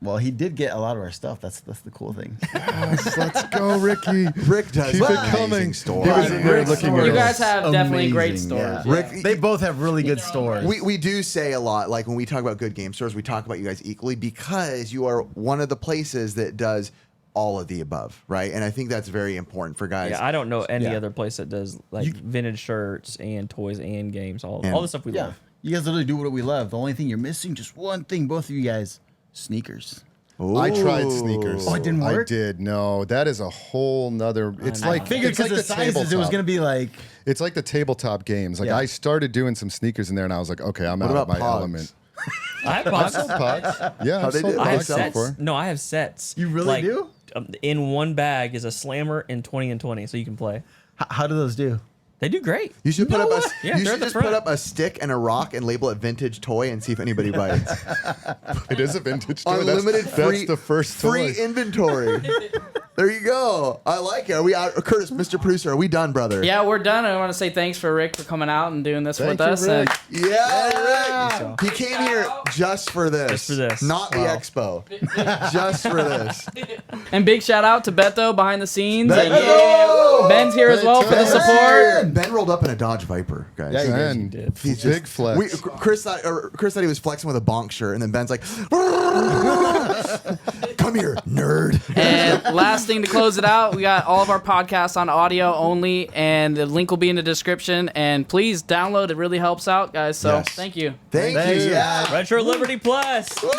Well, he did get a lot of our stuff. That's the cool thing. Yes, let's go, Ricky. Rick does Keep it amazing coming. store. He was there looking at You us. guys have definitely great Amazing, stores. yeah. Rick, They both have really good stores. we do say a lot, when we talk about good game stores, we talk about you guys equally because you are one of the places that does all of the above, right? And I think that's very important for guys. Yeah, I don't know any Yeah. other place that does vintage shirts and toys and games, all And- the stuff we yeah, love. you guys literally do what we love. The only thing you're missing, just one thing, both of you guys, sneakers. I tried Ooh. sneakers. Oh, it didn't work? I did. No, that is a whole nother. It's I like Figured it's like because the the sizes, it was tabletop. going to be like. It's like the tabletop games. Yeah. I started doing some sneakers in there, and I was like, okay, I'm What out of about my Pogs? element. I have I boxes. sold Pogs. Yeah, How'd they sold do? I have Pogs Pogs sets. before. No, I have sets. You really do? In one bag is a slammer and 20 and 20, so you can play. How do those do? They do great. You should put up a Yeah, you they're should at the just put front. up a stick and a rock and label it vintage toy and see if anybody bites. It is a vintage toy. Unlimited that's free the first free toy. inventory. There you go. I like it. Are we out? Curtis, Mr. Producer, are we done, brother? Yeah, we're done. I want to say thanks for Rick for coming out and doing this Thank with you, us. Rick. Yeah, Rick. He came here just for this. Just for this. Not the expo. Just for this. And big shout out to Beto behind the scenes. And Beto! Ben's here as well for the Ben's support. Ben rolled up in a Dodge Viper, guys. Yeah, Man, did. He's big just- flex. Chris thought he was flexing with a bonk shirt, and then Ben's like, "Come here, nerd." And last thing to close it out, we got all of our podcasts on audio only, and the link will be in the description. And please download; it really helps out, guys. So Yes. thank you. Thank you. Yeah. Retro Liberty Plus. Woo!